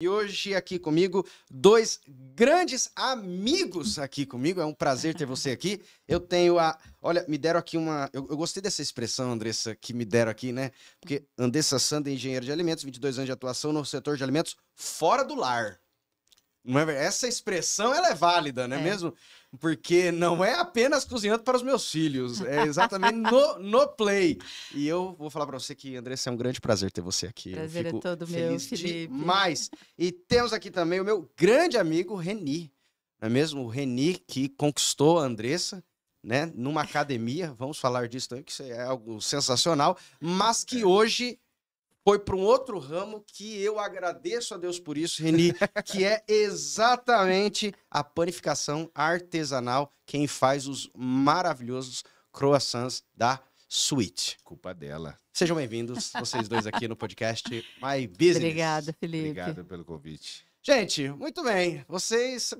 E hoje aqui comigo, dois grandes amigos aqui comigo. É um prazer ter você aqui. Eu tenho a... Olha, me deram aqui uma... Eu gostei dessa expressão, Andressa, que me deram aqui, né? Porque Andressa Sanda é engenheira de alimentos, 22 anos de atuação no setor de alimentos fora do lar. Não é... Essa expressão, ela é válida, não é mesmo? Porque não é apenas cozinhando para os meus filhos, é exatamente no play. E eu vou falar para você que, Andressa, é um grande prazer ter você aqui. Prazer eu fico é todo feliz meu, Felipe. demais. E temos aqui também o meu grande amigo Reni, não é mesmo? O Reni que conquistou a Andressa, né, numa academia. Vamos falar disso também, que isso é algo sensacional, mas que hoje foi para um outro ramo que eu agradeço a Deus por isso, Reni, que é exatamente a panificação artesanal, quem faz os maravilhosos croissants da Sweet. Culpa dela. Sejam bem-vindos, vocês dois aqui no podcast My Business. Obrigada, Felipe. Obrigado pelo convite. Gente, muito bem. Vocês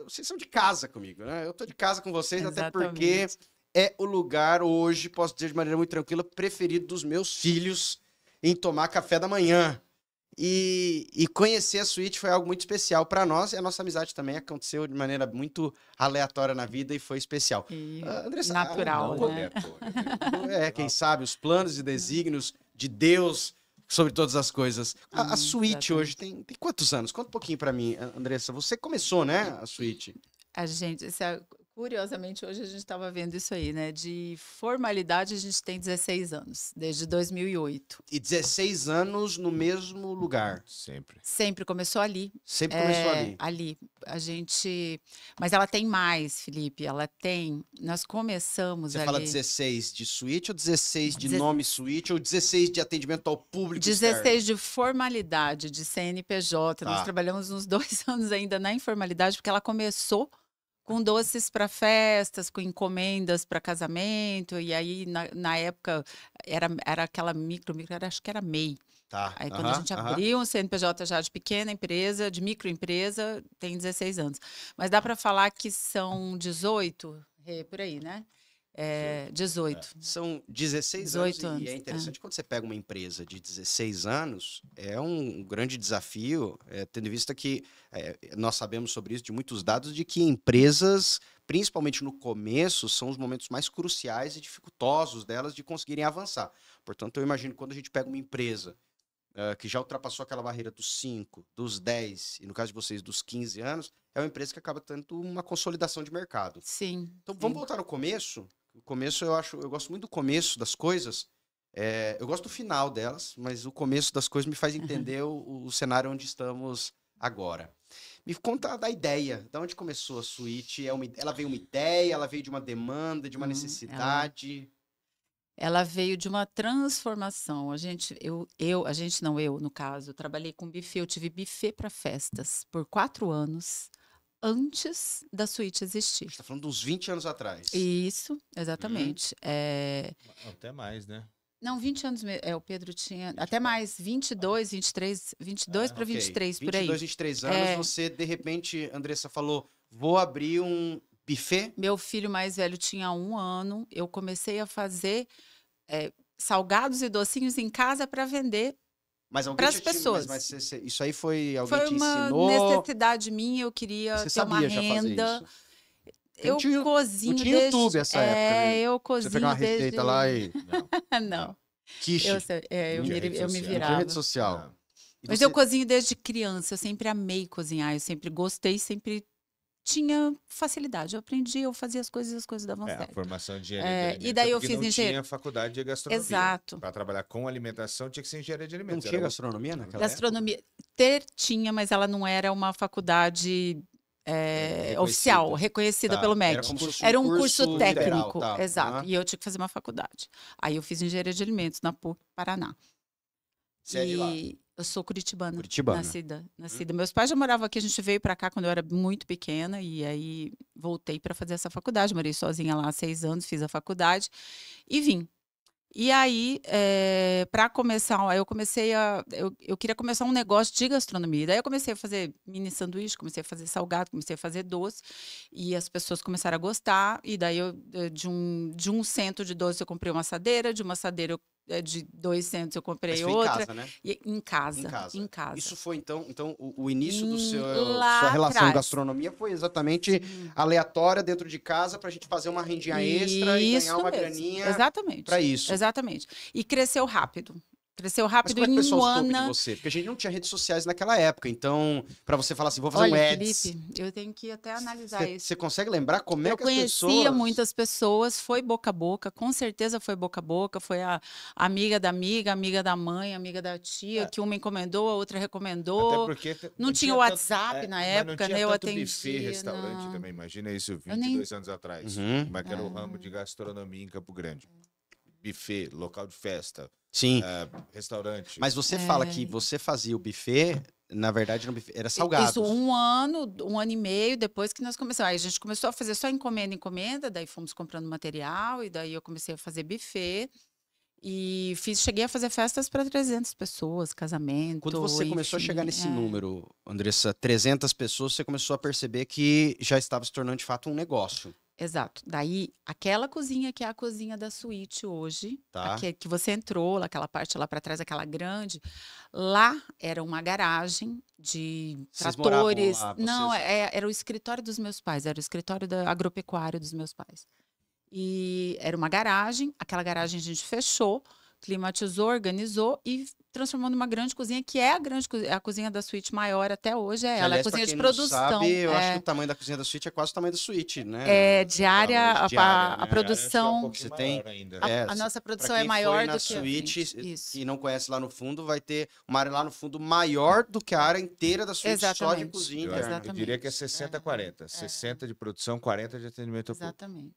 são de casa comigo, né? Eu tô de casa com vocês, Exatamente. até porque é o lugar hoje, posso dizer de maneira muito tranquila, preferido dos meus filhos em tomar café da manhã. E conhecer a Sweet foi algo muito especial para nós, e a nossa amizade também aconteceu de maneira muito aleatória na vida e foi especial. E Andressa, natural, Não, né? quem sabe, os planos e desígnios de Deus sobre todas as coisas. A Sweet hoje tem quantos anos? Conta um pouquinho para mim, Andressa. Você começou, né, a Sweet? A gente, curiosamente, hoje a gente estava vendo isso aí, né? De formalidade, a gente tem 16 anos, desde 2008. E 16 anos no mesmo lugar. Sempre. Sempre começou ali. Sempre começou ali. Ali. A gente... Mas ela tem mais, Felipe. Ela tem... Nós começamos Você ali... fala 16 de Sweet ou 16 de Deze- nome Sweet ou 16 de atendimento ao público 16 de formalidade, de CNPJ. Tá. Nós trabalhamos uns 2 anos ainda na informalidade, porque ela começou com doces para festas, com encomendas para casamento, e aí na época era aquela acho que era MEI. Tá. Aí quando a gente abriu um CNPJ já de pequena empresa, de microempresa, tem 16 anos. Mas dá para falar que são 18, por aí, né? 18. São 16 18 anos, e é anos, interessante quando você pega uma empresa de 16 anos, é um grande desafio, tendo em vista que nós sabemos sobre isso de muitos dados, de que empresas, principalmente no começo, são os momentos mais cruciais e dificultosos delas de conseguirem avançar. Portanto, eu imagino que quando a gente pega uma empresa que já ultrapassou aquela barreira dos 5, dos 10, e no caso de vocês, dos 15 anos, é uma empresa que acaba tendo uma consolidação de mercado. Sim. Então, sim. vamos voltar no começo. O começo, eu gosto muito do começo das coisas. Eu gosto do final delas, mas o começo das coisas me faz entender o cenário onde estamos agora. Me conta da ideia, de onde começou a Sweet? Ela veio uma ideia, ela veio de uma demanda, de uma necessidade? Ela veio de uma transformação. Eu, no caso, eu trabalhei com buffet, eu tive buffet para festas por 4 anos. Antes da Sweet existir. Você está falando de uns 20 anos atrás. Isso, exatamente. Até mais, né? Não, 20 anos mesmo. O Pedro tinha até mais, 22, 23, 22 para 23, por aí. 22, 23 anos, você, de repente, Andressa, falou, vou abrir um buffet? Meu filho mais velho tinha 1 ano, eu comecei a fazer salgados e docinhos em casa para vender. Mas alguém Para as pessoas. Mas isso aí foi alguém Foi te uma ensinou? necessidade minha, eu queria Você ter uma sabia já fazer renda. isso? Eu cozinho não tinha desde... YouTube essa época, né? eu Você cozinho pegar uma desde... receita lá e... Não. Quiche. Eu tinha me rede social. Não tinha virava. rede social. E Mas você- eu cozinho desde criança, eu sempre amei cozinhar, eu sempre gostei, sempre tinha facilidade. Eu aprendi, eu fazia as coisas davam A certo. formação de engenharia de alimentos. E daí eu porque fiz não engenharia. tinha faculdade de gastronomia. Exato. Para trabalhar com alimentação tinha que ser engenharia de Não alimentos. tinha gastronomia naquela Gastronomia tinha, mas ela não era uma faculdade Reconhecida. oficial, reconhecida Tá, pelo era MEC. como se fosse Era um curso liberal, técnico, tá. exato. Aham. E eu tinha que fazer uma faculdade. Aí eu fiz engenharia de alimentos na PUC Paraná. Você é de lá? E eu sou curitibana. Curitibana. Nascida. Meus pais já moravam aqui, a gente veio para cá quando eu era muito pequena e aí voltei para fazer essa faculdade. Morei sozinha lá há 6 anos, fiz a faculdade e vim. E aí, para começar, eu comecei eu queria começar um negócio de gastronomia. Daí eu comecei a fazer mini sanduíche, comecei a fazer salgado, comecei a fazer doce. E as pessoas começaram a gostar. E daí, de um centro de doce, eu comprei uma assadeira. De uma assadeira, eu de 200 eu Mas comprei foi em outra. casa, né? E, em casa, Em casa. em casa. Isso foi, então o início do Lá sua relação atrás. gastronomia foi exatamente aleatória dentro de casa pra gente fazer uma rendinha extra e ganhar Isso uma mesmo. graninha Exatamente. pra isso. Exatamente. E cresceu rápido. Cresceu Mas rápido como é que o em pessoal um soube de ano. você? Porque a gente não tinha redes sociais naquela época, então, pra você falar assim, vou fazer um Olha, ads. Felipe, eu tenho que até analisar isso. Você consegue lembrar como é Eu que as conhecia pessoas... muitas pessoas, foi boca a boca, com certeza foi boca a boca, foi a amiga da amiga, amiga da mãe, amiga da tia, que uma encomendou, a outra Até recomendou. porque Não tinha tanto- WhatsApp na mas época, não né? tinha Eu tanto atendia. buffet, restaurante não. também. Imagina isso Eu nem- 22 anos atrás. Uhum. Como é que era o ramo de gastronomia em Campo Grande? Buffet, local de festa, Sim, restaurante. mas você fala que você fazia o buffet, na verdade no buffet, era salgados. Isso, um ano e meio depois que nós começamos. Aí a gente começou a fazer só encomenda, daí fomos comprando material, e daí eu comecei a fazer buffet. E cheguei a fazer festas para 300 pessoas, casamento. Quando você começou a enfim, chegar nesse número, Andressa, 300 pessoas, você começou a perceber que já estava se tornando de fato um negócio. Exato. Daí, aquela cozinha que é a cozinha da suíte hoje, Tá. que você entrou, aquela parte lá para trás, aquela grande, lá era uma garagem de Vocês moravam tratores. lá, Não, vocês? era o escritório dos meus pais, era o escritório agropecuário dos meus pais. E era uma garagem, aquela garagem a gente fechou, climatizou, organizou e transformou numa grande cozinha, que é a cozinha da suíte maior até hoje, é Que, ela, é a aliás, pra cozinha quem de não produção. sabe, eu acho é. que o tamanho da cozinha da suíte é quase o tamanho da suíte, né? É diária, Valores diária, né? a produção. Você tem- ainda. A nossa produção Pra é quem maior foi na do que a suíte frente. Isso. e não conhece lá no fundo, vai ter uma área lá no fundo maior do que a área inteira da suíte só de Exatamente. cozinha Eu, interna. eu Exatamente. diria que é 60-40. 60 de produção, 40 de atendimento ao público. Exatamente.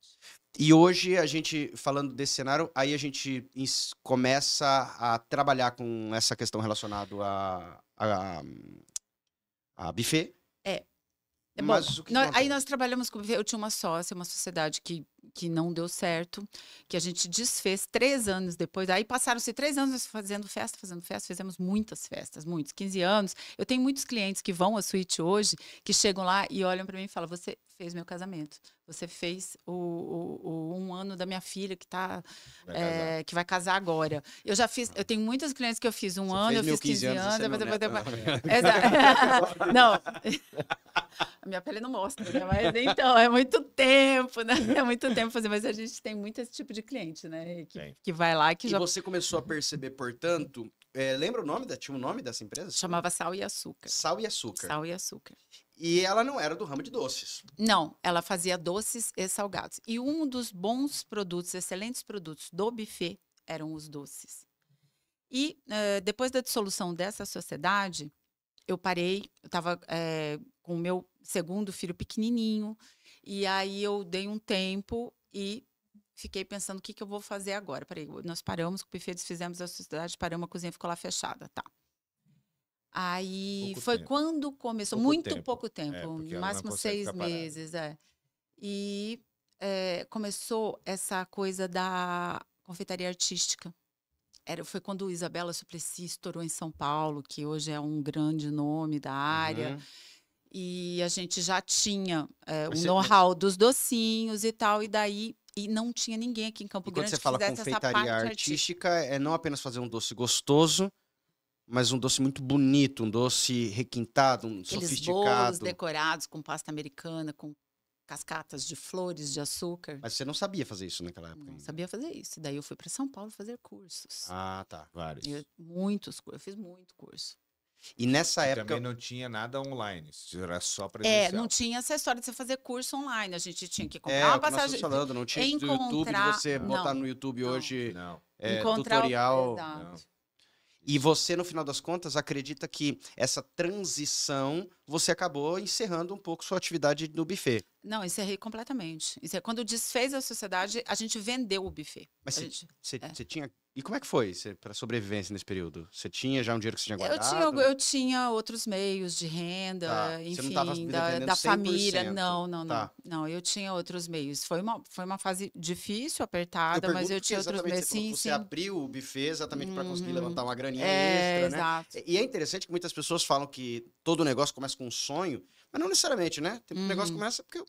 E hoje, a gente, falando desse cenário, aí a gente começa a trabalhar com essa questão relacionada a buffet. É bom, Mas o que aí acontece? nós trabalhamos com. Eu tinha uma sócia, uma sociedade que não deu certo, que a gente desfez 3 anos depois. Aí passaram-se 3 anos fazendo festa, fizemos muitas festas, muitos, 15 anos. Eu tenho muitos clientes que vão à suíte hoje, que chegam lá e olham para mim e falam: Você fez meu casamento, você fez o 1 ano da minha filha que vai casar agora. Eu tenho muitos clientes que eu fiz 1 ano, eu fiz 15 anos. você é meu neto. Exato. Não. A minha pele não mostra, né? Mas então, é muito tempo, né? É muito tempo fazer, mas a gente tem muito esse tipo de cliente, né? Que vai lá e que E já você começou a perceber, portanto, lembra o nome? Tinha um nome dessa empresa? chamava Sal e Açúcar. Sal e Açúcar. Sal e Açúcar. E ela não era do ramo de doces. Não, ela fazia doces e salgados. E um dos bons produtos, excelentes produtos do buffet eram os doces. E depois da dissolução dessa sociedade, eu parei, eu estava com o meu segundo filho pequenininho, e aí eu dei um tempo e fiquei pensando o que eu vou fazer agora. Peraí, nós paramos com o buffet, desfizemos a sociedade, paramos, a cozinha ficou lá fechada, tá. Aí Pouco foi tempo. quando começou, Pouco muito tempo. pouco tempo, Porque no ela não máximo consegue 6 ficar parada. meses, E começou essa coisa da confeitaria artística. Foi quando o Isabela Suplicy estourou em São Paulo, que hoje é um grande nome da área. Uhum. E a gente já tinha Mas o você- know-how dos docinhos e tal, e não tinha ninguém aqui em Campo E quando Grande você que fala fizesse essa confeitaria parte artística, é não apenas fazer um doce gostoso, mas um doce muito bonito, um doce requintado, um Aqueles bolos sofisticado. decorados com pasta americana, com cascatas de flores de açúcar. Mas você não sabia fazer isso naquela época Não ainda. sabia fazer isso. Daí eu fui para São Paulo fazer cursos. Ah, tá. Vários. Eu fiz muito curso. E nessa E época... também não tinha nada online, era só presencial. Não tinha essa história de você fazer curso online. A gente tinha que comprar É, uma o que nós passagem. estamos falando, não tinha isso do YouTube, de encontrar- você botar não, no YouTube não. hoje Não. Encontrar tutorial. Exato. Não. E você, no final das contas, acredita que essa transição, você acabou encerrando um pouco sua atividade no buffet. Não, encerrei completamente. Quando desfez a sociedade, a gente vendeu o buffet. Mas A você gente- você tinha... E como é que foi para sobrevivência nesse período? Você tinha já um dinheiro que você tinha guardado? Eu tinha outros meios de renda, Tá. Você não enfim, tava dependendo da 100%. família. Não. Tá. Não, eu tinha outros meios. Foi uma fase difícil, Eu apertada, mas pergunto eu porque tinha outros exatamente meios. você falou Sim, que sim. você abriu o buffet exatamente para conseguir levantar uma graninha É, extra, né? exato. E é interessante que muitas pessoas falam que todo negócio começa com um sonho, mas não necessariamente, né? O negócio começa porque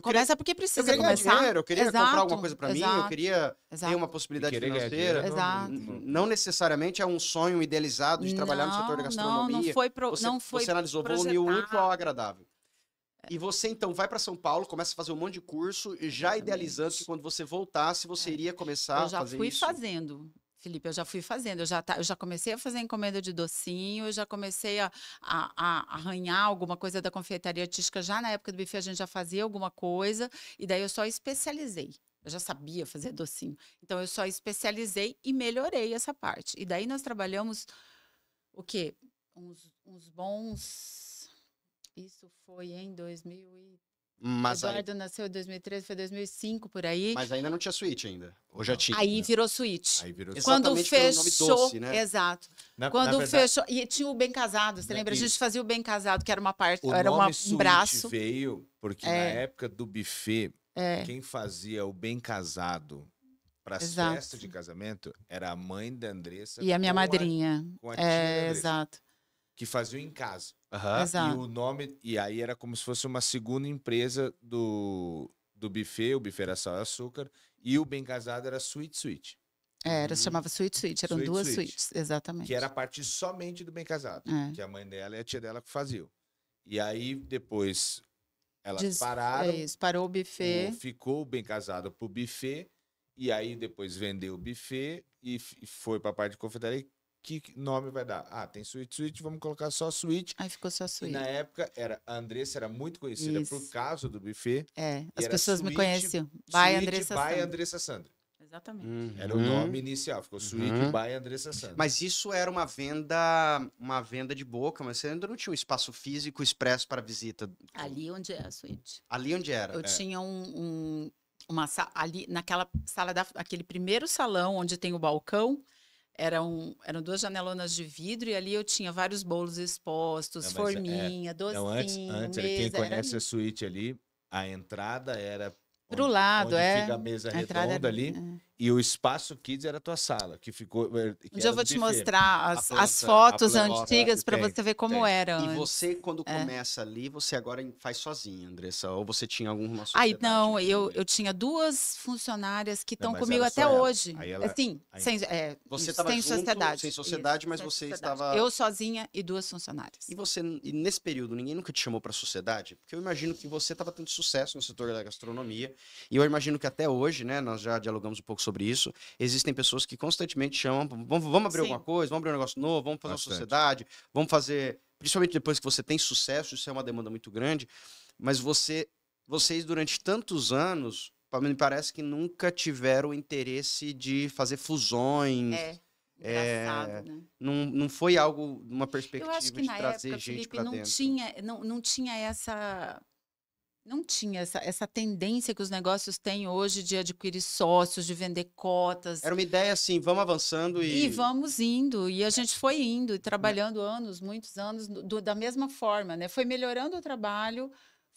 Começa porque eu precisa queria ganhar começar. dinheiro, eu queria comprar Exato, alguma coisa para mim, eu exato, queria ter exato. uma possibilidade E querer ganhar financeira. dinheiro Exato. Não necessariamente é um sonho idealizado de trabalhar no setor da gastronomia. Não foi, Você analisou, vou unir o útil ao agradável. E você, então, vai para São Paulo, começa a fazer um monte de curso, e já idealizando que quando você voltasse, você iria começar Eu a já fazer fui isso. fazendo, Felipe, eu já fui fazendo. Eu já comecei a fazer encomenda de docinho, eu já comecei a arranhar alguma coisa da confeitaria artística. Já na época do buffet a gente já fazia alguma coisa, e daí eu só especializei. Eu já sabia fazer docinho. Então eu só especializei e melhorei essa parte. E daí nós trabalhamos o quê? Uns bons... Isso foi em 2000 e... Mas, Eduardo nasceu em 2013, foi 2005, por aí. mas ainda não tinha suíte ainda. Ou já tinha? Aí virou suíte. Aí virou Quando Exatamente pelo nome fechou, doce, né? exato. Na Quando verdade, fechou, e tinha o Bem Casado, você lembra? A gente isso. fazia o Bem Casado, que era uma parte, O era nome um suíte braço. veio porque na época do buffet, quem fazia o bem casado para as Exato. festas de casamento era a mãe da Andressa E a minha com madrinha. com a tia da Andressa, Exato. que faziam em casa. Aham. E Exato. o nome, e aí era como se fosse uma segunda empresa do buffet, o buffet era sal e açúcar, e o bem casado era Sweet Sweet, Era, chamava Sweet Suite, eram Sweet duas Suite. suítes, exatamente. que era a parte somente do bem casado, É. que a mãe dela e a tia dela que faziam. E aí depois elas Diz- pararam, É isso, parou o buffet. ficou o bem casado pro buffet, e aí depois vendeu o buffet e foi para a parte de confeitaria. Que nome vai dar? Ah, tem Sweet Sweet, vamos colocar só Sweet. Aí ficou só E suíte. na época, a Andressa era muito conhecida por Isso. causa do buffet. É, E as era pessoas me Suíte- conheciam. By Suíte Andressa by Sandra. Andressa Sandra. Exatamente. Era o nome inicial, ficou Suíte Uhum. by Andressa Sandra. Mas isso era uma venda de boca, mas você ainda não tinha um espaço físico expresso para visita. Ali onde é a suíte. Ali onde era. Eu tinha uma ali naquela sala aquele primeiro salão onde tem o balcão, eram duas janelonas de vidro e ali eu tinha vários bolos expostos, Não, mas forminha, docinho, Não, antes quem mesa, conhece era a suíte ali, a entrada era pro onde- lado, onde fica a mesa a entrada redonda era- ali, é. e o espaço kids era a tua sala, que ficou. Que Um dia era eu vou do te buffet. mostrar A as planta- fotos a planta- antigas para tem, você ver como tem. era E antes. você, quando começa ali, você agora faz sozinha, Andressa? Ou você tinha alguma Aí, sociedade? não, eu tinha duas funcionárias que Não, estão mas comigo era só até ela. hoje. Aí ela- Assim, aí- Você isso, estava sem junto, sociedade. sem sociedade, Isso, mas sem você sociedade. estava... Eu sozinha e duas funcionárias. E nesse período, ninguém nunca te chamou para sociedade? Porque eu imagino que você estava tendo sucesso no setor da gastronomia. E eu imagino que até hoje, né, nós já dialogamos um pouco sobre isso, existem pessoas que constantemente chamam, vamos abrir Sim. alguma coisa, vamos abrir um negócio novo, vamos fazer Bastante. uma sociedade, vamos fazer... Principalmente depois que você tem sucesso, isso é uma demanda muito grande, mas vocês durante tantos anos, me parece que nunca tiveram interesse de fazer fusões. Engraçado, né? Não foi algo, uma Eu perspectiva acho que de na trazer época, gente Felipe, para não dentro. tinha essa... Não tinha essa tendência que os negócios têm hoje de adquirir sócios, de vender cotas. Era uma ideia assim, vamos avançando E vamos indo, e a gente foi indo, e trabalhando muitos anos, da mesma forma, né? Foi melhorando o trabalho,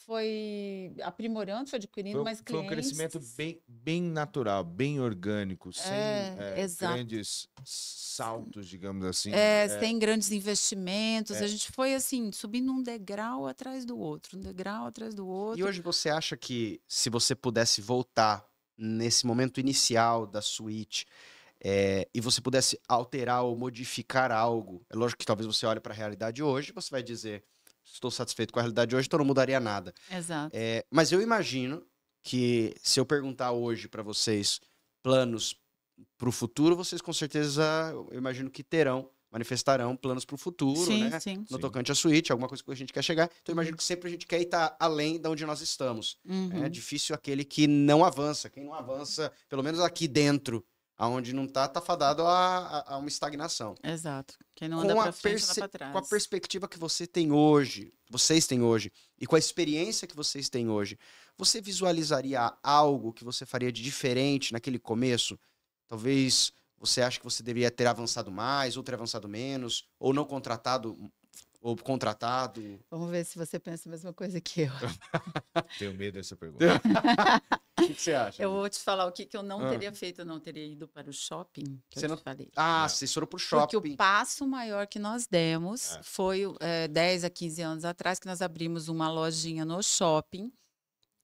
foi aprimorando, foi adquirindo mais Foi um clientes. crescimento bem natural, bem orgânico, sem exato. grandes saltos, digamos assim. Sem grandes investimentos, a gente foi assim, subindo um degrau atrás do outro, um degrau atrás do outro. E hoje você acha que se você pudesse voltar nesse momento inicial da suíte e você pudesse alterar ou modificar algo, é lógico que talvez você olhe para a realidade hoje e você vai dizer, estou satisfeito com a realidade hoje, então não mudaria nada. Exato. Mas eu imagino que se eu perguntar hoje para vocês planos para o futuro, vocês com certeza, eu imagino que manifestarão planos para o futuro, Sim, né? sim. No tocante à suíte, alguma coisa que a gente quer chegar. Então, eu imagino que sempre a gente quer estar além de onde nós estamos. Uhum. É difícil aquele que não avança. Quem não avança, pelo menos aqui dentro, aonde não tá fadado a uma estagnação. Exato. Quem não anda para frente, anda para trás. Com a perspectiva que você tem hoje, vocês têm hoje, e com a experiência que vocês têm hoje, você visualizaria algo que você faria de diferente naquele começo? Talvez você ache que você deveria ter avançado mais, ou ter avançado menos, ou não contratado, ou contratado. Vamos ver se você pensa a mesma coisa que eu. Tenho medo dessa pergunta. O que você acha? Eu vou te falar o que eu não teria feito. Eu não teria ido para o shopping, que Você eu não- te falei. Vocês foram pro shopping. Porque o passo maior que nós demos foi 10 a 15 anos atrás, que nós abrimos uma lojinha no shopping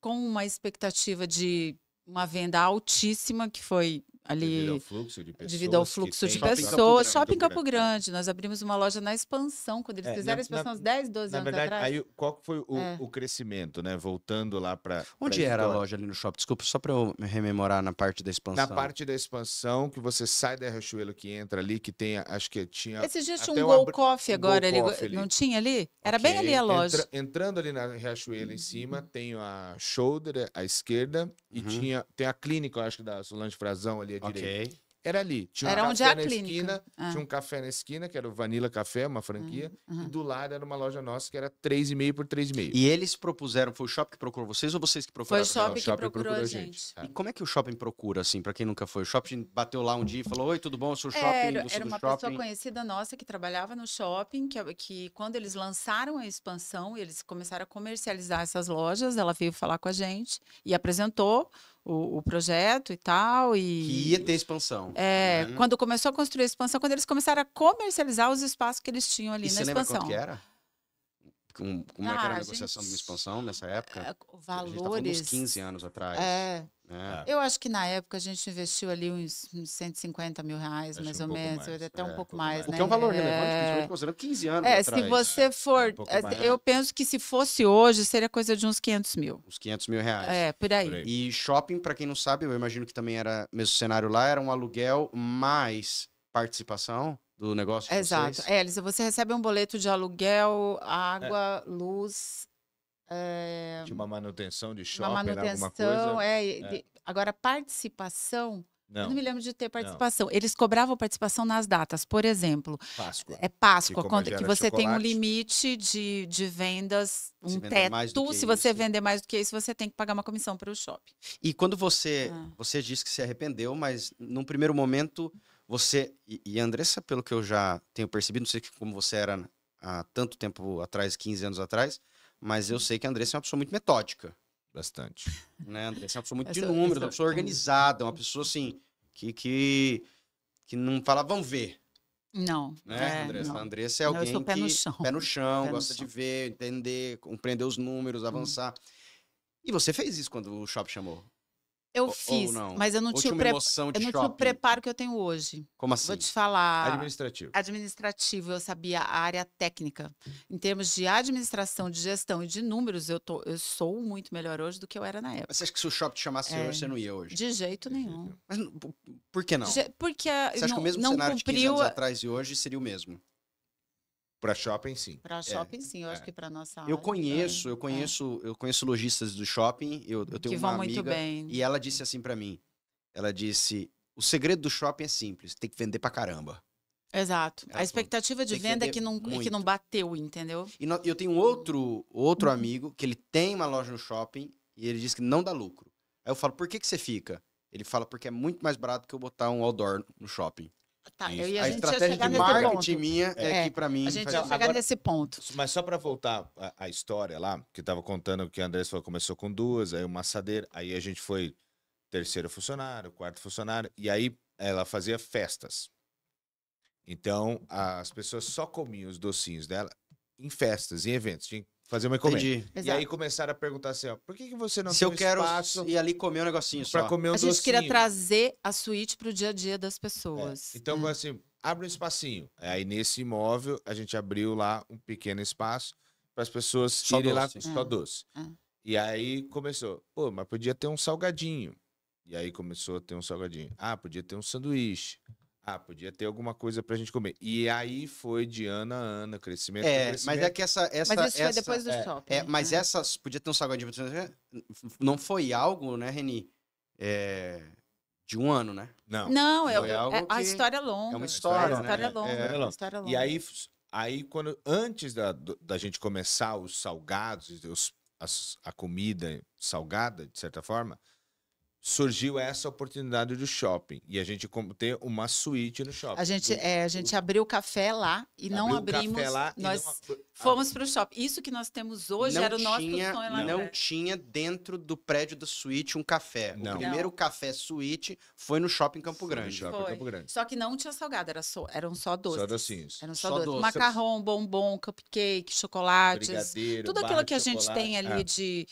com uma expectativa de uma venda altíssima, que foi ali Devido ao fluxo de pessoas. devido ao que fluxo de tem em pessoas. Campo Shopping Campo Grande. Grande. Nós abrimos uma loja na expansão, quando eles É, fizeram na- a expansão na- uns 10, 12 Na anos verdade, atrás. aí qual que foi É. o crescimento, né? Voltando lá para Onde era a loja ali no shopping? Desculpa, só pra eu me rememorar na parte da expansão. Na parte da expansão, que você sai da Riachuelo, que entra ali, que tem, acho que tinha... Esses dias tinha até um o Gol abri- Coffee um agora, Gol Coffee ali. não tinha ali? Era bem ali a loja. Entrando ali na Riachuelo em cima, tem a Shoulder à esquerda e Uhum. tem a clínica, eu acho que da Solange Frazão ali à direita. Ok. Era ali. Tinha Era um onde café é a na clínica. esquina, Ah. tinha um café na esquina, que era o Vanilla Café, uma franquia, Uhum. e do lado era uma loja nossa que era 3,5 por 3,5. E eles propuseram, foi o shopping que procurou vocês ou vocês que Foi procuraram? o shopping o que shopping procurou a procurou a gente. gente. E como é que o shopping procura, assim, pra quem nunca foi? O shopping bateu lá um dia e falou, oi, tudo bom? Eu sou o shopping, Era eu sou do uma shopping. pessoa conhecida nossa que trabalhava no shopping, que quando eles lançaram a expansão, eles começaram a comercializar essas lojas, ela veio falar com a gente e apresentou o projeto e tal. Que ia ter expansão. É, Uhum. quando começou a construir a expansão, quando eles começaram a comercializar os espaços que eles tinham ali E na você lembra expansão. quanto que era? Como é que era a Ah, negociação de uma gente, expansão nessa época? A gente tá falando uns Valores. 15 anos atrás. É, né? eu acho que na época a gente investiu ali uns 150 mil reais, Acho mais um ou pouco menos, mais, até um um pouco pouco mais, mais. O né? que é um valor relevante, É, principalmente considerando 15 anos se atrás. você for, um pouco mais. eu penso que se fosse hoje, seria coisa de uns 500 mil. Uns 500 mil reais. É, por aí. Por aí. E shopping, pra quem não sabe, eu imagino que também era mesmo cenário lá, era um aluguel mais participação do negócio de Exato. vocês. É, Elisa, você recebe um boleto de aluguel, água, luz, Tinha uma manutenção de uma shopping, era alguma manutenção. coisa. Agora, participação, eu Não, não me lembro de ter participação. Eles cobravam participação nas datas. Por exemplo, Páscoa. é Páscoa, como quando gera que você tem um chocolate. limite de vendas, Se um vender mais do teto. que Se você isso. vender mais do que isso, você tem que pagar uma comissão para o shopping. E quando você Ah. disse que se arrependeu, mas num primeiro momento você e a Andressa, pelo que eu já tenho percebido, não sei como você era há tanto tempo atrás, 15 anos atrás, mas eu sei que a Andressa é uma pessoa muito metódica, Bastante. né? A Andressa é uma pessoa muito de Essa- números, essa- uma pessoa organizada, uma pessoa assim que não fala, vamos ver, Não. né, Andressa? não. A Andressa é Não, eu alguém sou pé no que chão. pé no chão, Pé no gosta de chão. ver, entender, compreender os números, avançar. E você fez isso quando o shopping chamou? Eu Ou fiz, não? mas eu não Ou tinha, tinha uma emoção de eu não tinha o shopping? preparo que eu tenho hoje. Como assim? Vou te falar. Administrativo. Administrativo, eu sabia a área técnica. Em termos de administração, de gestão e de números, eu sou muito melhor hoje do que eu era na época. Mas você acha que se o shopping te chamasse hoje, você não ia hoje? De jeito nenhum. Mas por que não? Porque Você acha que o mesmo não cenário de 15 cumpriu anos atrás e hoje seria o mesmo? Para shopping, sim. para shopping, sim. Eu acho que para nossa área. Eu conheço lojistas do shopping, eu tenho que uma vão muito amiga bem. e ela disse assim pra mim, ela disse, o segredo do shopping é simples, tem que vender pra caramba. Exato. Ela A expectativa de tem que venda é vender que muito. não bateu, entendeu? E eu tenho outro amigo que ele tem uma loja no shopping e ele diz que não dá lucro. Aí eu falo, por que você fica? Ele fala, porque é muito mais barato que eu botar um outdoor no shopping. Tá, Isso. eu ia, A a gente ia estratégia chegar de nesse marketing ponto. minha é que pra mim A gente faz ia sentido. chegar Agora- nesse ponto. Mas só para voltar à história lá, que tava contando que a Andressa falou, começou com 2, aí uma assadeira, aí a gente foi terceiro funcionário, quarto funcionário, e aí ela fazia festas. Então, as pessoas só comiam os docinhos dela em festas, em eventos, tinha que fazer uma encomenda. Entendi. E aí começaram a perguntar assim, ó, por que você não Se tem eu um quero espaço ir ali comer um negocinho para só. comer um A gente docinho? queria trazer a suíte para o dia a dia das É, pessoas. então, assim, abre um espacinho. Aí, nesse imóvel, a gente abriu lá um pequeno espaço para as pessoas Só irem lá doce. só doce. É. E aí começou, pô, mas podia ter um salgadinho. E aí começou a ter um salgadinho. Ah, podia ter um sanduíche. Ah, podia ter alguma coisa pra gente comer. E aí foi de ano a ano, crescimento. Mas é que essa Mas isso foi depois do é, shopping. mas né? essas podia ter um salgadinho, não foi algo, né, Reni? De um ano, né? Não. Não, Foi algo a que- história é longa. é uma A história, história é né? longa. É. A história é longa. E aí quando, antes da gente começar os salgados, a comida salgada, de certa forma, surgiu essa oportunidade do shopping. E a gente ter uma suíte no shopping. A gente abriu o café lá e não Abriu o abrimos. café lá e Nós não- Fomos pro shopping. Isso que nós temos hoje era o nosso sonho lá Não atrás. tinha dentro do prédio da suíte um café. Não. O primeiro café suíte foi no shopping Campo Foi no Grande. shopping Foi. Campo Grande. Só que não tinha salgado, eram só doces. Só docinhos. Eram só Só doces. doces. Macarrão, bombom, cupcake, chocolates. Brigadeiro, Tudo barra aquilo de que a gente chocolate. tem ali É. de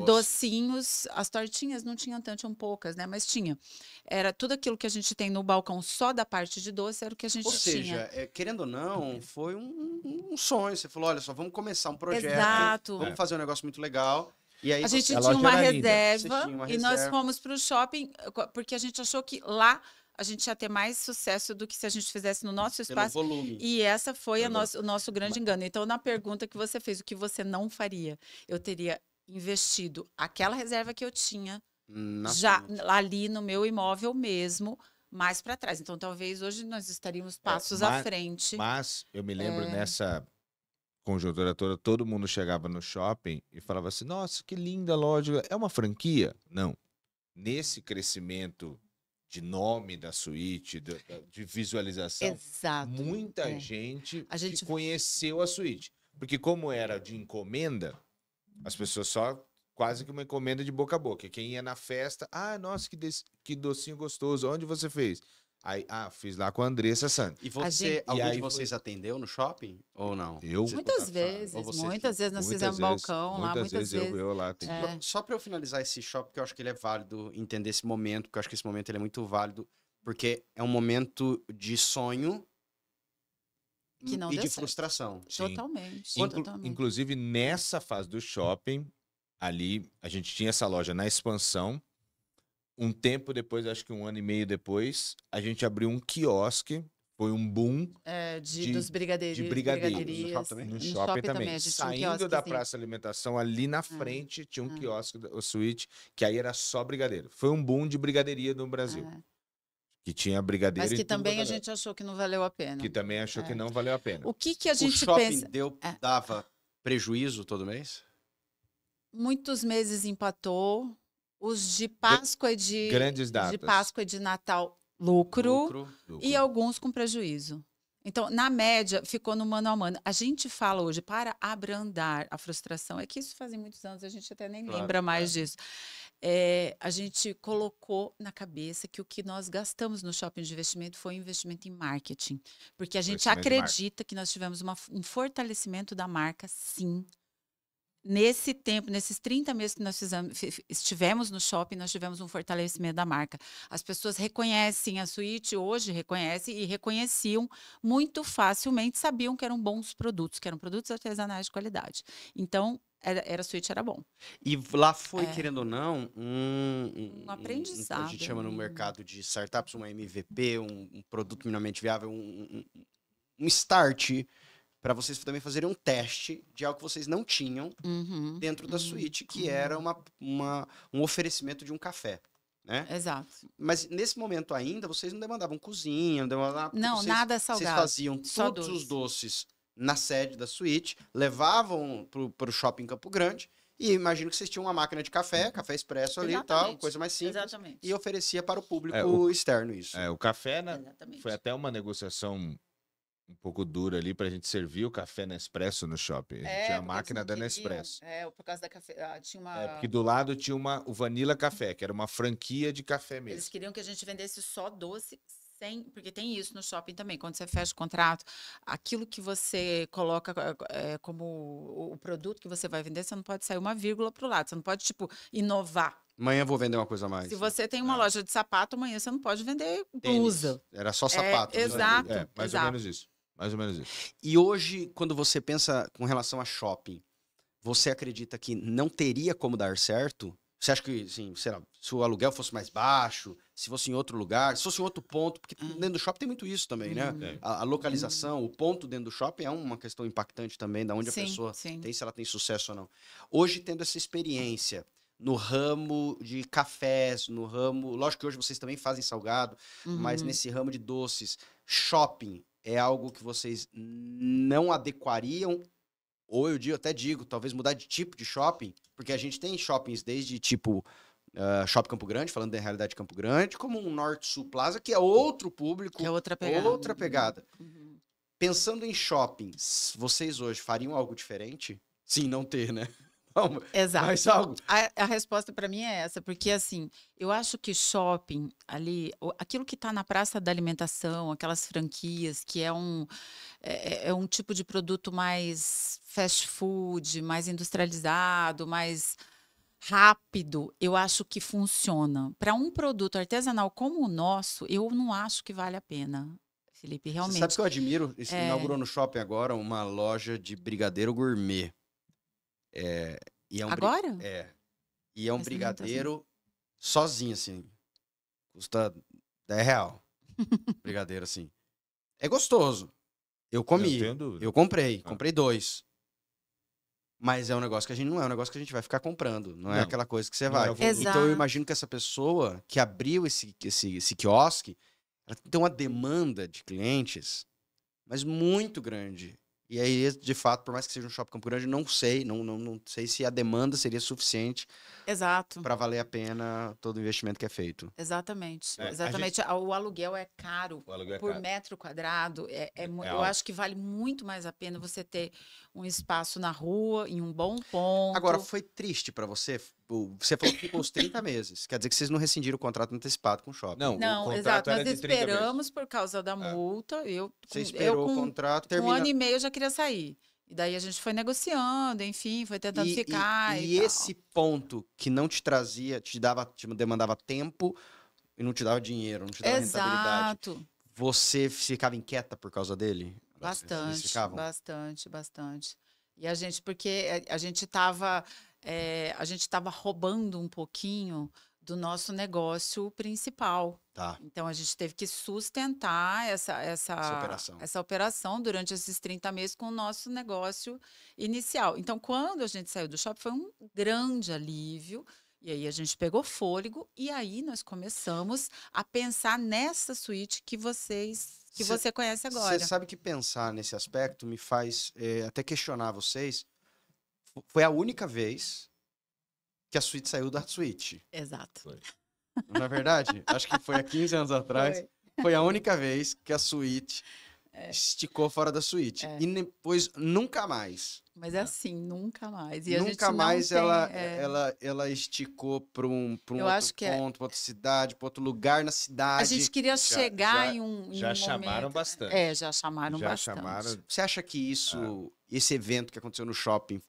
doce. docinhos. As tortinhas não tinham tanto, tinham poucas, né? Mas tinha. Era tudo aquilo que a gente tem no balcão só da parte de doce, era o que a gente Ou tinha. seja, querendo ou não, foi um sonho. Você falou, olha só, vamos começar um projeto. Exato. Vamos fazer um negócio muito legal. E aí A gente você- A tinha loja uma era linda. reserva Vocês tinham uma e nós reserva. fomos para o shopping porque a gente achou que lá a gente ia ter mais sucesso do que se a gente fizesse no nosso pelo espaço. volume. E essa foi Pelo- o nosso grande engano. Então, na pergunta que você fez, o que você não faria? Eu teria investido aquela reserva que eu tinha Na já suíte. ali no meu imóvel mesmo, mais para trás. Então, talvez hoje nós estaríamos passos à mas- frente. Mas eu me É. lembro nessa conjuntura toda, todo mundo chegava no shopping e falava assim: nossa, que linda loja. É uma franquia? Não. Nesse crescimento de nome da suíte, de visualização, Exato. muita é. gente, A gente- conheceu a suíte. Porque como era de encomenda, as pessoas só quase que uma encomenda de boca a boca. Quem ia na festa, nossa, que docinho gostoso, onde você fez? Aí, fiz lá com a Andressa Santos. E você, gente- algum E aí de vocês atendeu no shopping ou não? Eu? Vocês Muitas botaram fora? vezes, Ou vocês muitas vezes nós fizemos balcão lá, muitas vezes. eu lá. É. Só para eu finalizar esse shopping, porque eu acho que ele é válido entender esse momento, porque eu acho que esse momento ele é muito válido, porque é um momento de sonho Que não e deu de certo. frustração. Sim. Totalmente, Inclu- totalmente. Inclusive, nessa fase do shopping, ali, a gente tinha essa loja na expansão. Um tempo depois, acho que um ano e meio depois, a gente abriu um quiosque. Foi um boom Dos brigadeiros. de brigadeiros. No shopping também? no No shopping também. a gente tinha um Saindo quiosquezinho. da praça de alimentação, ali na frente, tinha um quiosque, o suíte, que aí era só brigadeiro. Foi um boom de brigadeiria no Brasil. É. Que tinha brigadeiro Mas em que tudo também quanto a é lugar. gente achou que não valeu a pena. Que também achou que É. não valeu a pena. O que a O gente shopping pensa? dava prejuízo todo mês? Muitos meses empatou. Os de Páscoa e de Grandes datas. de Páscoa e de Natal, lucro. Lucro. E alguns com prejuízo. Então, na média, ficou no mano a mano. A gente fala hoje, para abrandar a frustração, é que isso fazem muitos anos, a gente até nem Claro, lembra mais disso. A gente colocou na cabeça que o que nós gastamos no shopping de investimento foi investimento em marketing. Porque a gente Investimento em acredita que nós tivemos um fortalecimento da marca, sim. Nesse tempo, nesses 30 meses que nós estivemos no shopping, nós tivemos um fortalecimento da marca. As pessoas reconhecem a suíte, hoje reconhecem e reconheciam muito facilmente, sabiam que eram bons produtos, que eram produtos artesanais de qualidade. Então, a suíte era bom. E lá foi, querendo ou não, Um aprendizado. A gente chama no mercado de startups um MVP, um produto minimamente viável, um start para vocês também fazerem um teste de algo que vocês não tinham Uhum, dentro da suíte, que era um oferecimento de um café, né? exato. Mas nesse momento ainda, vocês não demandavam cozinha, não demandavam porque Não, vocês, nada Vocês salgado. faziam só todos doce. os doces na sede da suíte, levavam para o shopping Campo Grande e imagino que vocês tinham uma máquina de café expresso ali e tal, Exatamente. coisa mais simples, Exatamente. e oferecia para o público o- externo isso. O café, né? Exatamente. Foi até uma negociação um pouco dura ali pra gente servir o café Nespresso no shopping. A gente tinha a porque eles máquina não da queriam, Nespresso. por causa da café. Tinha uma. Porque do lado tinha o Vanilla Café, que era uma franquia de café Eles mesmo. queriam que a gente vendesse só doce sem. Porque tem isso no shopping também. Quando você fecha o contrato, aquilo que você coloca como o produto que você vai vender, você não pode sair uma vírgula para o lado. Você não pode, tipo, inovar. Amanhã eu vou vender uma coisa a mais. Se você tem uma loja de sapato, amanhã você não pode vender Tênis. blusa. Era só sapato. né? exato. Mais exato. ou menos isso. Mais ou menos isso. E hoje, quando você pensa com relação a shopping, você acredita que não teria como dar certo? Você acha que, assim, sei lá, se o aluguel fosse mais baixo, se fosse em outro lugar, se fosse em outro ponto, porque dentro do shopping tem muito isso também, né? É. A localização, o ponto dentro do shopping é uma questão impactante também, da onde a Sim, pessoa sim. tem, se ela tem sucesso ou não. Hoje, tendo essa experiência no ramo de cafés, no ramo... Lógico que hoje vocês também fazem salgado, mas Uhum. nesse ramo de doces, shopping é algo que vocês não adequariam, ou até digo, talvez mudar de tipo de shopping, porque a gente tem shoppings desde tipo Shopping Campo Grande, falando da realidade de Campo Grande, como um Norte Sul Plaza, que é outro público, Que é outra pegada. outra pegada. Uhum. Pensando em shoppings, vocês hoje fariam algo diferente? Sim, não ter, né? Não, Exato. mas algo. A resposta para mim é essa, porque assim, eu acho que shopping ali, aquilo que está na praça da alimentação, aquelas franquias, que é um tipo de produto mais fast food, mais industrializado, mais rápido, eu acho que funciona. Para um produto artesanal como o nosso, eu não acho que vale a pena, Felipe, Você sabe realmente. que eu admiro? Isso É. inaugurou no shopping agora uma loja de brigadeiro gourmet. E é um bri- Agora? É. E é um Essa eu não tô brigadeiro sozinho, assim. Custa R$10. Brigadeiro, assim. É gostoso. Eu Não comi. tenho dúvida. Eu comprei. Ah. Comprei 2. Mas é um negócio que a gente não é um negócio que a gente vai ficar comprando. Não é Não. aquela coisa que você Não vai. é o volume. Então eu Exato. imagino que essa pessoa que abriu esse quiosque, ela tem uma demanda de clientes, mas muito grande. E aí, de fato, por mais que seja um shopping Campo Grande, não sei se a demanda seria suficiente Exato. para valer a pena todo o investimento que é feito. Exatamente. É, a Exatamente. O aluguel é caro. O aluguel é Por caro. metro quadrado, eu alto. acho que vale muito mais a pena você ter um espaço na rua, em um bom ponto. Agora, foi triste para você? Você falou que ficou os 30 meses. Quer dizer que vocês não rescindiram o contrato antecipado com o shopping. Não, o Não, contrato exato. era Nós de 30 meses. esperamos por causa da multa. Você esperou o contrato, com um ano termina... e meio eu já queria sair. E daí a gente foi negociando, enfim, foi tentando ficar E tal. esse ponto que não te trazia, te demandava tempo e não te dava dinheiro, não te dava rentabilidade. Exato. Você ficava inquieta por causa dele? Vocês Bastante, ficavam? bastante. E a gente, porque a gente estava roubando um pouquinho do nosso negócio principal. Tá. Então a gente teve que sustentar essa operação durante esses 30 meses com o nosso negócio inicial. Então, quando a gente saiu do shopping, foi um grande alívio. E aí a gente pegou fôlego e aí nós começamos a pensar nessa suíte que você conhece agora. Você sabe que pensar nesse aspecto me faz até questionar vocês. Foi a única vez que a suíte saiu da suíte. Exato. Não é verdade? Acho que foi há 15 anos atrás. Foi a única vez que a suíte esticou fora da suíte. E depois, nunca mais. Mas assim, nunca mais. E a Nunca gente não mais tem, ela esticou para um Eu outro acho que ponto, para outra cidade, para outro lugar na cidade. a gente queria chegar em um Já em um chamaram momento. bastante. Já chamaram Já bastante. chamaram. Você acha que esse evento que aconteceu no shopping,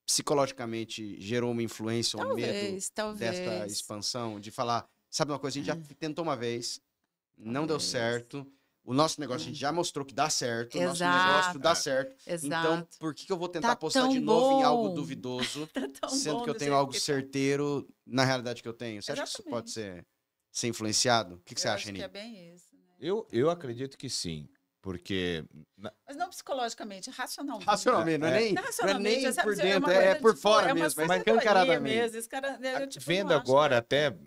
psicologicamente gerou uma influência ou um medo Talvez. desta expansão? De falar, sabe uma coisa, a gente já tentou uma vez, não deu certo. O nosso negócio a gente já mostrou que dá certo. O nosso negócio dá certo. Exato. Então, por que eu vou tentar Tá apostar tão de novo em algo bom. duvidoso, Tá tão sendo bom que eu do tenho jeito algo que tá. certeiro na realidade que eu tenho? Você acha que isso pode ser influenciado? O que você Eu acha, acho que Aninha? é bem isso, né? Eu acredito que sim, porque Mas não psicologicamente, racionalmente. Racionalmente, não é nem, Não, racionalmente, nem sabe, por dentro, uma coisa, por tipo, fora é uma mesmo, mas sabedoria escancaradamente. mesmo. Esse cara, eu, tipo, vendo não acho agora que- até,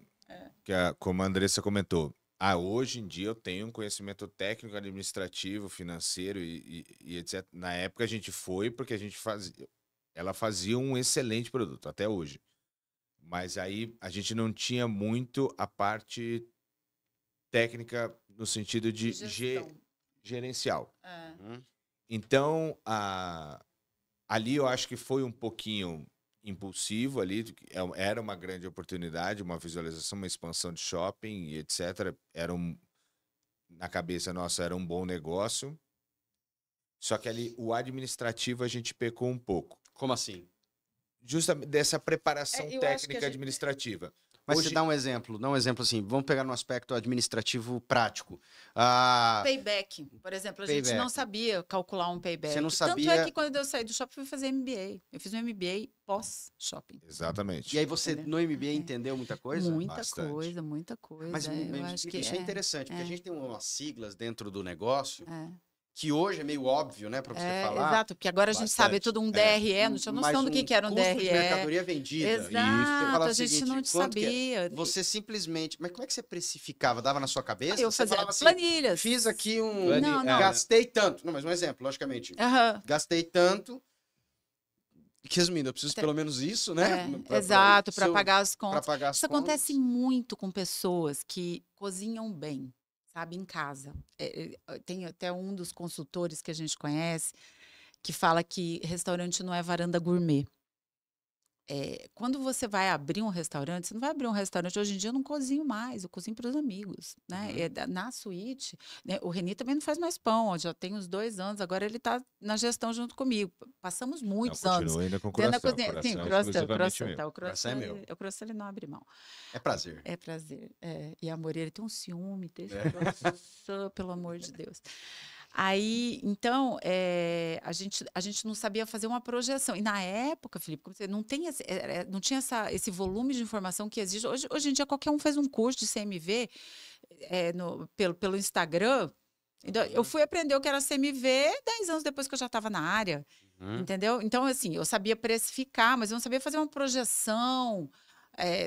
como a Andressa comentou, hoje em dia eu tenho um conhecimento técnico, administrativo, financeiro e etc. Na época a gente foi porque ela fazia um excelente produto, até hoje. Mas aí a gente não tinha muito a parte técnica no sentido de Gestão. gerencial. Uhum. Então, ali eu acho que foi um pouquinho impulsivo ali, era uma grande oportunidade, uma visualização, uma expansão de shopping e etc. Na cabeça nossa era um bom negócio. Só que ali o administrativo a gente pecou um pouco. Como assim? Justamente dessa preparação eu acho que a técnica gente- administrativa. Mas Hoje- você dá um exemplo assim, vamos pegar no aspecto administrativo prático. Payback, por exemplo, a gente Payback. não sabia calcular um payback. Você não Tanto sabia- é que quando eu saí do shopping, eu fui fazer MBA. Eu fiz um MBA pós-shopping. Exatamente. E aí você, Entendeu? no MBA, entendeu muita coisa? Muita Bastante. coisa, muita coisa. Mas eu acho que isso é interessante, porque a gente tem umas siglas dentro do negócio que hoje é meio óbvio, né, para você falar. Exato, porque agora a gente sabe Bastante. tudo um DRE, não tinha noção do que era um custo de DRE. mercadoria vendida. Exato, Você fala a o gente seguinte, não quanto que é? sabia. Você simplesmente... Mas como é que você precificava? Dava na sua cabeça? Eu Você fazia falava assim, planilhas. fiz aqui um... Não, não. Gastei tanto. Não, mas um exemplo, logicamente. Aham. Gastei tanto... Resumindo, eu preciso pelo menos isso, né? Exato, para seu- pagar as Pra contas. pagar as Isso contas. acontece muito com pessoas que cozinham bem, sabe, em casa. Tem até um dos consultores que a gente conhece que fala que restaurante não é varanda gourmet. Quando você vai abrir um restaurante, você não vai abrir um restaurante. Hoje em dia eu não cozinho mais, eu cozinho para os amigos, né? Na suíte, né? O Reni também não faz mais pão, ó, já tem uns 2 anos, agora ele está na gestão junto comigo. Passamos muitos Não, anos. continua ainda com Dentro da coração. cozinha. Sim, Coração exclusivamente croissant, meu. tá, o Coração é meu. o croissant ele não abre mão. É prazer. É prazer. E amor, ele tem um ciúme desse croissant, pelo amor de Deus. Aí, então, a gente não sabia fazer uma projeção. E na época, Felipe, como você não tem não tinha esse volume de informação que existe. Hoje em dia, qualquer um faz um curso de CMV pelo Instagram. Então, eu fui aprender o que era CMV 10 anos depois que eu já estava na área. Entendeu? Então, assim, eu sabia precificar, mas eu não sabia fazer uma projeção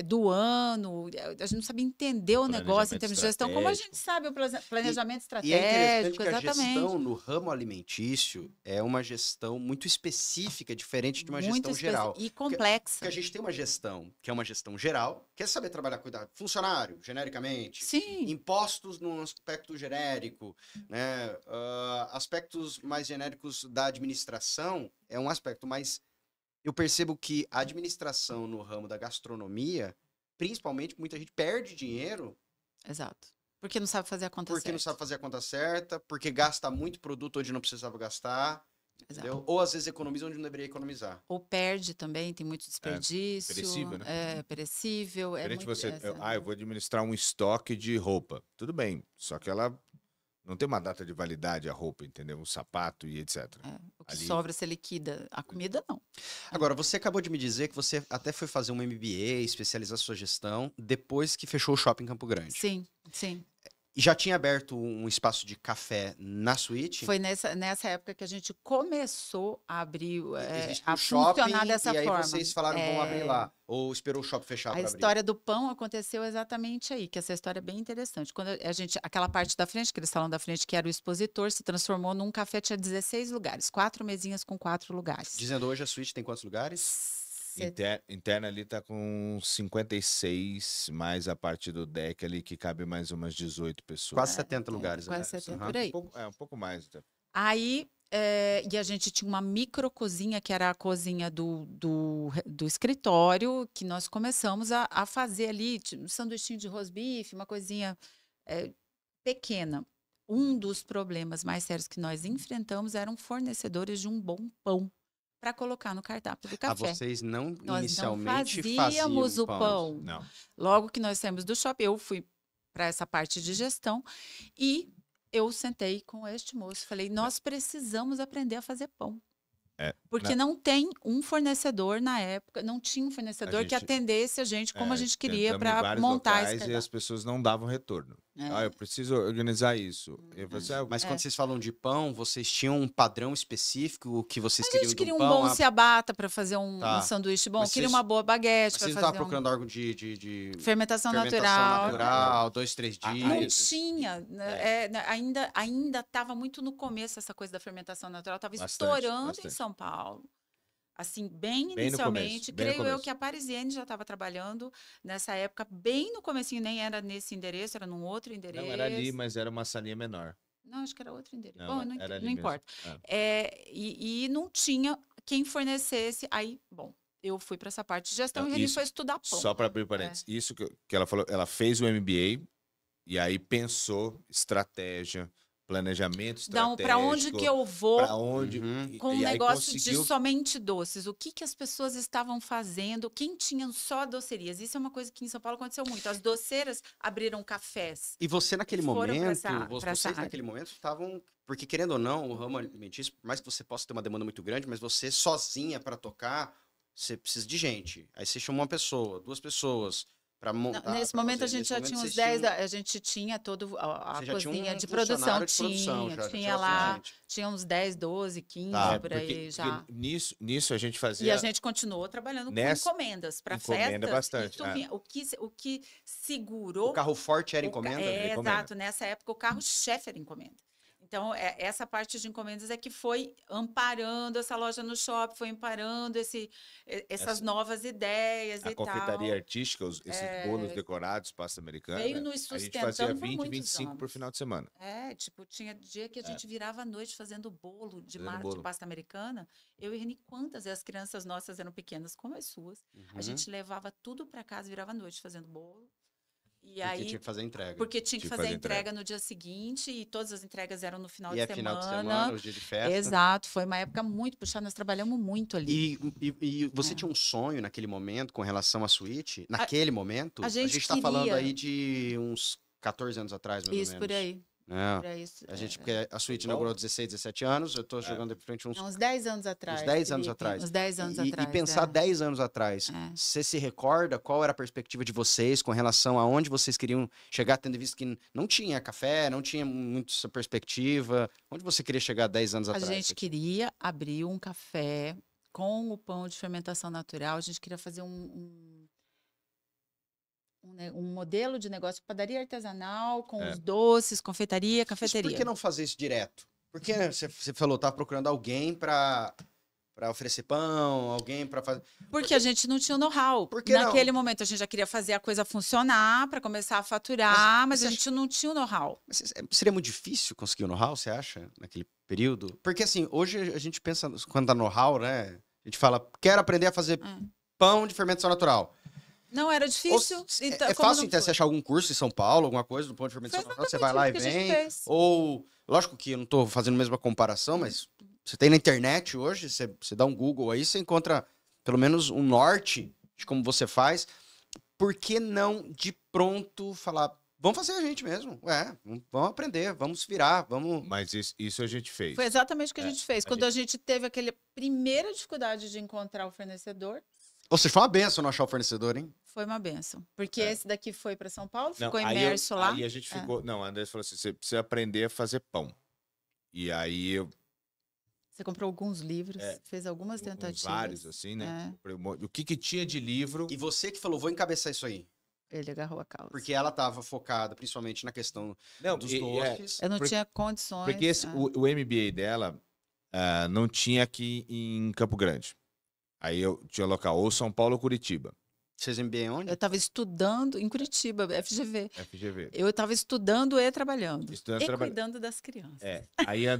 do ano. A gente não sabia entender o negócio em termos de gestão, como a gente sabe o planejamento E é interessante estratégico, que a exatamente. gestão no ramo alimentício é uma gestão muito específica, diferente de uma Muito gestão geral. e complexa. Porque a gente tem uma gestão que é uma gestão geral, que é saber trabalhar, cuidar funcionário, genericamente. Sim. Impostos num aspecto genérico, né? Aspectos mais genéricos da administração é um aspecto mais... Eu percebo que a administração no ramo da gastronomia, principalmente, muita gente perde dinheiro. Exato. Porque não sabe fazer a conta certa. Porque não sabe fazer a conta certa, porque gasta muito produto onde não precisava gastar. Entendeu? Exato. Ou às vezes economiza onde não deveria economizar. Ou perde também, tem muito desperdício. Perecível, né? Perecível. Diferente eu vou administrar um estoque de roupa. Tudo bem, só que ela não tem uma data de validade, a roupa, entendeu? O sapato e etc. O que sobra você liquida. A comida, não. Agora, você acabou de me dizer que você até foi fazer um MBA, especializar sua gestão, depois que fechou o shopping em Campo Grande. Sim, sim. E já tinha aberto um espaço de café na suíte? Foi nessa época que a gente começou a abrir, Existe a um shopping, funcionar dessa e aí forma. vocês falaram, vamos abrir lá. Ou esperou o shopping fechar A para abrir? história do pão aconteceu exatamente aí, que essa história é bem interessante. Quando aquela parte da frente, aquele salão da frente, que era o expositor, se transformou num café, tinha 16 lugares, 4 mesinhas com 4 lugares. Dizendo hoje a suíte tem quantos lugares? Interna ali tá com 56, mais a parte do deck ali, que cabe mais umas 18 pessoas. Quase 70 lugares. Quase 70, por aí. Um pouco mais. Então. Aí, e a gente tinha uma micro cozinha, que era a cozinha do escritório, que nós começamos a fazer ali, um sanduichinho de rosbife, uma coisinha pequena. Um dos problemas mais sérios que nós enfrentamos eram fornecedores de um bom pão para colocar no cardápio do café. Vocês não Nós inicialmente não fazíamos o pão. Não. Logo que nós saímos do shopping, eu fui para essa parte de gestão e eu sentei com este moço, falei, nós precisamos aprender a fazer pão. Porque não tem um fornecedor na época, não tinha um fornecedor que atendesse a gente como a gente queria para montar esse cardápio. E as pessoas não davam retorno. Eu preciso organizar isso. Mas quando vocês falam de pão, vocês tinham um padrão específico que vocês queriam de um pão? A gente queria um bom ciabatta para fazer um sanduíche bom, queria uma boa baguete para fazer. Vocês estavam procurando algo de fermentação natural, 2, 3 dias? Não tinha. Ainda estava muito no começo essa coisa da fermentação natural, estava estourando em São Paulo. Assim, bem inicialmente, creio eu que a Parisienne já estava trabalhando nessa época, bem no comecinho, nem era nesse endereço, era num outro endereço. Não, era ali, mas era uma salinha menor. Não, acho que era outro endereço. Não, Bom, era não importa. E não tinha quem fornecesse. Aí, bom, eu fui para essa parte de gestão e a gente foi estudar pão. Só para abrir parênteses, isso que ela falou, ela fez o MBA e aí pensou estratégia, planejamento estratégico. Para onde que eu vou com um negócio de somente doces? O que as pessoas estavam fazendo? Quem tinha só docerias? Isso é uma coisa que em São Paulo aconteceu muito. As doceiras abriram cafés. E você naquele momento, vocês naquele momento estavam... Porque querendo ou não, o ramo alimentício, por mais que você possa ter uma demanda muito grande, mas você sozinha para tocar, você precisa de gente. Aí você chama uma pessoa, 2 pessoas... Montar, nesse momento a gente já tinha uns 10, a gente tinha toda a cozinha de produção, tinha lá, tinha uns 10, 12, 15 por aí já. Nisso a gente fazia... E a gente continuou trabalhando com encomendas para festas. Bastante. O que segurou... O carro forte era encomenda? Exato, nessa época o carro-chefe era encomenda. Então, essa parte de encomendas é que foi amparando essa loja no shopping, foi amparando essas novas ideias A e confeitaria tal. artística, esses bolos decorados, pasta americana, Veio nos a gente fazia sustentando por 20, muitos 25 por anos. final de semana. Tipo, tinha dia que a gente virava à noite fazendo bolo de Fazendo bolo. pasta americana. Eu e Reni, quantas? E as crianças nossas eram pequenas como as suas. A gente levava tudo para casa, virava à noite fazendo bolo. E Porque aí, tinha que fazer entrega. porque tinha que Tinha que fazer a fazer entrega. entrega no dia seguinte e todas as entregas eram no final E de é semana. final de semana, os dias de festa. Exato, foi uma época muito puxada, nós trabalhamos muito ali. E você É. tinha um sonho naquele momento com relação à suíte? Naquele momento? a gente tá falando queria- aí de uns 14 anos atrás, mais ou Isso, menos. por aí. É. Por aí, A gente, porque a suíte Bom. inaugurou 16, 17 anos, eu tô jogando de frente uns, Uns 10 anos atrás. 10 anos Felipe, atrás. Uns 10 anos e atrás. pensar 10 anos atrás, É. você se recorda qual era a perspectiva de vocês com relação a onde vocês queriam chegar, tendo visto que não tinha café, não tinha muito essa perspectiva? Onde você queria chegar 10 anos A atrás? gente queria abrir um café com o pão de fermentação natural. A gente queria fazer um modelo de negócio, padaria artesanal, com os doces, confeitaria, Mas cafeteria. por que não fazer isso direto? Porque você falou, tá procurando alguém para oferecer pão, alguém para fazer. Porque a gente não tinha o know-how. Por que não? Naquele momento a gente já queria fazer a coisa funcionar para começar a faturar, mas você a gente não tinha o know-how. Mas seria muito difícil conseguir o know-how, você acha, naquele período? Porque assim, hoje a gente pensa, quando dá know-how, né? A gente fala, quero aprender a fazer pão de fermentação natural. Não era difícil. Ou, então, é como fácil não então foi? você achar algum curso em São Paulo, alguma coisa do pão de fermentação Foi natural, você vai lá e exatamente isso que a vem. gente fez. Ou, lógico que eu não tô fazendo a mesma comparação, mas você tem na internet hoje, você dá um Google aí, você encontra pelo menos um norte de como você faz. Por que não de pronto falar, vamos fazer a gente mesmo? Vamos aprender, vamos se virar, vamos. Mas isso a gente fez. Foi exatamente o que a gente fez. a Quando a gente teve aquela primeira dificuldade de encontrar o fornecedor, Ou seja, foi uma benção não achar o fornecedor, hein? foi uma benção. Porque esse daqui foi para São Paulo, Não, ficou aí imerso lá. Aí a gente ficou. Não, a Andressa falou assim: você precisa aprender a fazer pão. E aí eu. Você comprou alguns livros, fez algumas tentativas. Vários, assim, né? É. Comprei um monte. O que tinha de livro. E você que falou, vou encabeçar isso aí. Ele agarrou a causa. Porque ela estava focada principalmente na questão Não, dos e- doces. Eu não porque- tinha condições. Porque o MBA dela não tinha aqui em Campo Grande. Aí eu tinha local ou São Paulo ou Curitiba. Vocês MBA onde? Eu estava estudando em Curitiba, FGV. FGV. Eu estava estudando e trabalhando. Estudando e e trabalhando. cuidando das crianças. Aí a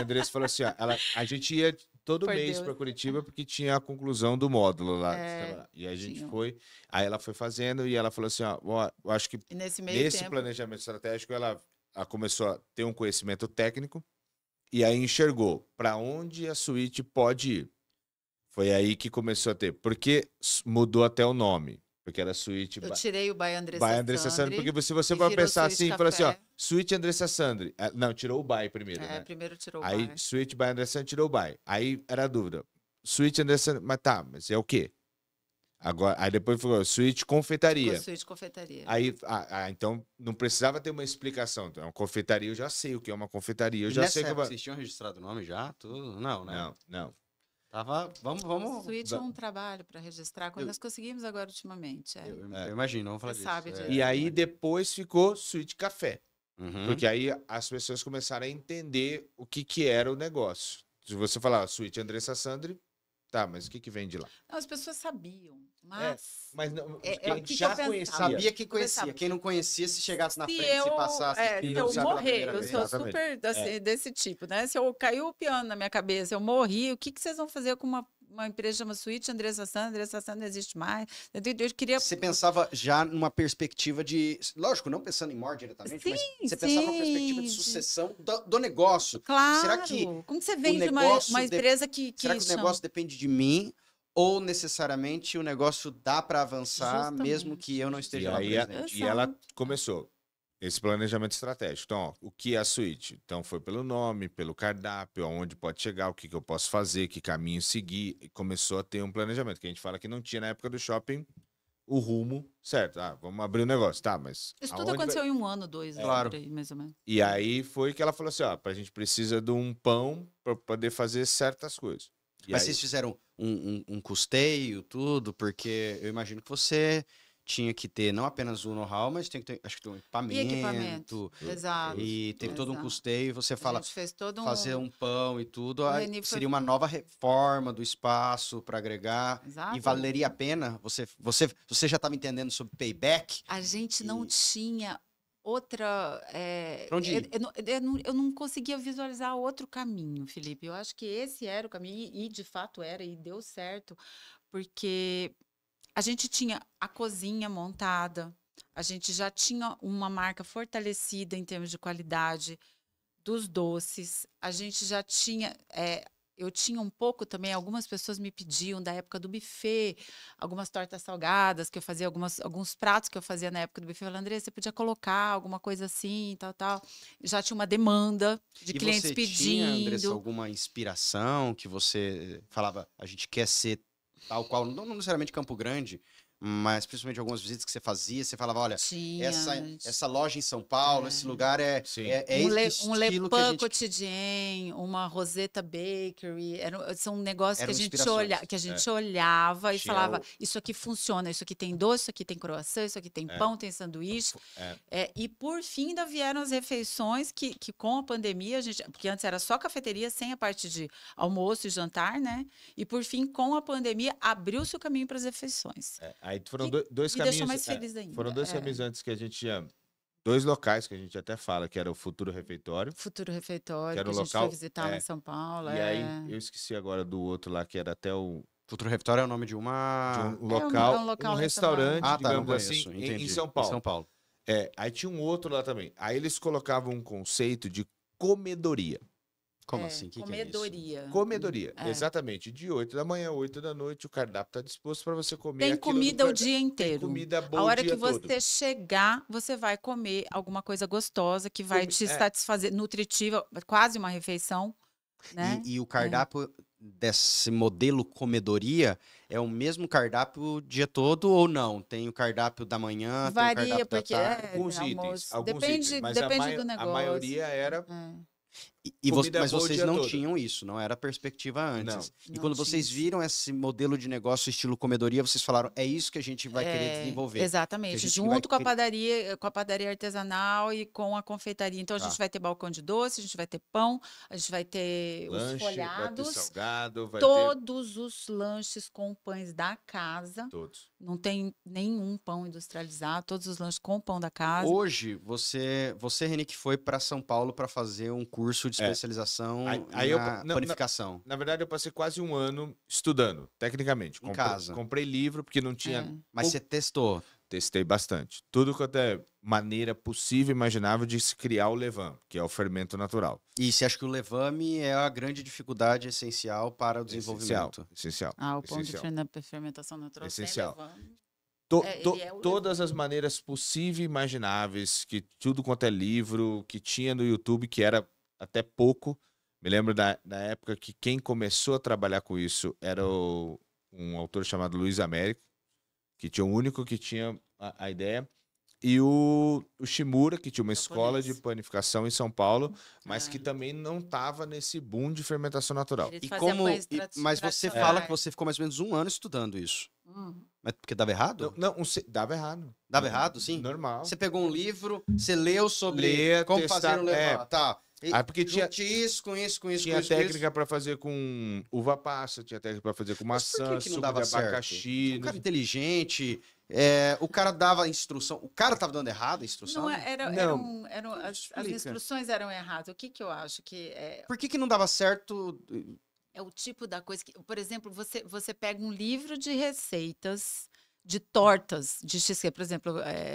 Andressa falou assim: ó, a gente ia todo Por mês Deus. para Curitiba porque tinha a conclusão do módulo lá. É, sei lá. E a gente tinha. foi. Aí ela foi fazendo e ela falou assim: ó, eu acho que E nesse meio nesse tempo, planejamento estratégico ela começou a ter um conhecimento técnico e aí enxergou para onde a suíte pode ir. Foi aí que começou a ter. Porque mudou até o nome. Porque era suíte eu tirei o By Andressa by Andressa Sandri. Porque se você e for virou pensar Suíte assim, fala assim, ó, Café. suíte Andressa Sandri. Não, tirou o by primeiro, né? Primeiro tirou o Aí, By. suíte by Andressa Sandri, tirou o by. Aí era a dúvida. Suíte Andressa Sandri, mas é o quê? Agora, aí depois ficou suíte confeitaria. Ficou Suíte Confeitaria. Aí, então, não precisava ter uma explicação. Então, confeitaria, eu já sei o que é uma confeitaria. Eu E já nessa sei que época eu... vocês tinham registrado o nome já? Tudo? Não, né? Não. Tava. Vamos. Suíte é um trabalho para registrar, quando nós conseguimos agora ultimamente. Eu imagino, vamos falar Você disso. sabe disso. E aí, depois ficou suíte café. Uhum. Porque aí as pessoas começaram a entender o que era o negócio. Se você falar suíte Andressa Sandri, tá, mas o que vem de lá? Não, as pessoas sabiam, mas... Mas não, É quem o que já que eu conhecia. pensava? Sabia que conhecia. Começava. Quem não conhecia, se chegasse na Se frente, se eu, passasse. se não eu sabe pela morrer, primeira eu vez. sou Exatamente. super assim, desse tipo, né? Se eu caiu o piano na minha cabeça, eu morri, o que vocês vão fazer com uma empresa chamada Suíte Andressa Sandra não existe mais. Eu queria... Você pensava já numa perspectiva de. Lógico, não pensando em morte diretamente, mas Sim, você pensava numa perspectiva de sim. sucessão do negócio. Claro. Será que Como você vende negócio uma empresa que Será que o chama- negócio depende de mim? Ou necessariamente o negócio dá para avançar, Justamente. mesmo que eu não E esteja lá aí presente? e ela começou esse planejamento estratégico. Então, ó, o que é a suíte? Então, foi pelo nome, pelo cardápio, aonde pode chegar, o que eu posso fazer, que caminho seguir. E começou a ter um planejamento, que a gente fala que não tinha na época do shopping o rumo certo. Vamos abrir um negócio, tá, mas Isso tudo aonde vai- aconteceu em 1 ano, 2, Claro. por aí, mais ou menos. E aí foi que ela falou assim, ó, a gente precisa de um pão para poder fazer certas coisas. E Mas aí- vocês fizeram um custeio, tudo, porque eu imagino que você tinha que ter não apenas o know-how, mas tem que ter, acho que tem um equipamento. Exato. E teve todo um Exato. custeio. E você A fala, gente fez todo fazer um pão e tudo, o aí Reni foi- seria uma nova reforma do espaço para agregar. Exato. E valeria a pena? Você já estava entendendo sobre payback? A gente não E- tinha outra. Pra onde ir? Eu não conseguia visualizar outro caminho, Felipe. Eu acho que esse era o caminho, e de fato era, e deu certo, porque a gente tinha a cozinha montada, a gente já tinha uma marca fortalecida em termos de qualidade dos doces, a gente já tinha. Eu tinha um pouco também, algumas pessoas me pediam da época do buffet, algumas tortas salgadas, que eu fazia, alguns pratos que eu fazia na época do buffet. Eu falei, André, você podia colocar alguma coisa assim, tal, tal. Já tinha uma demanda de E clientes você pedindo. tinha, Andressa, alguma inspiração que você falava, a gente quer ser tal qual, não necessariamente Campo Grande, mas principalmente algumas visitas que você fazia, você falava, olha, Tinha. essa loja em São Paulo, esse lugar Sim. esse Um Le estilo que a Pain gente... Quotidien, uma Rosetta Bakery, são negócios Eram que a gente, inspirações. que a gente olhava e Tinha falava, o- isso aqui funciona, isso aqui tem doce, isso aqui tem croissant, isso aqui tem pão, tem sanduíche. E por fim ainda vieram as refeições que com a pandemia, porque antes era só cafeteria, sem a parte de almoço e jantar, né? E por fim, com a pandemia, abriu-se o caminho para as refeições. Aí foram Que dois me caminhos. deixou mais feliz ainda. Foram dois caminhos antes que a gente tinha. Dois locais que a gente até fala, que era o Futuro Refeitório. Futuro refeitório, Que era que um a gente foi local, visitar lá em São Paulo. E aí, eu esqueci agora do outro lá, que era até o Futuro Refeitório é o nome de uma... um local, um local um lá em São restaurante, Paulo. Ah, tá, não digamos conheço, assim, entendi. em São Paulo. Em São Paulo. Aí tinha um outro lá também. Aí eles colocavam um conceito de comedoria. Como assim? Que é isso? Comedoria. Comedoria, exatamente. De 8 da manhã, 8 da noite, o cardápio está disposto para você comer Tem aquilo comida do o dia inteiro. Tem comida boa A hora o dia que você todo. chegar, você vai comer alguma coisa gostosa que vai te satisfazer, nutritiva, quase uma refeição, né? E o cardápio desse modelo comedoria é o mesmo cardápio o dia todo ou não? Tem o cardápio da manhã, tem o Varia, cardápio da porque tarde. Alguns itens, almoço. alguns Depende, itens, mas depende do negócio. a maioria era comida Mas boa o vocês dia não todo. tinham isso, não era a perspectiva antes. Não. E Não quando tinha vocês isso. viram esse modelo de negócio estilo comedoria, vocês falaram, é isso que a gente vai querer desenvolver. Que a Exatamente, gente junto com vai com a padaria artesanal e com a confeitaria. Então, a gente vai ter balcão de doce, a gente vai ter pão, a gente vai ter os Lanche, vai ter folhados, salgado, vai ter todos os lanches com pães da casa. todos. Não tem nenhum pão industrializado, todos os lanches com pão da casa. Hoje, você Reni, que foi para São Paulo para fazer um curso de especialização Aí eu- na não, panificação. Na verdade, eu passei quase um ano estudando, tecnicamente. Em casa. Comprei livro, porque não tinha. Mas você testou. Testei bastante. Tudo quanto é maneira possível e imaginável de se criar o levain, que é o fermento natural. E você acha que o levame é a grande dificuldade essencial para o desenvolvimento? Essencial. O pão de essencial. fermentação natural sem Essencial. levame. To- ele to- é o todas as maneiras possíveis e imagináveis, que tudo quanto é livro, que tinha no YouTube, que era até pouco. Me lembro da época que quem começou a trabalhar com isso era um autor chamado Luiz Américo, que tinha o único que tinha a ideia. E o Shimura, que tinha uma escola de Japonês. panificação em São Paulo, mas que também não estava nesse boom de fermentação natural. Ele E fazia como, pães mas você tradicionais. fala que você ficou mais ou menos um ano estudando isso. Mas porque dava errado? Dava errado. Dava errado, sim? Normal. Você pegou um livro, você leu sobre Lê, como testar, fazer um levain. Tá. Porque tinha Isso, com isso, com isso, Tinha com isso, com técnica para fazer com uva passa, tinha técnica para fazer com Mas por maçã, que não suco dava de certo? abacaxi. Um cara inteligente, o cara dava a instrução. O cara tava dando errado a instrução? Não, as Explica. instruções eram erradas. O que eu acho que Por que não dava certo? é o tipo da coisa que, por exemplo, você pega um livro de receitas de tortas de cheesecake, por exemplo,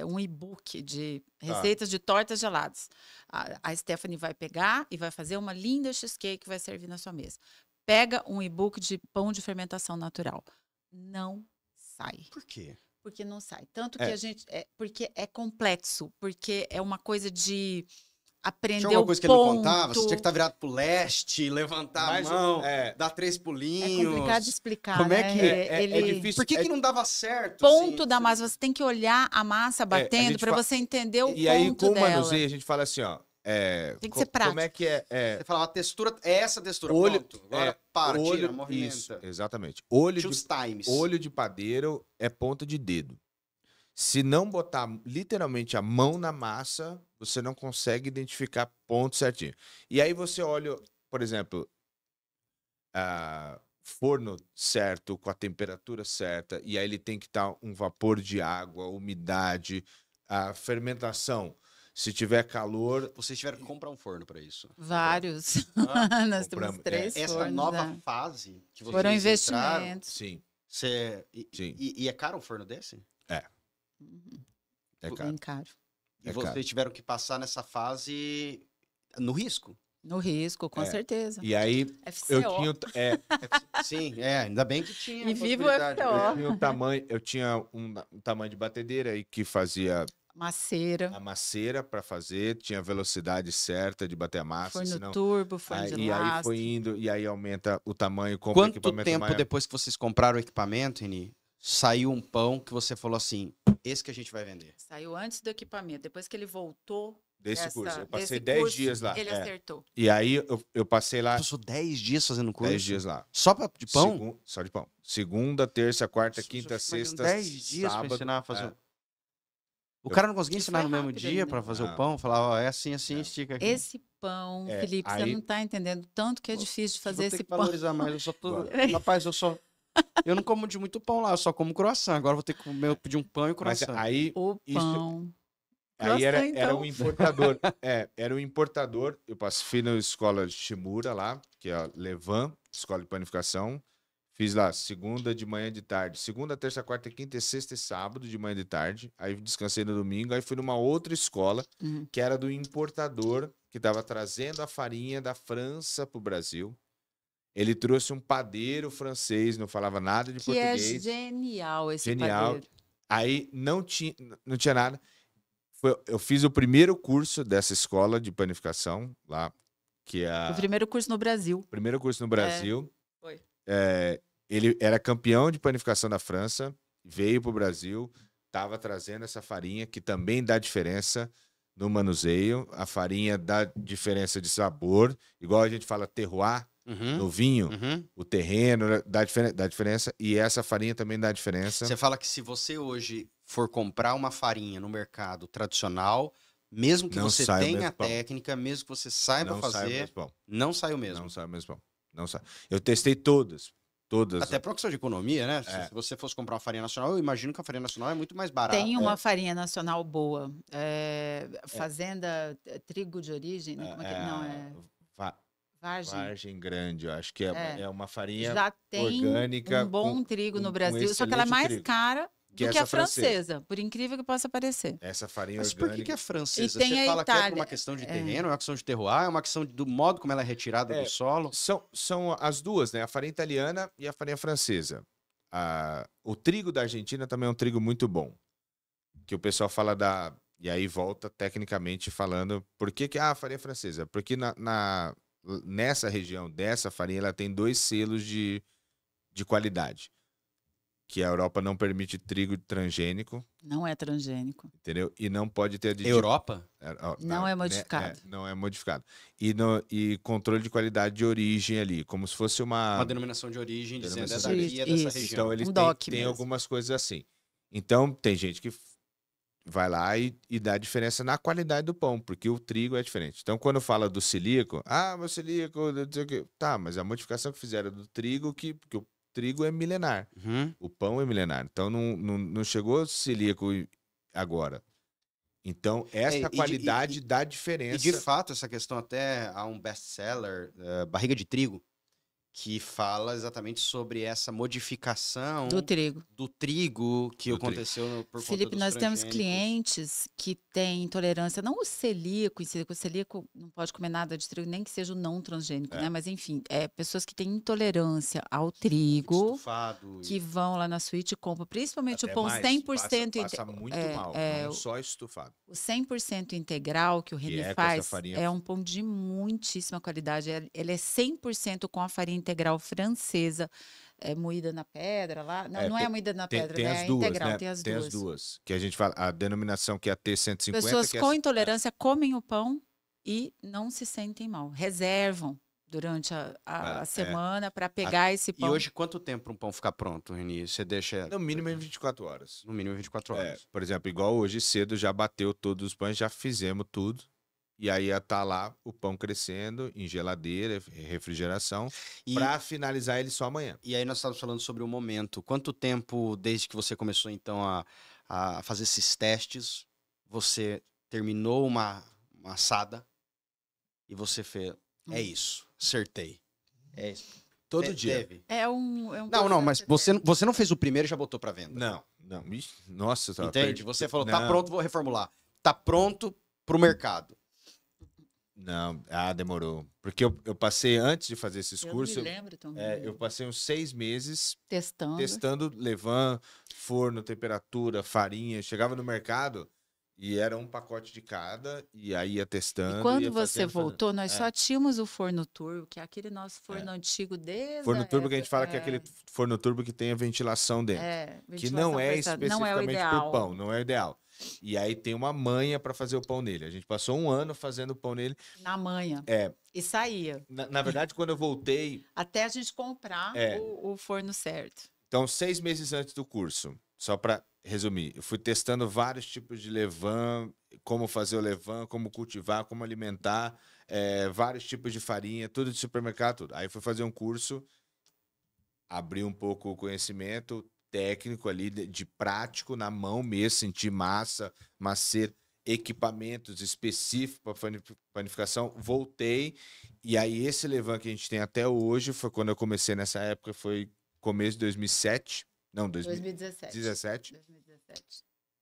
um e-book de receitas de tortas geladas. A Stephanie vai pegar e vai fazer uma linda cheesecake que vai servir na sua mesa. Pega um e-book de pão de fermentação natural. Não sai. Por quê? Porque não sai. Tanto que a gente. Porque é complexo, porque é uma coisa de aprender Tinha alguma coisa o que ele não ponto. contava? Você tinha que estar virado pro leste, levantar Mas, a mão, dar 3 É pulinhos. complicado de explicar. Como é né? que é difícil? Por que não dava certo? Ponto assim? da massa. Você tem que olhar a massa batendo gente para fa- você entender o E aí, ponto com o dela. manuseio, a gente fala assim, ó. Tem que ser Como é que Você falava, a textura é essa textura. Olho- Pronto. Agora para, tira, olho, movimenta. isso, exatamente. Olho Tinha os de, times. olho de padeiro é ponta de dedo. Se não botar literalmente a mão na massa, você não consegue identificar ponto certinho. E aí você olha, por exemplo, forno certo, com a temperatura certa, e aí ele tem que estar um vapor de água, umidade, a fermentação. Se tiver calor, Vocês tiveram que comprar um forno para isso. Vários. Ah, Nós temos compramos. 3 Essa fornos. nova né? fase que vocês Foram entraram, investimentos. sim, Sim. e é caro um forno desse? Uhum. é Bem caro. caro. E É vocês caro. tiveram que passar nessa fase no risco? No risco, com É. certeza. E aí FCO. eu tinha, Sim, ainda bem que tinha. E a viva o possibilidade. FCO. eu tinha um tamanho de batedeira aí que fazia Maceira, a maceira para fazer, tinha a velocidade certa de bater a massa, forno senão turbo, forno de e aí lastro. foi indo e aí aumenta o tamanho, compra Quanto equipamento tempo maior. depois que vocês compraram o equipamento, Reni, saiu um pão que você falou assim, esse que a gente vai vender? Saiu antes do equipamento. Depois que ele voltou Desse curso. Eu passei desse 10 curso, dias lá. ele acertou. E aí eu passei lá Passou 10 dias fazendo curso? 10 dias lá. Só de pão? Só de pão. Segunda, terça, quarta, Nossa, quinta, mas sexta, 10 dias sábado. pra ensinar a fazer é. o... O cara não conseguia Que ensinar foi no mesmo rápido dia ainda. pra fazer Não. o pão? Falava, ó, é assim, Não. estica aqui. Esse pão, É, Felipe, você aí- não tá entendendo tanto que é difícil de fazer Vou ter esse que pão. valorizar mais, eu só tô... Bora. Rapaz, eu não como de muito pão lá, eu só como croissant. Agora eu vou ter que pedir um pão e Mas croissant. aí O isso- pão. Aí era Croissant, então. um importador. Era um importador. Eu fui na escola de Shimura lá, que é a Levan, escola de panificação. Fiz lá segunda de manhã de tarde. Segunda, terça, quarta, quinta, sexta e sábado de manhã de tarde. Aí descansei no domingo. Aí fui numa outra escola, Uhum. que era do importador, que estava trazendo a farinha da França para o Brasil. Ele trouxe um padeiro francês, não falava nada de Que é português. genial esse Genial. padeiro. Aí não tinha nada. Eu fiz o primeiro curso dessa escola de panificação lá, que é O primeiro curso no Brasil. o primeiro curso no Brasil. Foi. Ele era campeão de panificação da França, veio para o Brasil, estava trazendo essa farinha que também dá diferença no manuseio. A farinha dá diferença de sabor, igual a gente fala terroir Uhum, no vinho, uhum. o terreno dá diferença, e essa farinha também dá diferença. Você fala que se você hoje for comprar uma farinha no mercado tradicional, mesmo que Não você sai o tenha mesmo pão. técnica, mesmo que você saiba Não sai o fazer, mesmo pão. não sai o mesmo. Não sai o mesmo pão. Não sai. Eu testei todas. Até por uma questão de economia, né? É. Se você fosse comprar uma farinha nacional, eu imagino que a farinha nacional é muito mais barata. Tem uma farinha nacional boa. Fazenda Trigo de Origem, né? Como é que não é? Vargem. Vargem Grande, eu acho que é uma farinha Já tem orgânica um bom com- trigo no com Brasil, só que ela é excelente mais trigo, cara que do que essa a francesa, por incrível que possa parecer. Essa farinha Mas por que orgânica. é francesa? E tem Você a fala que é por uma Itália. questão de terreno, é uma questão de terroir, é uma questão do modo como ela é retirada É. do solo? São as duas, né? A farinha italiana e a farinha francesa. O trigo da Argentina também é um trigo muito bom. Que o pessoal fala da. E aí volta tecnicamente falando. Por que a farinha francesa? Porque nessa região dessa farinha ela tem 2 selos de qualidade. Que a Europa não permite trigo transgênico, Não é transgênico. entendeu? E não pode ter aditivo. Europa? Não é modificado. Não é modificado. E controle de qualidade de origem ali, como se fosse Uma denominação de origem dizendo é Denominação daqui, de- é dessa isso. região. Então eles Um têm, DOC têm mesmo. algumas coisas assim. Então tem gente que vai lá e dá diferença na qualidade do pão, porque o trigo é diferente. Então quando fala do celíaco, meu celíaco, não sei o quê. Tá, mas a modificação que fizeram do trigo, porque o trigo é milenar, Uhum. o pão é milenar. Então não chegou celíaco agora. Então essa qualidade dá diferença. E de fato, essa questão até há um best-seller, Barriga de Trigo, que fala exatamente sobre essa modificação Do trigo. do trigo que Do aconteceu por Felipe, conta dos nós temos transgênicos. clientes que têm intolerância, não o celíaco, o celíaco não pode comer nada de trigo, nem que seja o não transgênico, né? Mas enfim, pessoas que têm intolerância ao trigo, Estufado. que vão lá na suíte e compram, principalmente Até o pão mais, 100% passa muito mal, não só estufado. O 100% integral que o Que Reni é com essa faz farinha- é um pão de muitíssima qualidade. Ele é 100% com a farinha integral francesa, moída na pedra lá. Não é moída na pedra, Tem né? as É duas, integral, né? tem as Tem duas. as duas. Que a gente fala, a denominação que é a T150. Pessoas que é com intolerância comem o pão e não se sentem mal. Reservam durante a É. semana para pegar esse E pão. hoje, quanto tempo para um pão ficar pronto, Reni? Você deixa No mínimo em 24 horas. no mínimo 24 É, horas. por exemplo, igual hoje cedo já bateu todos os pães, já fizemos tudo. E aí ia tá lá o pão crescendo em geladeira, refrigeração, E, para finalizar ele só amanhã. e aí nós estávamos falando sobre o momento. Quanto tempo, desde que você começou, então, a fazer esses testes, você terminou uma assada e você fez, é isso, acertei. É isso. Todo dia. Teve. É um Não, mas processo você não fez o primeiro e já botou para venda. Não. Ixi, nossa, eu tava Entende? perdido. Você falou, tá Não. pronto, vou reformular. Tá pronto pro mercado. Não, demorou. Porque eu passei, antes de fazer esses Eu cursos, não me lembro também. eu passei uns 6 meses Testando. testando levain, forno, temperatura, farinha. Chegava no mercado e era um pacote de cada, e aí ia testando. E quando ia você fazendo. voltou, nós só tínhamos o forno turbo, que é aquele nosso forno antigo desde Forno a turbo que a gente época- fala que é aquele forno turbo que tem a ventilação dentro. Que ventilação não é forçada. Não é o especificamente ideal. pro pão, não é o ideal. E aí tem uma manha para fazer o pão nele. A gente passou um ano fazendo o pão nele. Na manhã. É, E saía. na verdade, quando eu voltei, Até a gente comprar É. o forno certo. então 6 meses antes do curso, só para resumir, eu fui testando vários tipos de levain, como fazer o levain, como cultivar, como alimentar, vários tipos de farinha, tudo de supermercado, tudo. Aí fui fazer um curso, abri um pouco o conhecimento técnico ali, de prático, na mão mesmo, sentir massa, macer, equipamentos específicos para panificação. Voltei, e aí esse levain que a gente tem até hoje, foi quando eu comecei nessa época, foi começo de 2007, não, 2017. 2017. 2017.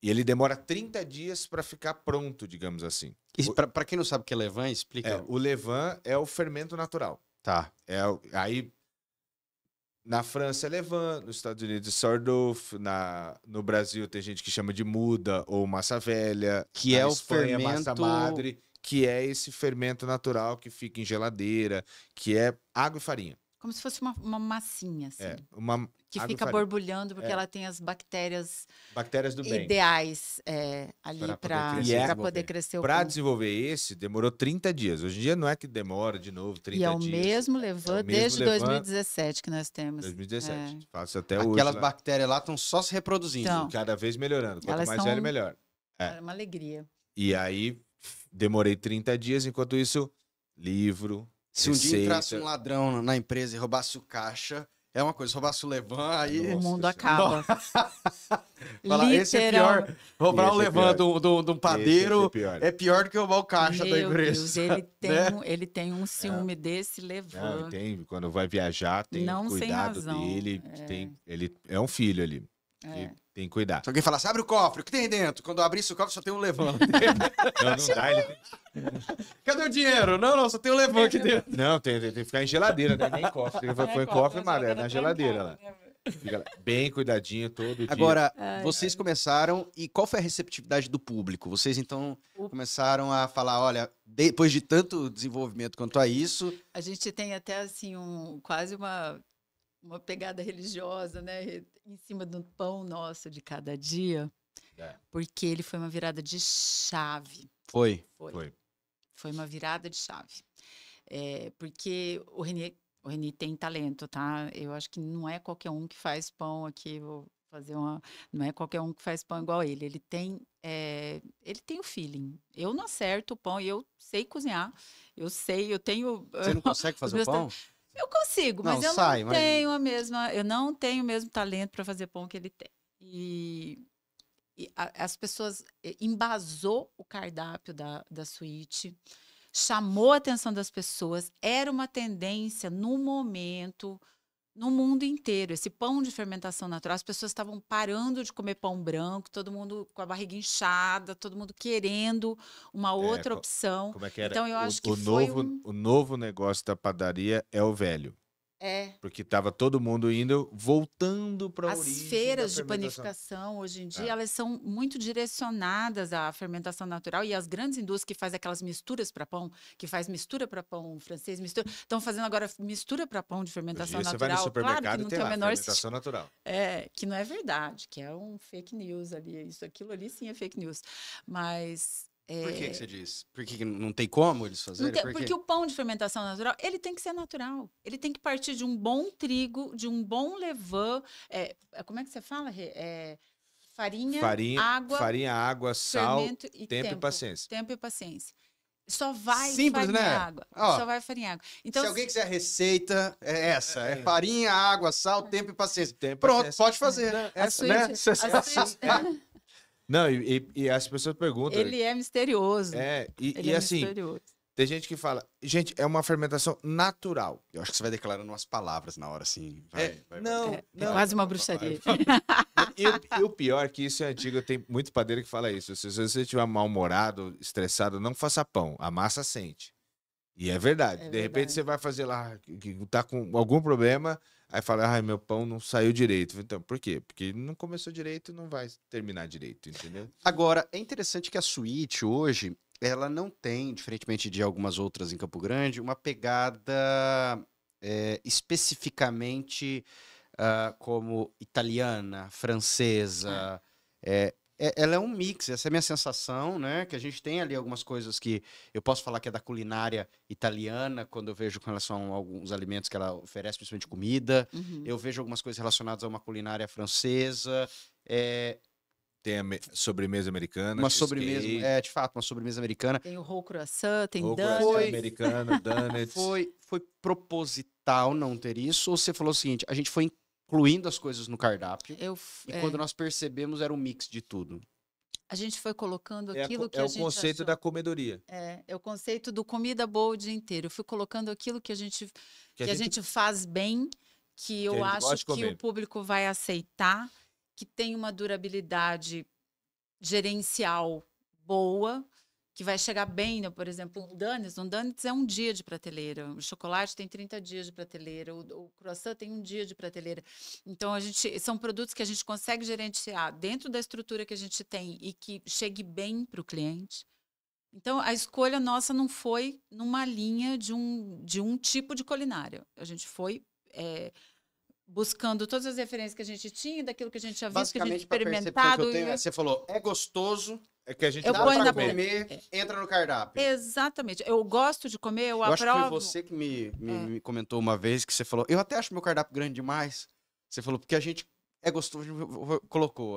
E ele demora 30 dias para ficar pronto, digamos assim. Para quem não sabe o que é levain, explica. O levain é o fermento natural. Tá. Aí na França é levain, nos Estados Unidos é sourdough, no Brasil tem gente que chama de muda ou massa velha, Que na é o Espanha, massa fermento- madre, que é esse fermento natural que fica em geladeira, que é água e farinha. Como se fosse uma massinha, assim. Uma Que água e fica farinha. borbulhando, porque ela tem as bactérias Bactérias do bem. ideais ali Pra poder para crescer e poder desenvolver. crescer o Para pão. desenvolver esse, demorou 30 dias. Hoje em dia não é que demora de novo 30 E é o dias. mesmo levain É o mesmo desde levain 2017 que nós temos. 2017. Faço até hoje. Aquelas lá. bactérias lá estão só se reproduzindo. Então, Cada vez melhorando. Quanto Elas mais são- velho, melhor. É uma alegria. E aí, demorei 30 dias. Enquanto isso, livro, Se um dia receita. entrasse um ladrão na empresa e roubasse o caixa, é uma coisa. Se roubasse o levain, aí... O Nossa mundo Senhora. acaba. Fala, esse é pior. Roubar Esse um é levain pior. de um padeiro Esse é pior. é pior do que roubar o caixa da Meu empresa. Deus, né? ele tem um ciúme desse Não, levain. tem, quando vai viajar, tem Não sem cuidado razão. dele. Ele é um filho ali. É. Que tem que cuidar. Se alguém falasse, abre o cofre, o que tem dentro? Quando eu abrisse o cofre, só tem um levain. Não dá. Cadê o dinheiro? Não, só tem um levain aqui dentro. Não, tem que ficar em geladeira, né? Nem cofre. Tem que pôr em cofre, mas é na geladeira lá. Fica lá, bem cuidadinho todo dia. Agora, Ai, vocês começaram, e qual foi a receptividade do público? Vocês, então, começaram a falar, olha, depois de tanto desenvolvimento quanto a isso, A gente tem até assim quase uma pegada religiosa, né, em cima do pão nosso de cada dia, porque ele foi uma virada de chave. foi. Foi uma virada de chave. Porque o Reni tem talento, tá? Eu acho que não é qualquer um que faz pão aqui, vou fazer não é qualquer um que faz pão igual ele. Ele tem o feeling. Eu não acerto o pão e eu sei cozinhar. Eu tenho... Você não consegue fazer o pão? Eu consigo, mas Não, eu sai, não mas- tenho eu não tenho o mesmo talento para fazer pão que ele tem. E as pessoas embasou o cardápio da suíte, chamou a atenção das pessoas, era uma tendência no momento, no mundo inteiro. Esse pão de fermentação natural, as pessoas estavam parando de comer pão branco, todo mundo com a barriga inchada, todo mundo querendo uma outra opção. Como é que era? Então, eu acho que o novo negócio da padaria é o velho. Porque tava todo mundo indo, voltando para a As origem feiras da de fermentação. panificação, hoje em dia, elas são muito direcionadas à fermentação natural e as grandes indústrias que fazem aquelas misturas para pão, que faz mistura para pão francês, estão fazendo agora mistura para pão de fermentação Hoje em dia, você vai no natural. Claro supermercado que e não tem tem o lá, menor fermentação natural. que não é verdade, que é um fake news ali, aquilo ali sim é fake news. Mas Por que você diz? Porque não tem como eles fazerem? Por quê? Porque o pão de fermentação natural, ele tem que ser natural. Ele tem que partir de um bom trigo, de um bom levain. Como é que você fala, Rê? Farinha, água, sal, fermento e tempo e paciência. Tempo e paciência. Só vai Simples, farinha né? água. Ó, Só vai farinha água. Então, se alguém quiser a receita, é essa. É farinha, água, sal, tempo e paciência. Tempo e Pronto, paciência. pode fazer. a suíte, Não, e as pessoas perguntam. ele é misterioso. E assim, misterioso. tem gente que fala, gente, é uma fermentação natural. Eu acho que você vai declarando umas palavras na hora, assim. Não, É quase uma bruxaria. E o pior é que isso é antigo, tem muito padeiro que fala isso. Se você estiver mal-humorado, estressado, não faça pão, a massa sente. E é verdade. De repente você vai fazer lá, que tá com algum problema, aí fala, ai, meu pão não saiu direito. Então, por quê? Porque não começou direito e não vai terminar direito, entendeu? Agora, é interessante que a suíte hoje, ela não tem, diferentemente de algumas outras em Campo Grande, uma pegada especificamente como italiana, francesa. Ela é um mix, essa é a minha sensação, né? Que a gente tem ali algumas coisas que eu posso falar que é da culinária italiana, quando eu vejo com relação a alguns alimentos que ela oferece, principalmente comida. Uhum. Eu vejo algumas coisas relacionadas a uma culinária francesa. Tem a sobremesa americana, Uma sobremesa, de fato, uma sobremesa americana. Tem o whole croissant, tem croissant donuts. americano, donuts. Foi proposital não ter isso? Ou você falou o seguinte, a gente foi incluindo as coisas no cardápio e quando nós percebemos era um mix de tudo? A gente foi colocando aquilo que é a o gente conceito achou. da comedoria. É o conceito do comida boa o dia inteiro. Eu fui colocando aquilo que a gente faz bem, que eu a gente gosta acho de que comer. o público vai aceitar, que tem uma durabilidade gerencial boa, que vai chegar bem, né? Por exemplo, um Donuts é um dia de prateleira. O chocolate tem 30 dias de prateleira. O croissant tem um dia de prateleira. Então, são produtos que a gente consegue gerenciar dentro da estrutura que a gente tem e que chegue bem para o cliente. Então, a escolha nossa não foi numa linha de um tipo de culinária. A gente foi buscando todas as referências que a gente tinha, daquilo que a gente tinha visto, que a gente experimentado. Que eu tenho, você falou, é gostoso, é que a gente eu dá ponho pra na comer, entra no cardápio. Exatamente. Eu gosto de comer, eu aprovo. Acho que foi você que me comentou uma vez, que você falou, eu até acho meu cardápio grande demais. Você falou, porque a gente é gostoso,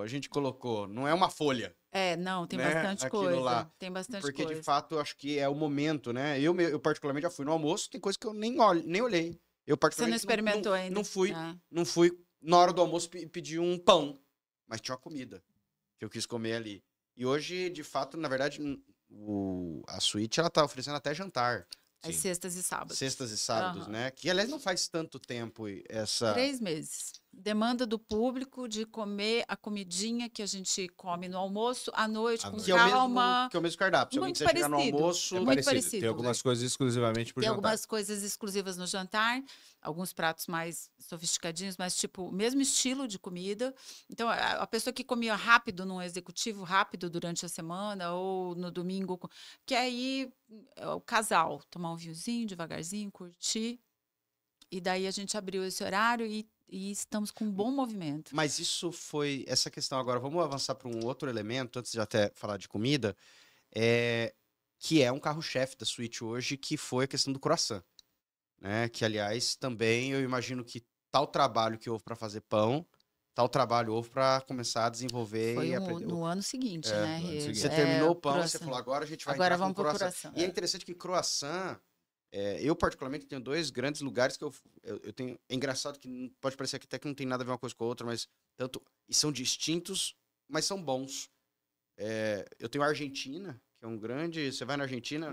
a gente colocou, não é uma folha. Não, tem né? bastante Aquilo coisa. lá. Tem bastante Porque, coisa. de fato, eu acho que é o momento, né? Eu particularmente, já fui no almoço, tem coisa que eu nem olhei. Eu, Você particularmente, não experimentou ainda? Não fui na hora do almoço pedir um pão, mas tinha uma comida que eu quis comer ali. E hoje, de fato, na verdade, a suíte, ela tá oferecendo até jantar. Às sextas e sábados. Sextas e sábados, né? Que, aliás, não faz tanto tempo essa... 3 meses. Demanda do público de comer a comidinha que a gente come no almoço, à noite, com calma. Que é o mesmo cardápio. Se alguém quiser chegar no almoço... Muito parecido. Tem algumas coisas exclusivamente por jantar. Tem algumas coisas exclusivas no jantar, alguns pratos mais sofisticadinhos, mas tipo, mesmo estilo de comida. Então, a pessoa que comia rápido num executivo, rápido durante a semana ou no domingo, quer ir o casal, tomar um vinhozinho devagarzinho, curtir. E daí a gente abriu esse horário e estamos com um bom movimento. Mas isso foi... Essa questão agora, vamos avançar para um outro elemento, antes de até falar de comida, que é um carro-chefe da suíte hoje, que foi a questão do croissant. Né? Que, aliás, também eu imagino que tal trabalho que houve para fazer pão, tal trabalho houve para começar a desenvolver foi e aprender. No ano seguinte, né? Você terminou o pão, você falou, agora a gente vai agora entrar vamos com pro croissant. E é interessante que croissant... eu, particularmente, tenho 2 grandes lugares que eu tenho... É engraçado que pode parecer que até que não tem nada a ver uma coisa com a outra, mas e são distintos, mas são bons. Eu tenho a Argentina, que é um grande... Você vai na Argentina...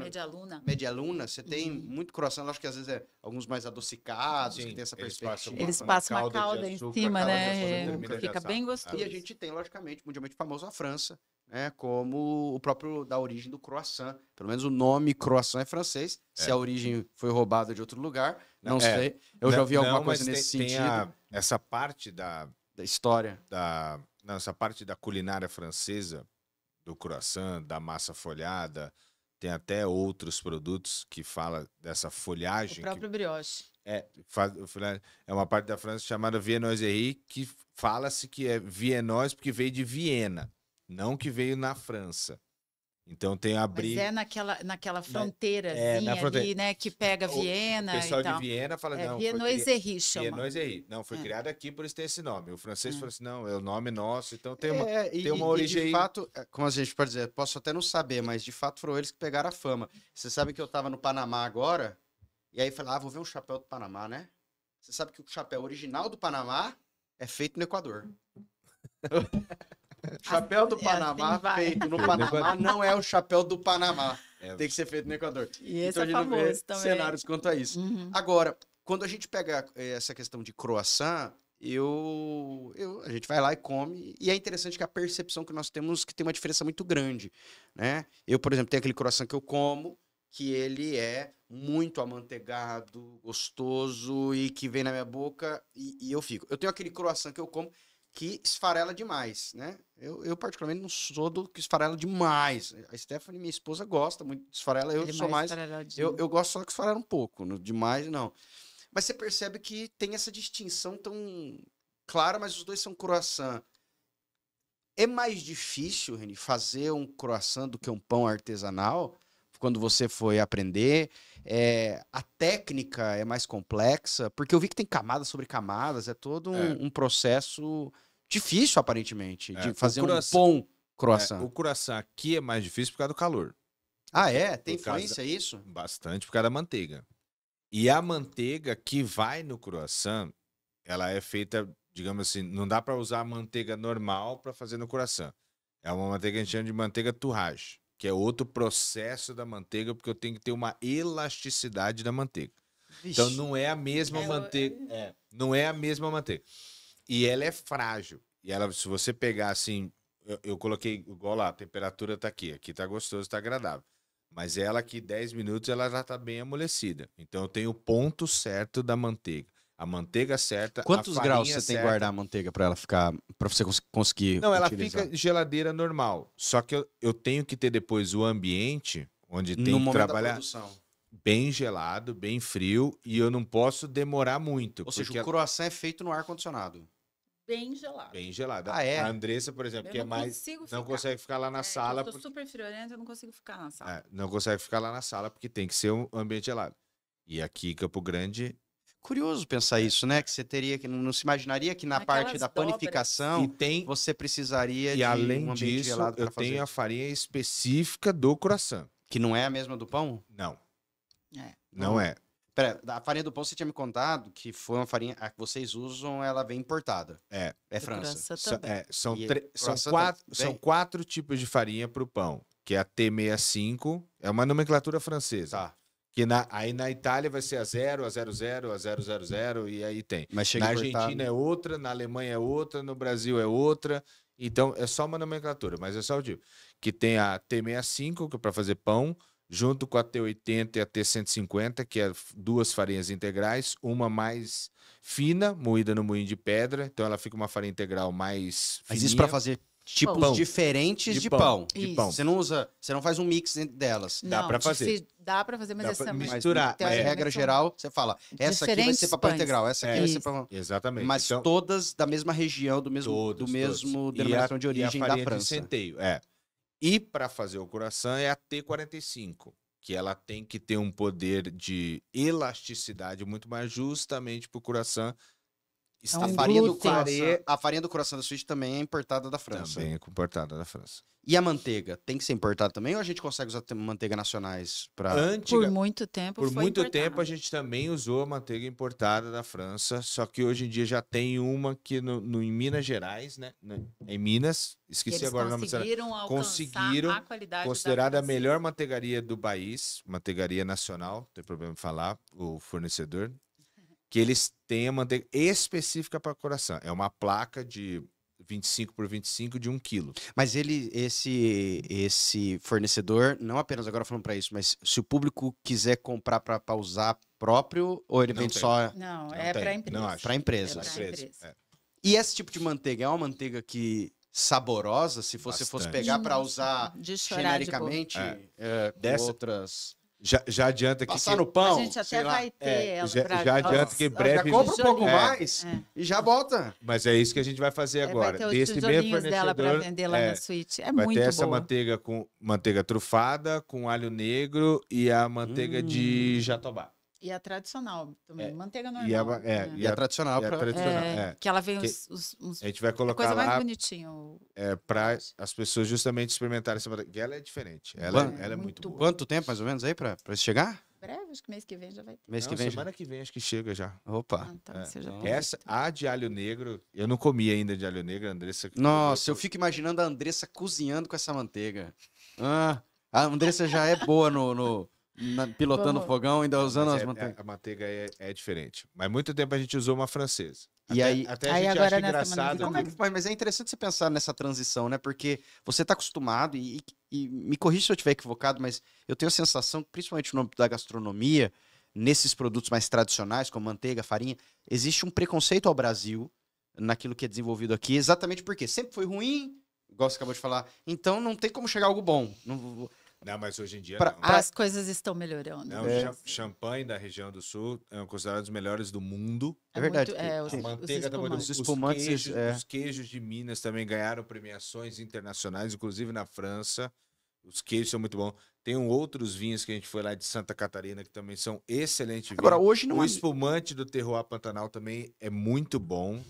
Medialuna, você tem muito croissant, eu acho que às vezes alguns mais adocicados, que tem essa perspectiva. Eles passam uma calda em cima, né? Fica bem gostoso. E a gente tem, logicamente, mundialmente famoso a França, né, como o próprio da origem do croissant. Pelo menos o nome croissant é francês. Se a origem foi roubada de outro lugar, não sei. Eu já ouvi alguma coisa nesse sentido. Essa parte da história. Essa parte da culinária francesa, do croissant, da massa folhada, tem até outros produtos que fala dessa folhagem. O próprio brioche. É uma parte da França chamada viennoiserie, que fala-se que é viennoise porque veio de Viena. Não que veio na França. Então tem a Mas Brie. é naquela fronteirazinha na fronteira. ali, né? Que pega Viena O pessoal e tal. de Viena fala, não, Viennoiserie chama. Viennoiserie. Não, foi É. criado aqui, por isso tem esse nome. O francês falou assim, não, é o nome nosso, então tem Tem uma origem de aí. fato, como a gente pode dizer, posso até não saber, mas de fato foram eles que pegaram a fama. Você sabe que eu tava no Panamá agora, e aí falei, vou ver um chapéu do Panamá, né? Você sabe que o chapéu original do Panamá é feito no Equador. O chapéu do Panamá feito no Panamá não é o chapéu do Panamá. Tem que ser feito no Equador. E esse então é a gente não vê famoso também. cenários quanto a isso. Uhum. Agora, quando a gente pega essa questão de croissant, a gente vai lá e come, e é interessante que a percepção que nós temos que tem uma diferença muito grande, né? Eu, por exemplo, tenho aquele croissant que eu como, que ele é muito amanteigado, gostoso, e que vem na minha boca, e eu fico. Eu tenho aquele croissant que eu como, que esfarela demais, né? Eu particularmente não sou do que esfarela demais. A Stephanie, minha esposa, gosta muito de esfarela, eu sou mais... Eu gosto só que esfarela um pouco, demais não. Mas você percebe que tem essa distinção tão clara, mas os dois são croissant. É mais difícil, Reni, fazer um croissant do que um pão artesanal? Quando você foi aprender, a técnica é mais complexa? Porque eu vi que tem camadas sobre camadas, é todo um processo difícil, aparentemente, de fazer um bom croissant. O croissant aqui é mais difícil por causa do calor. Ah, é? Tem influência isso? Bastante por causa da manteiga. E a manteiga que vai no croissant, ela é feita, digamos assim, não dá para usar a manteiga normal para fazer no croissant. É uma manteiga que a gente chama de manteiga tourrage, que é outro processo da manteiga, porque eu tenho que ter uma elasticidade da manteiga. Vixe. Então não é a mesma manteiga. Não é a mesma manteiga. E ela é frágil. E ela, se você pegar assim, eu coloquei igual lá, a temperatura tá aqui tá gostoso, tá agradável. Mas ela aqui, 10 minutos, ela já tá bem amolecida. Então eu tenho o ponto certo da manteiga. A manteiga certa, quantos graus você tem que guardar a manteiga para ela ficar, para você conseguir Não, ela utilizar? fica geladeira normal. Só que eu tenho que ter depois o ambiente onde tem que trabalhar bem gelado, bem frio, e eu não posso demorar muito. Ou seja, o croissant é feito no ar-condicionado. Bem gelado. Bem gelado. Ah, é? A Andressa, por exemplo, que é mais... Não consegue ficar lá na sala. Eu tô super friorenta, eu não consigo ficar na sala. Não consegue ficar lá na sala porque tem que ser um ambiente gelado. E aqui, Campo Grande... Curioso pensar isso, né? Que você teria que... Não se imaginaria que na parte da panificação você precisaria de além um ambiente disso, gelado para fazer. Eu tenho a farinha específica do croissant. Que não é a mesma do pão? Não. Não é. Pera, a farinha do pão você tinha me contado que foi uma farinha a que vocês usam, ela vem importada. É França. São 4 tipos de farinha para o pão, que é a T65, é uma nomenclatura francesa. Tá. Que aí na Itália vai ser a 0, a 00, a 000, e aí tem. Mas chega na Argentina é outra, na Alemanha é outra, no Brasil é outra. Então é só uma nomenclatura, mas é só o tipo. Que tem a T65, que é para fazer pão, junto com a T80 e a T150, que é 2 farinhas integrais, uma mais fina, moída no moinho de pedra, então ela fica uma farinha integral mais fininha. Mas isso para fazer tipos diferentes de pão. De pão. Você não faz um mix delas. Dá para fazer. Dá para fazer, mas essa misturar. Mas regra geral, você fala, essa aqui vai ser para pão integral, essa aqui vai ser para... Exatamente. Mas então, todas da mesma região, do mesmo denominação de origem da França. De centeio, E para fazer o croissant é a T45, que ela tem que ter um poder de elasticidade muito mais justamente para o croissant. A farinha do croissant da Suíça também é importada da França. Também é importada da França. E a manteiga tem que ser importada também ou a gente consegue usar manteiga nacionais para? Por muito tempo Por muito tempo a gente também usou a manteiga importada da França, só que hoje em dia já tem uma que em Minas Gerais, né? Em Minas, esqueci agora o nome dela. Conseguiram a qualidade considerada a melhor manteigaria do país, manteigaria nacional, não tem problema em falar, o fornecedor, que eles têm a manteiga específica para coração. É uma placa de 25 por 25 de 1 quilo. Mas esse fornecedor, não apenas agora falando para isso, mas se o público quiser comprar para usar próprio, ou ele vende só... Não, é para empresa. Para empresas. E esse tipo de manteiga é uma manteiga que saborosa, se você fosse pegar para usar genericamente outras... Já adianta que... Passar no pão. A gente sei até lá. vai ter ela já pra... adianta que em Já breve... compra um pouco tijolinho. mais e já bota. Mas é isso que a gente vai fazer agora. Vai ter os Desse mesmo tijolinhos dela para fornecedor, vender lá na suíte. É vai muito ter essa boa. manteiga com manteiga trufada, com alho negro e a manteiga de jatobá. E a tradicional também, manteiga normal. E a tradicional. e a tradicional, Que ela vem Que- uns A gente vai a colocar coisa mais lá bonitinha. para as pessoas justamente experimentarem essa manteiga. Que ela é diferente. Ela é muito boa. Quanto tempo, mais ou menos, aí pra isso chegar? Breve, acho que mês que vem já vai ter. Mês Não, que vem? semana que vem acho que chega já. Opa. Então, você já então- tem. Essa, a de alho negro, eu não comi ainda de alho negro, a Andressa. Nossa, eu fico imaginando a Andressa cozinhando com essa manteiga. A Andressa já é boa pilotando o Vamos. fogão, ainda usando Mas as manteigas. a manteiga é diferente. Mas muito tempo a gente usou uma francesa. E aí- até a Aí gente agora acha nessa engraçado. manteiga- Mas é interessante você pensar nessa transição, né? Porque você está acostumado, e me corrija se eu estiver equivocado, mas eu tenho a sensação que, principalmente no âmbito da gastronomia, nesses produtos mais tradicionais, como manteiga, farinha, existe um preconceito ao Brasil naquilo que é desenvolvido aqui, exatamente porque sempre foi ruim, igual você acabou de falar, então não tem como chegar a algo bom. Não, mas hoje em dia Pra- não. As coisas estão melhorando. Não, champanhe da região do sul é considerado os melhores do mundo. É verdade. Os, A manteiga também do espumantes. Os espumantes, os queijos de Minas também ganharam premiações internacionais, inclusive na França. Os queijos são muito bons. Tem outros vinhos que a gente foi lá de Santa Catarina que também são excelentes vinhos. Agora, hoje não O é... espumante do Terroir Pantanal também é muito bom.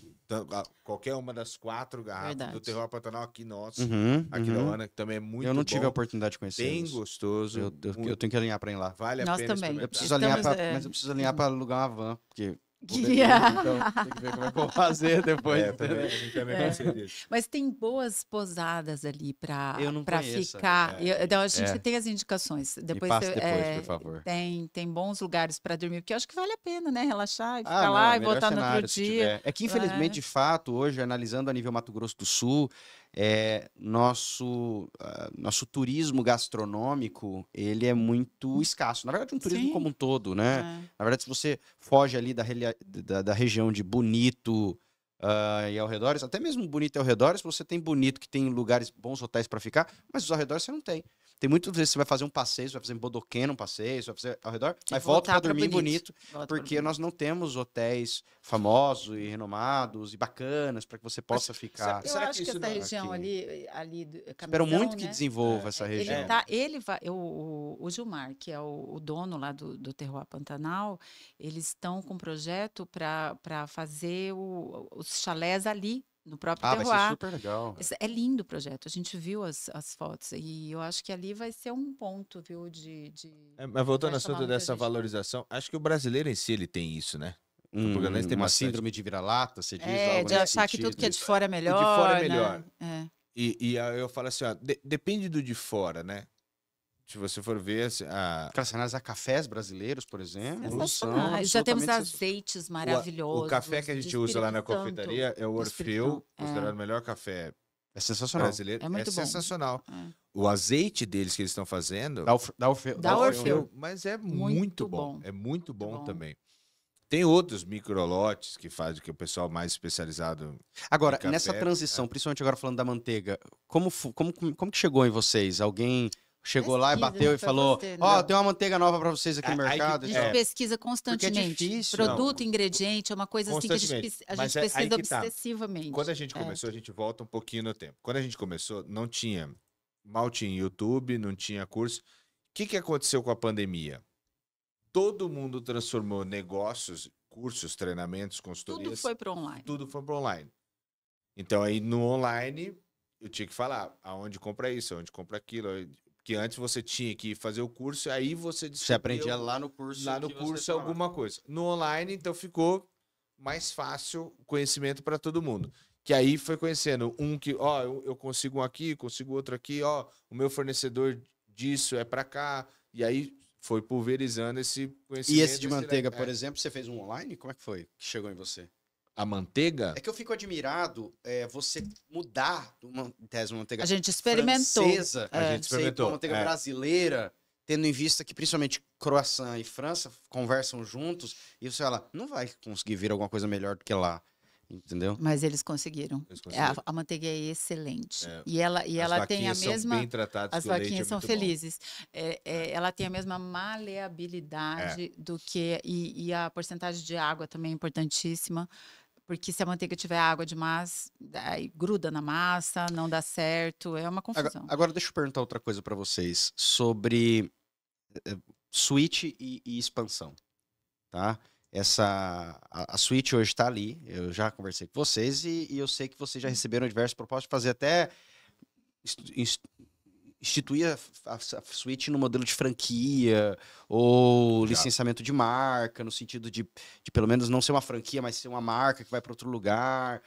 Qualquer uma das 4 garrafas Verdade. do Terroir Pantanal aqui nosso, Uhum, aqui da uhum. Ana, que também é muito bom. Eu não tive a oportunidade de conhecer. Bem gostoso. Eu tenho que alinhar para ir lá. Vale a Nós pena também. experimentar. Eu preciso alinhar Estamos, mas eu preciso alinhar para alugar uma van, porque vou beber, Yeah. então tem que ver como é que eu vou fazer depois. Também, a gente também precisa disso. Mas tem boas posadas ali para Eu não conheço, ficar. Então, a gente É. tem as indicações. Depois, passa depois, por favor. Tem bons lugares para dormir, porque eu acho que vale a pena, né? Relaxar e Ah, ficar não, lá é e melhor voltar no outro cenário, se dia. tiver. É que, infelizmente, de fato, hoje, analisando a nível Mato Grosso do Sul, nosso turismo gastronômico, ele é muito escasso. Na verdade, um turismo Sim. como um todo, né? É. Na verdade, se você foge ali da região de Bonito e arredores, até mesmo Bonito e arredores, você tem Bonito que tem lugares, bons hotéis para ficar, mas os arredores você não tem. Tem muitas vezes que você vai fazer um passeio, você vai fazer em Bodoquena um passeio, você vai fazer ao redor, mas volta voltar para pra dormir em Bonito. Bonito, Volta pra porque Bonito. nós não temos hotéis famosos e renomados e bacanas para que você possa ficar. Eu Será que acho que isso essa não- região aqui- ali do Espero Camisão, muito que né? desenvolva essa Ele região. ele vai, o Gilmar, que é o dono lá do Terroir Pantanal, eles estão com um projeto para fazer os chalés ali, no próprio Vai ser Terroir. super legal. É lindo o projeto, a gente viu as fotos e eu acho que ali vai ser um ponto, viu, de... Mas voltando ao Vai chamar assunto muita dessa gente. valorização, acho que o brasileiro em si ele tem isso, né? Português tem Uma bastante. síndrome de vira-lata, você diz É, algo de nesse achar que tudo sentido? que é de fora é melhor, fora é né? melhor. É. E aí eu falo assim, ó, depende do de fora, né? Se você for ver, assim, Cara, você analisar cafés brasileiros, por exemplo, são Sensacionais. Já temos absolutamente azeites maravilhosos. o café que a gente de usa lá Espírito na Santo. confeitaria é o do Espírito Orfeu, Santo. considerado o melhor café É sensacional. brasileiro. É muito bom. sensacional. É. O azeite deles que eles estão fazendo Da Orfeu. Da Orfeu. mas é Muito muito bom. bom. É muito bom bom. também. Tem outros microlotes que fazem que o pessoal mais especializado. Agora, de café, nessa transição, principalmente agora falando da manteiga, como que chegou em vocês? Alguém chegou lá e Pesquisa, bateu né? e Foi falou: você, né? Ó, tem uma manteiga nova para vocês aqui no Aí que- mercado. A e gente tal. pesquisa constantemente. difícil, Produto, ingrediente, é uma coisa assim que a gente, Constantemente. a Mas gente é aí pesquisa que tá. obsessivamente. Quando a gente começou, a gente volta um pouquinho no tempo. Quando a gente começou, não tinha. Mal tinha YouTube, não tinha curso. O que aconteceu com a pandemia? Todo mundo transformou negócios, cursos, treinamentos, consultorias. Tudo foi para online. Tudo foi para online. Então, aí no online, eu tinha que falar aonde compra isso, aonde compra aquilo. Que antes você tinha que fazer o curso, aí você Você aprendia lá no curso. lá no que você curso tava. alguma coisa. No online, então ficou mais fácil o conhecimento para todo mundo. Que aí foi conhecendo um que, ó, eu consigo um aqui, consigo outro aqui, ó, o meu fornecedor disso é para cá. E aí foi pulverizando esse conhecimento. E esse de manteiga, é. por exemplo, você fez um online? Como é que foi que chegou em você? A manteiga? É que eu fico admirado você mudar de uma, em tese, uma manteiga A gente experimentou. francesa, A gente experimentou, uma manteiga brasileira, tendo em vista que principalmente croissant e França conversam juntos, e você fala, não vai conseguir vir alguma coisa melhor do que lá. entendeu? Mas eles conseguiram. Eles conseguiram. A manteiga é excelente. É, E ela As tem a vaquinhas são mesma. bem tratadas, As que o leite é vaquinhas são muito bom. felizes. Ela tem a mesma maleabilidade do que. E a porcentagem de água também é importantíssima. Porque se a manteiga tiver água demais, aí gruda na massa, não dá certo. É uma confusão. Agora deixa eu perguntar outra coisa pra vocês sobre switch e expansão, tá? A Switch hoje está ali, eu já conversei com vocês e eu sei que vocês já receberam diversas propostas de fazer até instituir a Switch no modelo de franquia ou Já. licenciamento de marca, no sentido de pelo menos não ser uma franquia, mas ser uma marca que vai para outro lugar.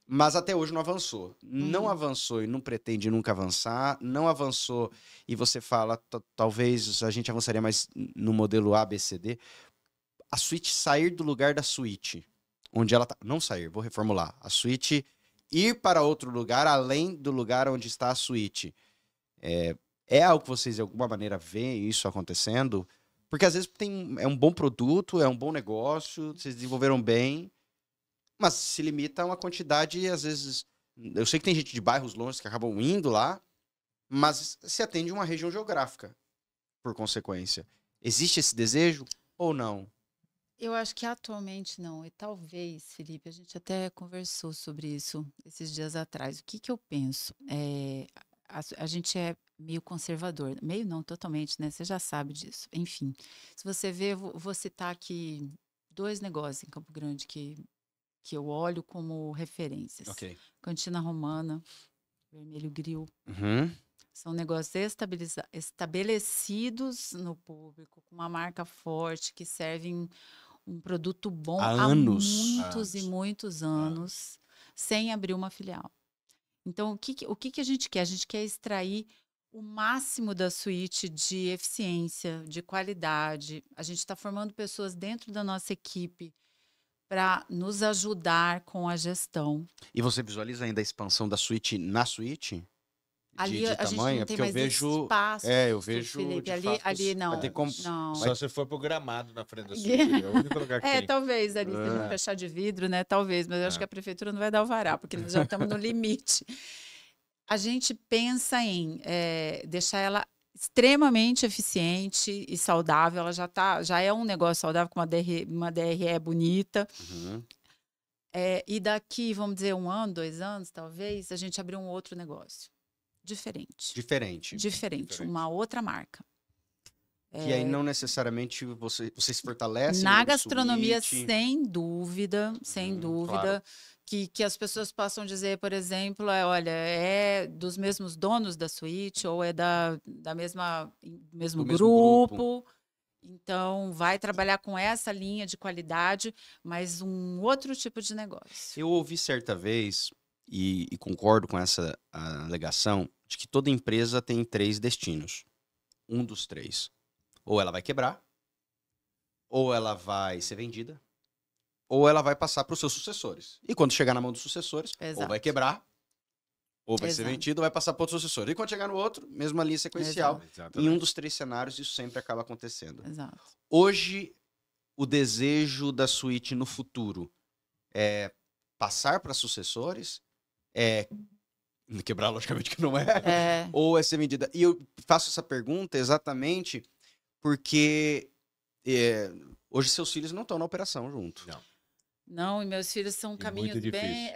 Mas até hoje não avançou. Não avançou e não pretende nunca avançar. Não avançou e você fala, talvez a gente avançaria mais no modelo A, B, C, D. A Switch sair do lugar da Switch, onde ela tá. Não sair, vou reformular. A Switch ir para outro lugar, além do lugar onde está a Switch. É algo que vocês, de alguma maneira, veem isso acontecendo? Porque, às vezes, é um bom produto, é um bom negócio, vocês desenvolveram bem, mas se limita a uma quantidade, às vezes... Eu sei que tem gente de bairros longe que acabam indo lá, mas se atende a uma região geográfica, por consequência. Existe esse desejo ou não? Eu acho que atualmente não. E talvez, Felipe, a gente até conversou sobre isso esses dias atrás. O que eu penso? A gente é meio conservador. Meio não, totalmente, né? Você já sabe disso. Enfim, se você ver, vou citar aqui 2 negócios em Campo Grande que eu olho como referências. Ok. Cantina Romana, Vermelho Grill. Uhum. São negócios estabelecidos no público, com uma marca forte, que servem um produto bom Há há anos. muitos e muitos anos, sem abrir uma filial. Então, o que a gente quer? A gente quer extrair o máximo da suíte de eficiência, de qualidade. A gente está formando pessoas dentro da nossa equipe para nos ajudar com a gestão. E você visualiza ainda a expansão da Switch na Switch? Ali de a gente tamanho? não tem Porque mais eu vejo. espaço, Eu vejo. Felipe. De Ali, fato, ali não. vai ter como. Não. Só se for pro Gramado na frente da Switch. É o único lugar que tem. Talvez ali, se não fechar de vidro, né? Talvez, mas eu acho que a prefeitura não vai dar alvará, porque nós já estamos no limite. A gente pensa em deixar ela extremamente eficiente e saudável. Ela já é um negócio saudável, com uma DRE bonita. Uhum. E daqui, vamos dizer, 1 ano, 2 anos, talvez, a gente abrir um outro negócio. Diferente. Uma outra marca. Que aí não necessariamente você se fortalece Na no gastronomia, Switch. sem dúvida, Claro. que as pessoas possam dizer, por exemplo, olha, é dos mesmos donos da suíte ou é do mesmo grupo. Então, vai trabalhar com essa linha de qualidade, mas um outro tipo de negócio. Eu ouvi certa vez, e concordo com essa alegação, de que toda empresa tem 3 destinos. Um dos 3. Ou ela vai quebrar, ou ela vai ser vendida, ou ela vai passar para os seus sucessores. E quando chegar na mão dos sucessores, ou vai quebrar, ou vai ser vendido, ou vai passar para outros sucessores. E quando chegar no outro, mesma linha sequencial. Em um dos 3 cenários, isso sempre acaba acontecendo. Exato. Hoje, o desejo da suíte no futuro é passar para sucessores, quebrar, logicamente que não é, ou é ser vendida. E eu faço essa pergunta exatamente porque hoje seus filhos não estão na operação junto. Não, e meus filhos são caminhos muito bem.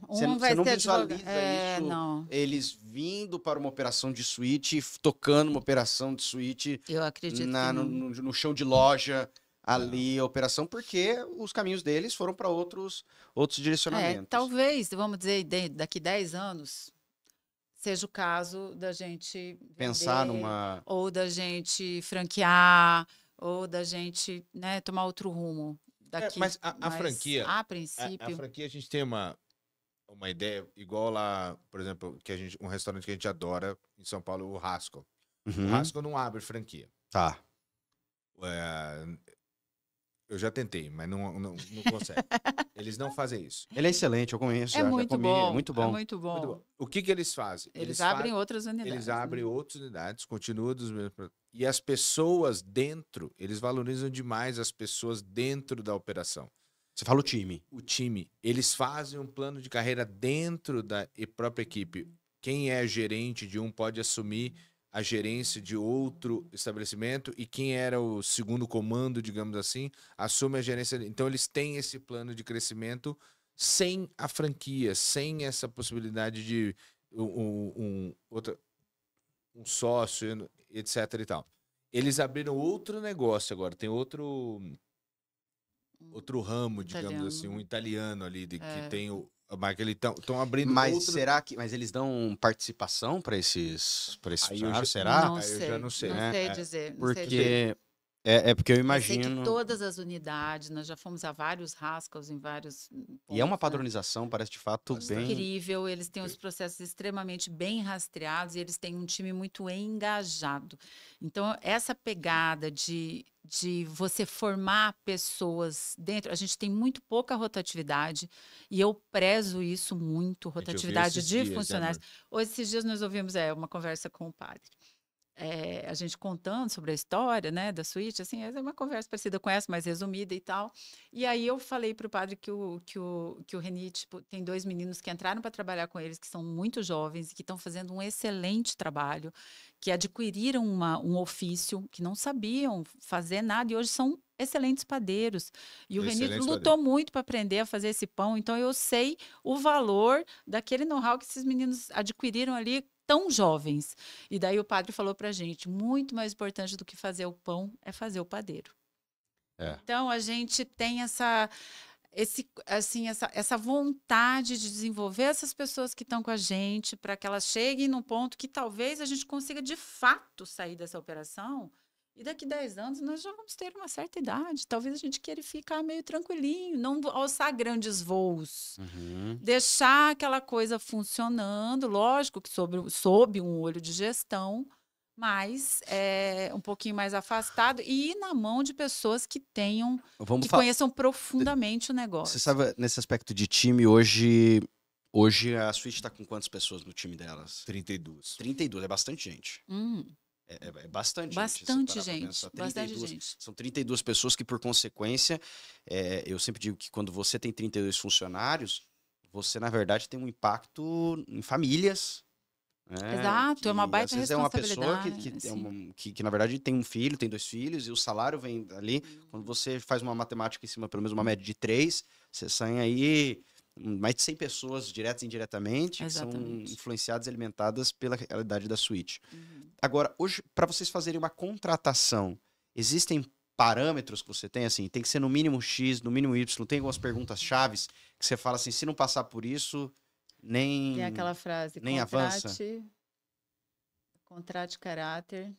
Você Vai não ser visualiza advogado. isso, Não. eles vindo para uma operação de suíte, tocando uma operação de suíte Eu acredito que não. no chão de loja, ali, a operação, porque os caminhos deles foram para outros direcionamentos. Talvez, vamos dizer, daqui 10 anos, seja o caso da gente Pensar vender, numa... ou da gente franquear, ou da gente, né, tomar outro rumo. Daqui, mas a franquia, a princípio, a franquia, a gente tem uma ideia igual lá, por exemplo, um restaurante que a gente adora em São Paulo, o Haskell. Uhum. O Haskell não abre franquia. Tá. Eu já tentei, mas não consegue. Eles não fazem isso. Ele é excelente, eu conheço. é já muito comi, bom. é muito bom. Muito bom. Muito bom. O que eles fazem? Eles abrem outras unidades. Eles abrem outras unidades, continuam dos mesmos. E as pessoas dentro, eles valorizam demais as pessoas dentro da operação. Você fala o time. O time, eles fazem um plano de carreira dentro da própria equipe. Quem é gerente de um pode assumir a gerência de outro estabelecimento e quem era o segundo comando, digamos assim, assume a gerência. Então, eles têm esse plano de crescimento sem a franquia, sem essa possibilidade de um sócio, etc. e tal. Eles abriram outro negócio agora, tem outro ramo, digamos assim, um italiano ali, que tem a marca. Eles estão abrindo Mas outro... será que eles dão participação para esses Aí funcionários? já- Será? Não Aí eu sei, já não sei. não É, sei dizer. Não sei dizer. Porque porque eu Eu sei que imagino. todas as unidades, nós já fomos a vários rascals em vários E é uma pontos, né? padronização, parece de fato bem. Incrível, eles têm os processos extremamente bem rastreados e eles têm um time muito engajado. Então, essa pegada de você formar pessoas dentro, a gente tem muito pouca rotatividade e eu prezo isso muito, eu vi rotatividade esses de dias, funcionários. Hoje, esses dias, nós ouvimos uma conversa com o padre. A gente contando sobre a história, né, da suíte, assim, é uma conversa parecida com essa, mais resumida e tal. E aí eu falei para o padre que o Reni, tipo, tem 2 meninos que entraram para trabalhar com eles, que são muito jovens e que estão fazendo um excelente trabalho, que adquiriram um ofício, que não sabiam fazer nada e hoje são excelentes padeiros. E o Reni Excelentes lutou muito para aprender a fazer esse pão, então eu sei o valor daquele know-how que esses meninos adquiriram ali tão jovens. E daí o padre falou para a gente, muito mais importante do que fazer o pão é fazer o padeiro. É. Então, a gente tem essa vontade de desenvolver essas pessoas que estão com a gente para que elas cheguem num ponto que talvez a gente consiga, de fato, sair dessa operação. E daqui 10 anos nós já vamos ter uma certa idade. Talvez a gente queira ficar meio tranquilinho, não alçar grandes voos. Uhum. Deixar aquela coisa funcionando, lógico que sob um olho de gestão, mas um pouquinho mais afastado e ir na mão de pessoas que conheçam profundamente o negócio. Você sabe, nesse aspecto de time, hoje a Switch está com quantas pessoas no time delas? 32. 32, é bastante gente. É bastante Bastante gente. gente. Bastante gente. São 32 pessoas que, por consequência, eu sempre digo que quando você tem 32 funcionários, você, na verdade, tem um impacto em famílias. Né? Exato, é uma baita às vezes é uma pessoa responsabilidade, que, na verdade, tem um filho, tem 2 filhos, e o salário vem ali. Quando você faz uma matemática em cima, pelo menos uma média de 3, você sai aí mais de 100 pessoas, diretas e indiretamente, que são influenciadas e alimentadas pela realidade da Switch. Agora, hoje, para vocês fazerem uma contratação, existem parâmetros que você tem, assim, tem que ser no mínimo X, no mínimo Y, tem algumas perguntas chaves que você fala assim, se não passar por isso, nem tem aquela frase, nem avança. Contrate caráter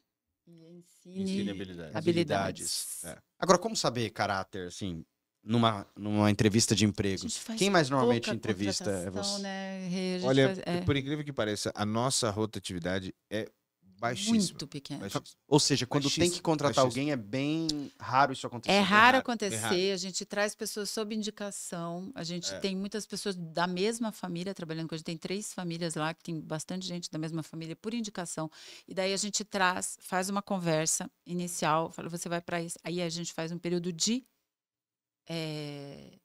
e Ensine habilidades. Agora, como saber caráter, assim, numa entrevista de emprego? Quem mais normalmente entrevista é você? Né? Olha, por incrível que pareça, a nossa rotatividade é baixíssima. Muito pequena. Ou seja, quando tem que contratar alguém, é bem raro isso acontecer. É raro acontecer. A gente traz pessoas sob indicação. A gente tem muitas pessoas da mesma família trabalhando com a gente. Tem 3 famílias lá, que tem bastante gente da mesma família por indicação. E daí a gente faz uma conversa inicial, fala, você vai para isso. Aí a gente faz um período de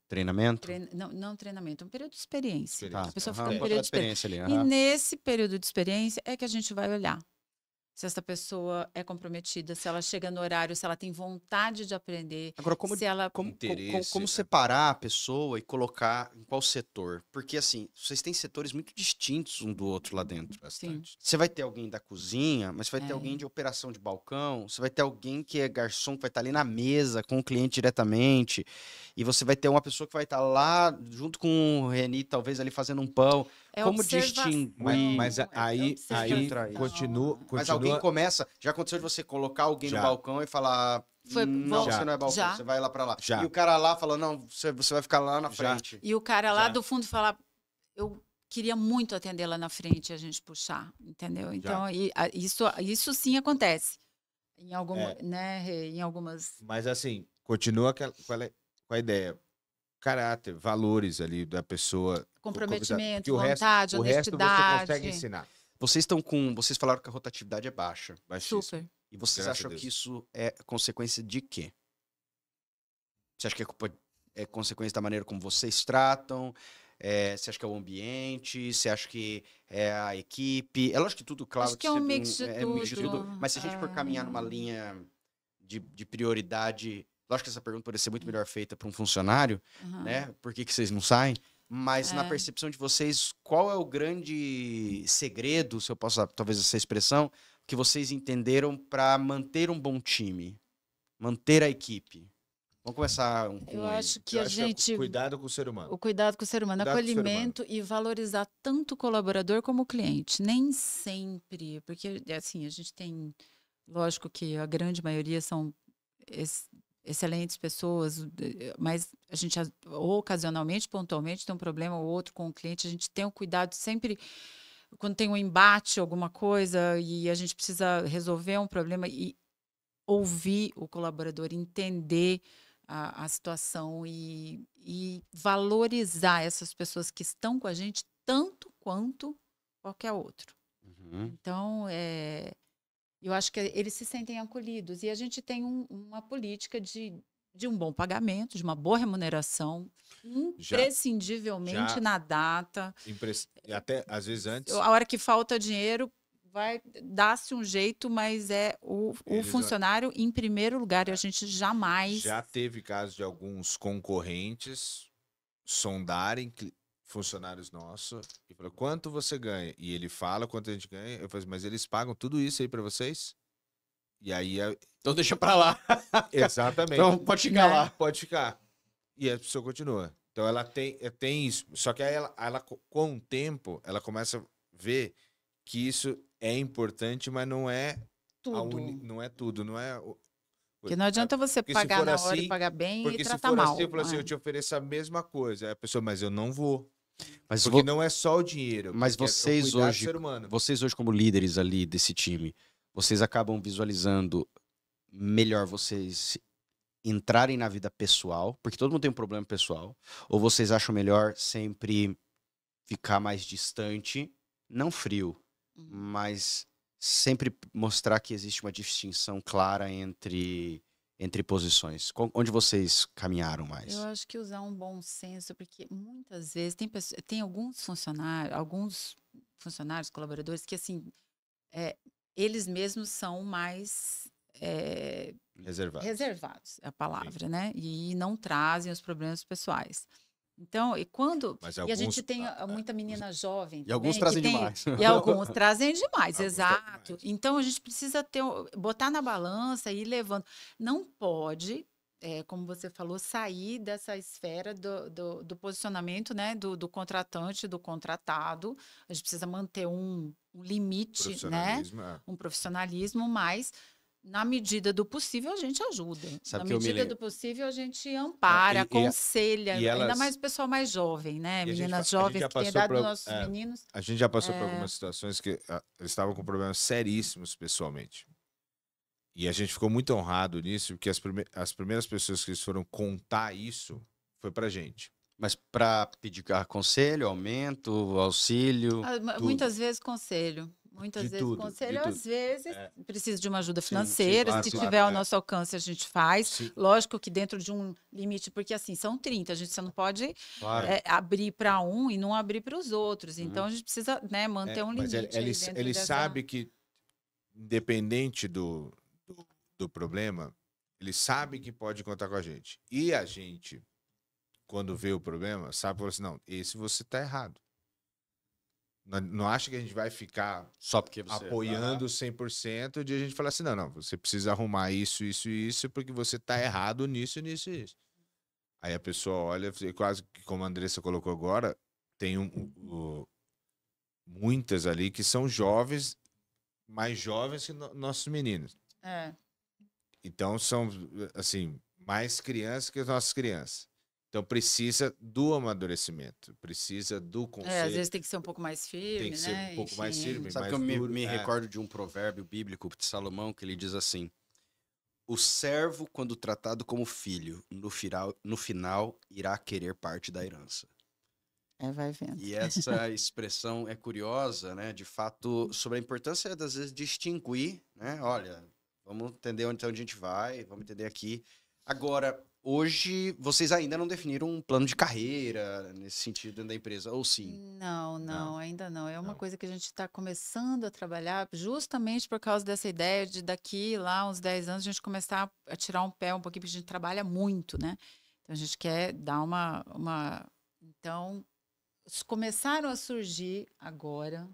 treinamento? Não treinamento, um período de experiência. Tá. A pessoa fica no período de experiência ali. E nesse período de experiência é que a gente vai olhar se essa pessoa é comprometida, se ela chega no horário, se ela tem vontade de aprender. Agora, como separar a pessoa e colocar em qual setor? Porque, assim, vocês têm setores muito distintos um do outro lá dentro. Bastante. Você vai ter alguém da cozinha, mas vai ter alguém de operação de balcão, você vai ter alguém que é garçom, que vai estar ali na mesa com o cliente diretamente, e você vai ter uma pessoa que vai estar lá junto com o Reni, talvez ali fazendo um pão. Como distinguir? Mas aí continua. Mas alguém começa. Já aconteceu de você colocar alguém no balcão e falar. Não, você não é balcão, você vai lá pra lá. E o cara lá fala, não, você vai ficar lá na frente. E o cara lá do fundo fala, eu queria muito atender lá na frente e a gente puxar, entendeu? Então, isso sim acontece. Em algumas. Mas assim, continua com a ideia. Caráter, valores ali da pessoa. Comprometimento, vontade, honestidade. O resto você consegue ensinar. Vocês falaram que a rotatividade é baixa. Baixíssima. Super. E vocês acham que isso é consequência de quê? Você acha que é culpa é consequência da maneira como vocês tratam? Você acha que é o ambiente? Você acha que é a equipe? É lógico que tudo, claro, Acho que é um sempre mix de é um mix de tudo. tudo. Mas se a gente for caminhar numa linha de prioridade, lógico que essa pergunta poderia ser muito melhor feita para um funcionário, Aham. né? Por que vocês não saem? Mas na É. percepção de vocês, qual é o grande segredo, se eu posso usar talvez essa expressão, que vocês entenderam para manter um bom time, manter a equipe? Vamos começar com Eu um aí. acho que Eu a acho que é gente. cuidado com o ser humano. O cuidado com o ser humano, Cuidado com o ser humano. acolhimento e valorizar tanto o colaborador como o cliente. Nem sempre, porque assim, a gente tem, lógico que a grande maioria são excelentes pessoas, mas a gente ocasionalmente, pontualmente, tem um problema ou outro com o cliente, a gente tem um cuidado sempre, quando tem um embate, alguma coisa, e a gente precisa resolver um problema e ouvir o colaborador, entender a situação e valorizar essas pessoas que estão com a gente tanto quanto qualquer outro. Uhum. Então, eu acho que eles se sentem acolhidos e a gente tem uma política de um bom pagamento, de uma boa remuneração, imprescindivelmente já- na data. E até, às vezes, antes, A hora que falta dinheiro, vai dar-se um jeito, mas é o Eles- funcionário em primeiro lugar. E a gente jamais. já teve casos de alguns concorrentes sondarem funcionários nossos e falar, quanto você ganha? E ele fala quanto a gente ganha. Eu falo, mas eles pagam tudo isso aí pra vocês? E aí, Então deixa pra lá. exatamente. Então pode chegar Né? lá. Pode ficar. E a pessoa continua. Então ela tem isso. Só que aí ela, com o tempo, ela começa a ver que isso é importante, mas não é Tudo. não é tudo, não é. Porque não adianta você Porque se pagar for na hora assim- e pagar bem Porque e se tratar for mal. assim, eu falo assim, né? eu te ofereço a mesma coisa. Aí a pessoa, mas eu não vou. Mas, Porque não é só o dinheiro. mas porque vocês é o cuidar do hoje- ser humano. vocês hoje como líderes ali desse time, vocês acabam visualizando melhor vocês entrarem na vida pessoal, porque todo mundo tem um problema pessoal, ou vocês acham melhor sempre ficar mais distante, não frio, Uhum. mas sempre mostrar que existe uma distinção clara entre posições. Onde vocês caminharam mais? Eu acho que usar um bom senso, porque muitas vezes tem alguns funcionários, colaboradores, que assim, eles mesmos são mais reservados, é a palavra, né? E não trazem os problemas pessoais. Então, Mas e a alguns- gente tem muita menina jovem E alguns também, trazem que tem- demais. E alguns trazem demais, Alguns exato. trazem demais. Então, a gente precisa botar na balança e ir levando. Não pode, como você falou, sair dessa esfera do posicionamento, né? Do contratante, do contratado. A gente precisa manter um limite, né? Profissionalismo, Um profissionalismo, mas na medida do possível a gente ajuda. Sabe Na que eu me medida lembro- do possível a gente ampara, aconselha, e ainda elas- mais o pessoal mais jovem, né? E a gente Meninas a gente jovens já que têm passou idade dos por- nossos meninos. A gente já passou por algumas situações que eles estavam com problemas seríssimos pessoalmente. E a gente ficou muito honrado nisso, porque as primeiras pessoas que eles foram contar isso foi pra gente. Mas para pedir conselho, aumento, auxílio. Muitas vezes conselho. Muitas De vezes tudo, conselho, de às vezes precisa de uma ajuda Sim, financeira, claro, se claro, tiver ao nosso alcance a gente faz. Sim. Lógico que dentro de um limite, porque assim, são 30, você não pode Claro. abrir para um e não abrir para os outros. Então a gente precisa, né, manter um Mas limite. ele sabe que, independente do problema, ele sabe que pode contar com a gente. E a gente, quando vê o problema, sabe, fala assim, não, esse você tá errado. Não acha que a gente vai ficar Só porque você apoiando 100% de a gente falar assim, não, você precisa arrumar isso, isso e isso, porque você tá errado nisso, nisso e isso. Aí a pessoa olha, quase que como a Andressa colocou agora, tem muitas ali que são jovens, mais jovens que nossos meninos. Então são, assim, mais crianças que as nossas crianças. Então precisa do amadurecimento, precisa do conselho. Às vezes tem que ser um pouco mais firme, Tem que ser né? um pouco mais firme. Sabe mais que eu me duro, recordo de um provérbio bíblico de Salomão que ele diz assim: o servo, quando tratado como filho, no final irá querer parte da herança. Vai vendo. E essa expressão é curiosa, né? De fato, sobre a importância, às vezes, distinguir, né? Olha, vamos entender onde a gente vai, vamos entender aqui. Agora, hoje vocês ainda não definiram um plano de carreira nesse sentido dentro da empresa, ou sim? Não, ainda não. É uma Não. coisa que a gente está começando a trabalhar justamente por causa dessa ideia de daqui lá uns 10 anos a gente começar a tirar um pé um pouquinho, porque a gente trabalha muito, né? Então a gente quer dar Então, começaram a surgir agora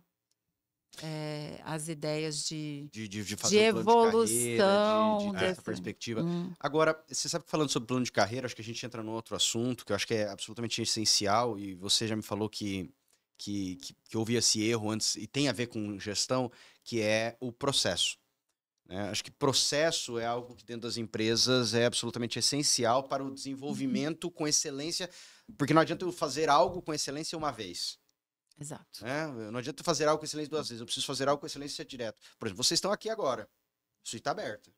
as ideias de De fazer um plano de carreira, evolução de ter essa desse. perspectiva. Hum, Agora, você sabe que falando sobre plano de carreira, acho que a gente entra num outro assunto que eu acho que é absolutamente essencial, e você já me falou que houve esse erro antes, e tem a ver com gestão, que é o processo. Né? Acho que processo é algo que dentro das empresas é absolutamente essencial para o desenvolvimento com excelência, porque não adianta eu fazer algo com excelência uma vez. exato. Né? Não adianta eu fazer algo com excelência duas vezes, eu preciso fazer algo com excelência direto. Por exemplo, vocês estão aqui agora, isso está aberto.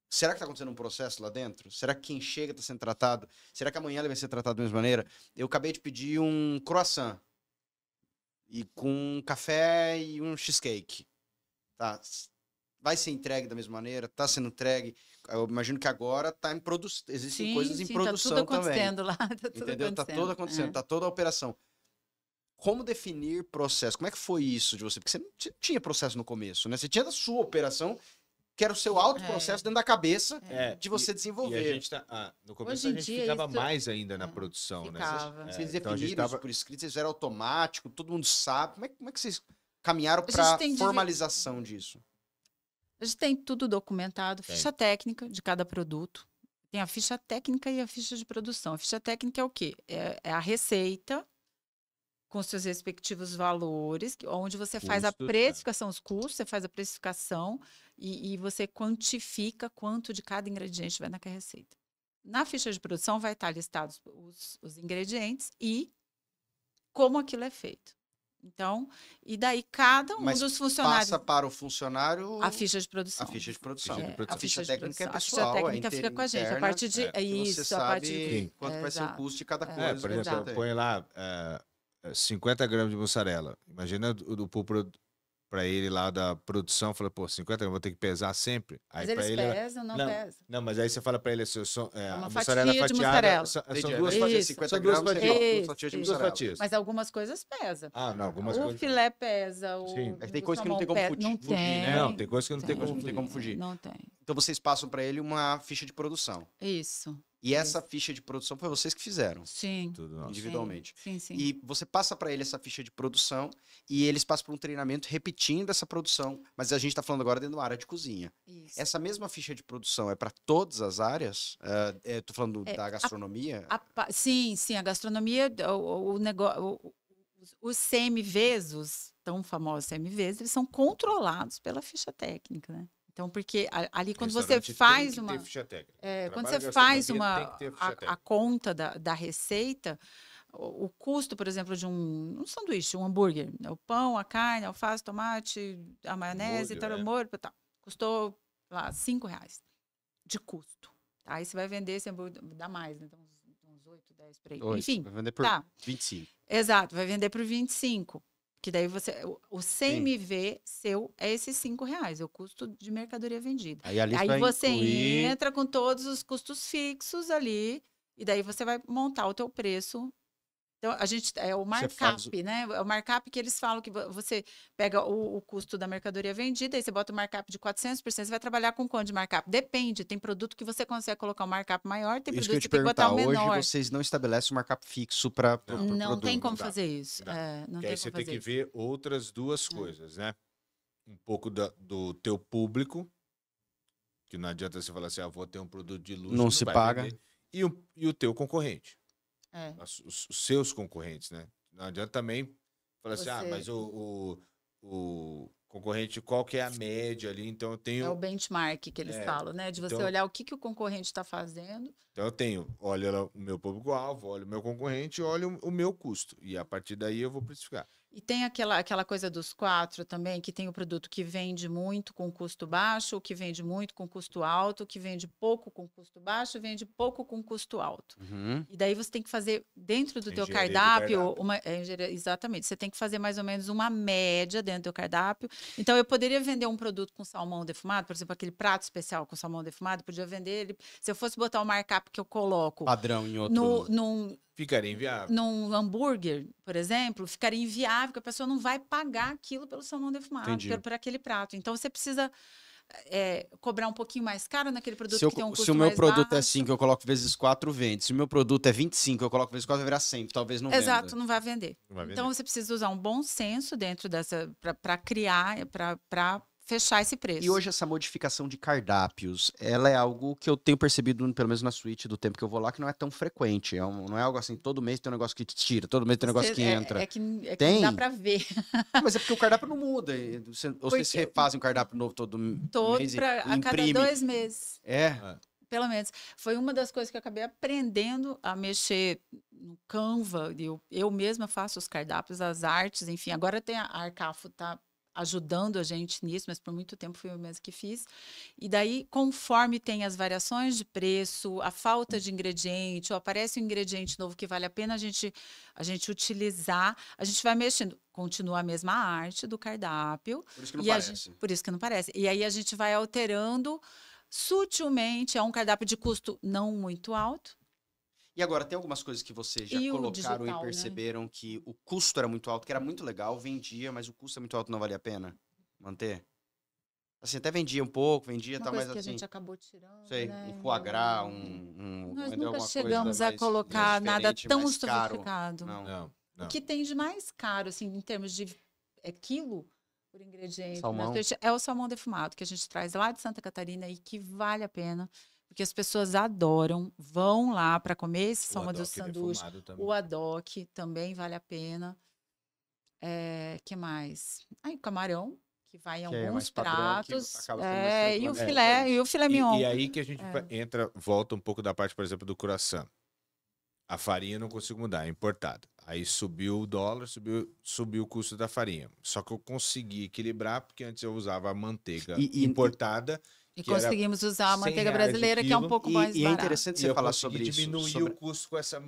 Será que está acontecendo um processo lá dentro? Será que quem chega está sendo tratado? Será que amanhã ele vai ser tratado da mesma maneira? Eu acabei de pedir um croissant e com café e um cheesecake. Tá? Vai ser entregue da mesma maneira? Está sendo entregue? Eu imagino que agora tá existem coisas em Tá produção tudo também. acontecendo lá, tá tudo Entendeu? Tá tudo acontecendo, É. tá toda a operação. Como definir processo? Como é que foi isso de você? Porque você não tinha processo no começo, né? Você tinha da sua operação, que era o seu autoprocesso dentro da cabeça de você E a desenvolver. gente no começo Hoje em a gente dia ficava isso- mais ainda na produção, né? ficava. Vocês Então a gente definiram isso tava... por escrito, vocês fizeram automático, todo mundo sabe. Como é que vocês caminharam A gente para tem formalização disso? A gente tem tudo documentado, Tem. ficha técnica de cada produto. Tem a ficha técnica e a ficha de produção. A ficha técnica é o quê? É a receita com seus respectivos valores, onde você faz a Custos, precificação, os custos, você faz a precificação e você quantifica quanto de cada ingrediente vai naquela receita. Na ficha de produção vai estar listados os ingredientes e como aquilo é feito. Então, e daí cada um Mas dos funcionários... passa para o funcionário A ficha de produção. a ficha de produção. Ficha de produção. A ficha de técnica é produção. pessoal, A ficha técnica fica com a gente. A interna, partir de. que Isso, você a sabe partir de. quanto vai ser o exato. custo de cada É, coisa. por que exemplo, você tem. põe lá 50 gramas de mussarela. Imagina para ele lá da produção, fala, pô, 50 gramas, vou ter que pesar sempre. Aí Mas para eles ele... pesam, não Não, pesam. Não, mas aí você fala para ele, assim, uma a mussarela fatia de fatiada mussarela. são Entendi, duas ao invés de Isso. 50 São duas gramas, você fatias. coloca duas Isso, fatias de duas mussarela. fatias. Mas algumas coisas pesam. Ah, não, algumas O coisas... filé pesa, Sim. É que tem coisa que não tem como salmão fugir, Não fugir, tem. né? Não, tem coisa que não tem Tem coisa como que não tem como fugir. Não tem. Então vocês passam para ele uma ficha de produção. Isso. E essa ficha de produção foi vocês que fizeram, Sim. Tudo nosso. individualmente. Sim. E você passa para ele essa ficha de produção e eles passam por um treinamento repetindo essa produção. Mas a gente está falando agora dentro da área de cozinha. Isso. Essa mesma ficha de produção é para todas as áreas? Estou falando da gastronomia? Sim, a gastronomia, o negócio, os CMVs, os tão famosos CMVs, eles são controlados pela ficha técnica, né? Então, porque ali quando você Restaurante faz tem que uma... ter ficha técnica. quando Trabalho você de faz gastronomia tem que ter ficha a técnica. conta da receita, o custo, por exemplo, de um sanduíche, um hambúrguer, né? O pão, a carne, a alface, tomate, a maionese, Molho, tal, o molho, tal. Custou lá R$5 de custo. Tá? Aí você vai vender esse hambúrguer, dá mais, né? Então, uns 8, 10 por aí. Enfim, Vai vender por tá. 25. Exato, vai vender por 25. Que daí o CMV seu é esses R$5, é o custo de mercadoria vendida. Aí ali Aí vai você incluir... entra com todos os custos fixos ali, e daí você vai montar o teu preço. Então, a gente é o markup, né? É o markup que eles falam que você pega o custo da mercadoria vendida, aí você bota o markup de 400%, você vai trabalhar com quanto de markup? Depende, tem produto que você consegue colocar um markup maior, tem Isso produto que eu que te você tem que botar perguntar, o menor. hoje vocês não estabelecem um markup fixo para Não tem produto, como dá. fazer isso. Dá. Não Porque tem aí você como tem que fazer isso. ver outras duas coisas, né? Um pouco do teu público, que não adianta você falar assim, vou ter um produto de luxo, Não se vai paga. vender. E o teu concorrente, É. os seus concorrentes, né? Não adianta também falar assim, Você- mas o concorrente, qual que é a média ali? Então eu tenho, É o benchmark que eles falam, né? De você então- olhar o que o concorrente está fazendo. olha lá o meu público-alvo, olha o meu concorrente, olha o meu custo. E a partir daí eu vou precificar. E tem aquela coisa dos 4 também, que tem o produto que vende muito com custo baixo, o que vende muito com custo alto, o que vende pouco com custo baixo, vende pouco com custo alto. Uhum. E daí você tem que fazer, dentro do teu Engenharia do cardápio, cardápio. exatamente, você tem que fazer mais ou menos uma média dentro do teu cardápio. Então, eu poderia vender um produto com salmão defumado, por exemplo, aquele prato especial com salmão defumado, podia vender ele, se eu fosse botar o markup que eu coloco Padrão em outro. Ficaria inviável. num hambúrguer, por exemplo, ficaria inviável, porque a pessoa não vai pagar aquilo pelo salmão defumado, Entendi. por aquele prato. Então, você precisa cobrar um pouquinho mais caro naquele produto Se, que tem um custo se o meu mais produto é baixo. 5, eu coloco vezes 4, vende. Se o meu produto é 25, eu coloco vezes 4, vai virar 100. Talvez não Exato, venda. não vai vender. Não vai Então, vender. você precisa usar um bom senso dentro dessa, para criar, para fechar esse preço. E hoje essa modificação de cardápios, ela é algo que eu tenho percebido, pelo menos na suíte do tempo que eu vou lá, que não é tão frequente. Não é algo assim, todo mês tem um negócio que te tira, todo mês tem um negócio que entra. É que Tem? não dá para ver. Mas é porque o cardápio não muda. Ou vocês Porque- refazem um cardápio novo todo mês e A cada imprime. 2 meses. É. Pelo menos. Foi uma das coisas que eu acabei aprendendo a mexer no Canva. Eu mesma faço os cardápios, as artes, enfim. Agora tem a Arcafo, tá ajudando a gente nisso, mas por muito tempo fui eu mesma que fiz. E daí, conforme tem as variações de preço, a falta de ingrediente, ou aparece um ingrediente novo que vale a pena a gente utilizar, a gente vai mexendo. Continua a mesma arte do cardápio. Por isso que não e parece. por isso que não parece. E aí a gente vai alterando sutilmente, é um cardápio de custo não muito alto. E agora, tem algumas coisas que vocês já E o colocaram digital, e né? perceberam que o custo era muito alto, que era muito legal, vendia, mas o custo é muito alto, não valia a pena manter? Assim, até vendia um pouco, vendia, Uma tá, coisa mas que a assim, gente acabou tirando, sei, né? um foie gras, Nós vender nunca alguma chegamos coisa a mais colocar nada diferente, tão mais caro. sofisticado. Não. Não, não. O que tem de mais caro, assim, em termos de quilo por ingrediente, né? Salmão. É o salmão defumado, que a gente traz lá de Santa Catarina e que vale a pena, porque as pessoas adoram, vão lá para comer esse O salmão do adoque sanduíche. defumado também. O adoque também vale a pena. Que mais? Aí, o camarão, que vai em Que é alguns mais padrão, que pratos. acaba sendo mais E o frequente. filé, e o filé mignon. E aí que a gente volta um pouco da parte, por exemplo, do croissant. A farinha eu não consigo mudar, é importada. Aí subiu o dólar, subiu o custo da farinha. Só que eu consegui equilibrar, porque antes eu usava a manteiga importada. E que era conseguimos usar a 100 manteiga reais o brasileira, que é um quilo, pouco mais E é barata. interessante E você eu falar consegui sobre isso. diminuir o custo com essa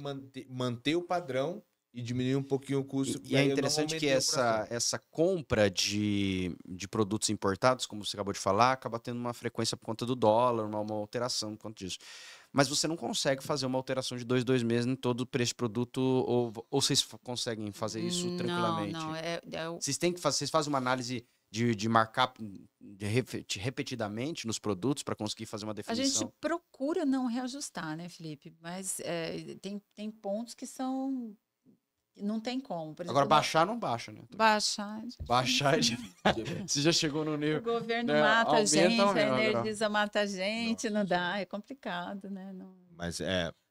manter o padrão e diminuir um pouquinho o custo. E é aí eu não interessante que aumentei o croissant. essa compra de produtos importados, como você acabou de falar, acaba tendo uma frequência por conta do dólar, uma alteração por conta disso. Mas você não consegue fazer uma alteração de 2 meses em todo o preço de produto, ou vocês conseguem fazer isso tranquilamente? Não, Vocês têm que fazer, vocês fazem uma análise de markup repetidamente nos produtos para conseguir fazer uma a definição? gente procura não reajustar, né, Felipe? Mas tem pontos que são... Não tem como. Por Agora, exemplo, baixar não baixa, né? baixar. Baixar é de... Você já chegou no O nível... governo né, mata a aumenta, gente, a aumenta, Energisa mata a gente, Nossa. não dá, é complicado, né? Não... Mas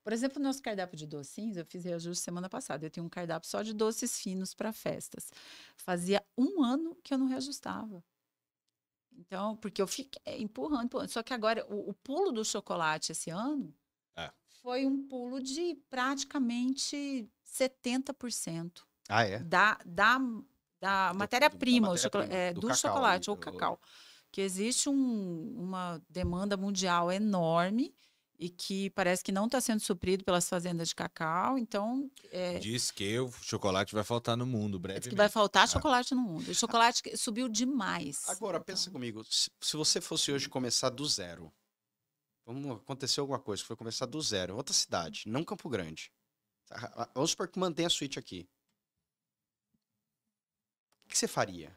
Por exemplo, o nosso cardápio de docinhos, eu fiz reajuste semana passada. Eu tenho um cardápio só de doces finos para festas. Fazia 1 ano que eu não reajustava. Então, porque eu fiquei empurrando. Só que agora, o pulo do chocolate esse ano foi um pulo de praticamente 70%. Ah, é? Da matéria-prima, matéria-prima, do cacau, chocolate ou do- cacau. Que existe uma demanda mundial enorme e que parece que não está sendo suprido pelas fazendas de cacau. Então, diz que o chocolate vai faltar no mundo diz brevemente. que vai faltar chocolate no mundo. O chocolate subiu demais. Agora, Então, pensa comigo, se você fosse hoje começar do zero, aconteceu alguma coisa que foi começar do zero, outra cidade, não Campo Grande. Vamos supor que mantém a suíte aqui. O que você faria?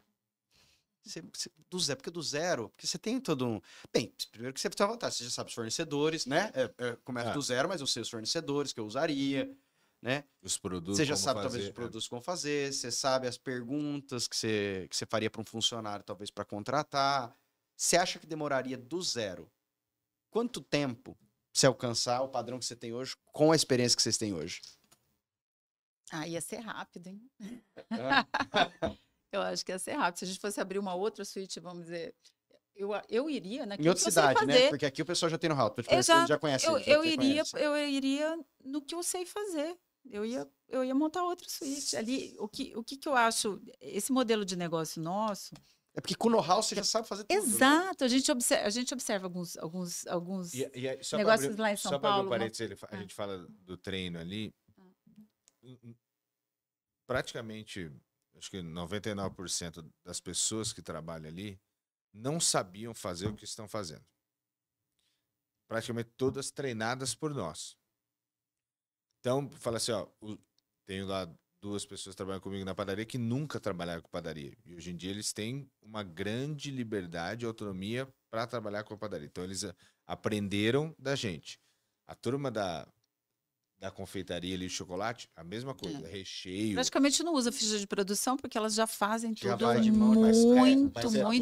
Do zero, porque do zero, porque você tem todo um... Bem, primeiro que você precisa vontade, você já sabe os fornecedores, né? Começa do zero, mas eu sei os fornecedores que eu usaria, né? Os produtos. Você já como sabe, fazer, talvez, os produtos que vão fazer, você sabe as perguntas que você faria para um funcionário, talvez, para contratar. Você acha que demoraria do zero? Quanto tempo você alcançar o padrão que você tem hoje com a experiência que vocês têm hoje? ia ser rápido, hein? É. Eu acho que ia ser rápido. Se a gente fosse abrir uma outra suíte, vamos dizer, eu iria Em naquilo outra que eu sei cidade, né? fazer. Porque aqui o pessoal já tem no Hall. Ele Exato. já conhece. Eu ele já te iria, conhece. eu iria no que eu sei fazer. eu ia montar outra suíte. Ali, o que eu acho, esse modelo de negócio nosso... É porque com know-how você já sabe fazer tudo. Exato, a gente observa alguns Só negócios abrir, lá em São só para abrir Paulo. um parênteses, a gente fala do treino ali. Praticamente, acho que 99% das pessoas que trabalham ali não sabiam fazer o que estão fazendo. Praticamente todas treinadas por nós. Então, fala assim, ó, tenho lá 2 pessoas trabalhando comigo na padaria que nunca trabalharam com padaria. E hoje em dia eles têm uma grande liberdade e autonomia para trabalhar com a padaria. Então, eles aprenderam da gente. A turma da confeitaria ali, chocolate, a mesma coisa, recheio. Praticamente não usa ficha de produção, porque elas já fazem Já tudo vai de mão, muito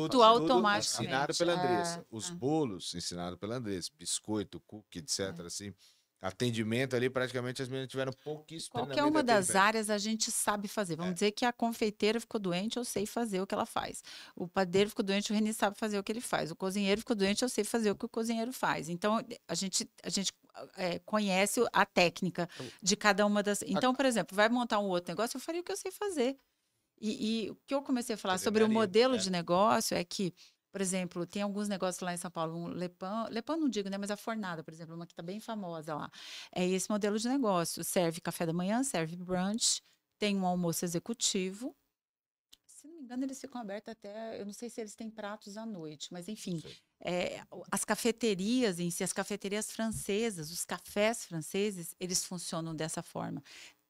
tudo automaticamente. ensinado pela Andressa. Os bolos ensinados pela Andressa, biscoito, cookie, etc. Assim. Atendimento ali, praticamente as meninas tiveram pouquíssimo Qualquer treinamento uma de das atendimento. áreas a gente sabe fazer. Vamos dizer que a confeiteira ficou doente, eu sei fazer o que ela faz. O padeiro ficou doente, o Reni sabe fazer o que ele faz. O cozinheiro ficou doente, eu sei fazer o que o cozinheiro faz. Então, a gente conhece a técnica de cada uma das... Então, por exemplo, vai montar um outro negócio, eu faria o que eu sei fazer. E o que eu comecei a falar sobre o modelo de negócio é que, por exemplo, tem alguns negócios lá em São Paulo, um Lepan não digo, né, mas a Fornada, por exemplo, uma que está bem famosa lá. É esse modelo de negócio. Serve café da manhã, serve brunch, tem um almoço executivo. Se não me engano, eles ficam abertos até... Eu não sei se eles têm pratos à noite, mas enfim. As cafeterias em si, as cafeterias francesas, os cafés franceses, eles funcionam dessa forma.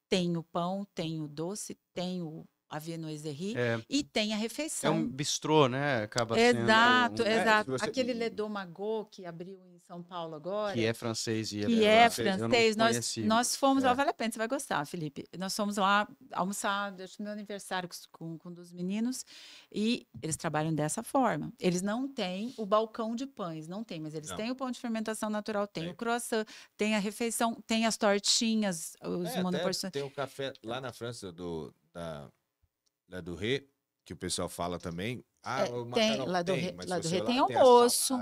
Tem o pão, tem o doce, tem o a viennoiserie e tem a refeição. É um bistrô, né? Acaba exato, sendo... exato. Aquele Le Domago que abriu em São Paulo agora. Que é francês. Que é francês. Nós fomos lá, vale a pena, você vai gostar, Felipe. Nós fomos lá almoçar, no meu aniversário com 2 meninos, e eles trabalham dessa forma. Eles não têm o balcão de pães, não tem, mas eles têm o pão de fermentação natural, tem o croissant, tem a refeição, tem as tortinhas, os monoporções. Tem o café lá na França do Ré, que o pessoal fala também. Tem, lá do Ré tem almoço,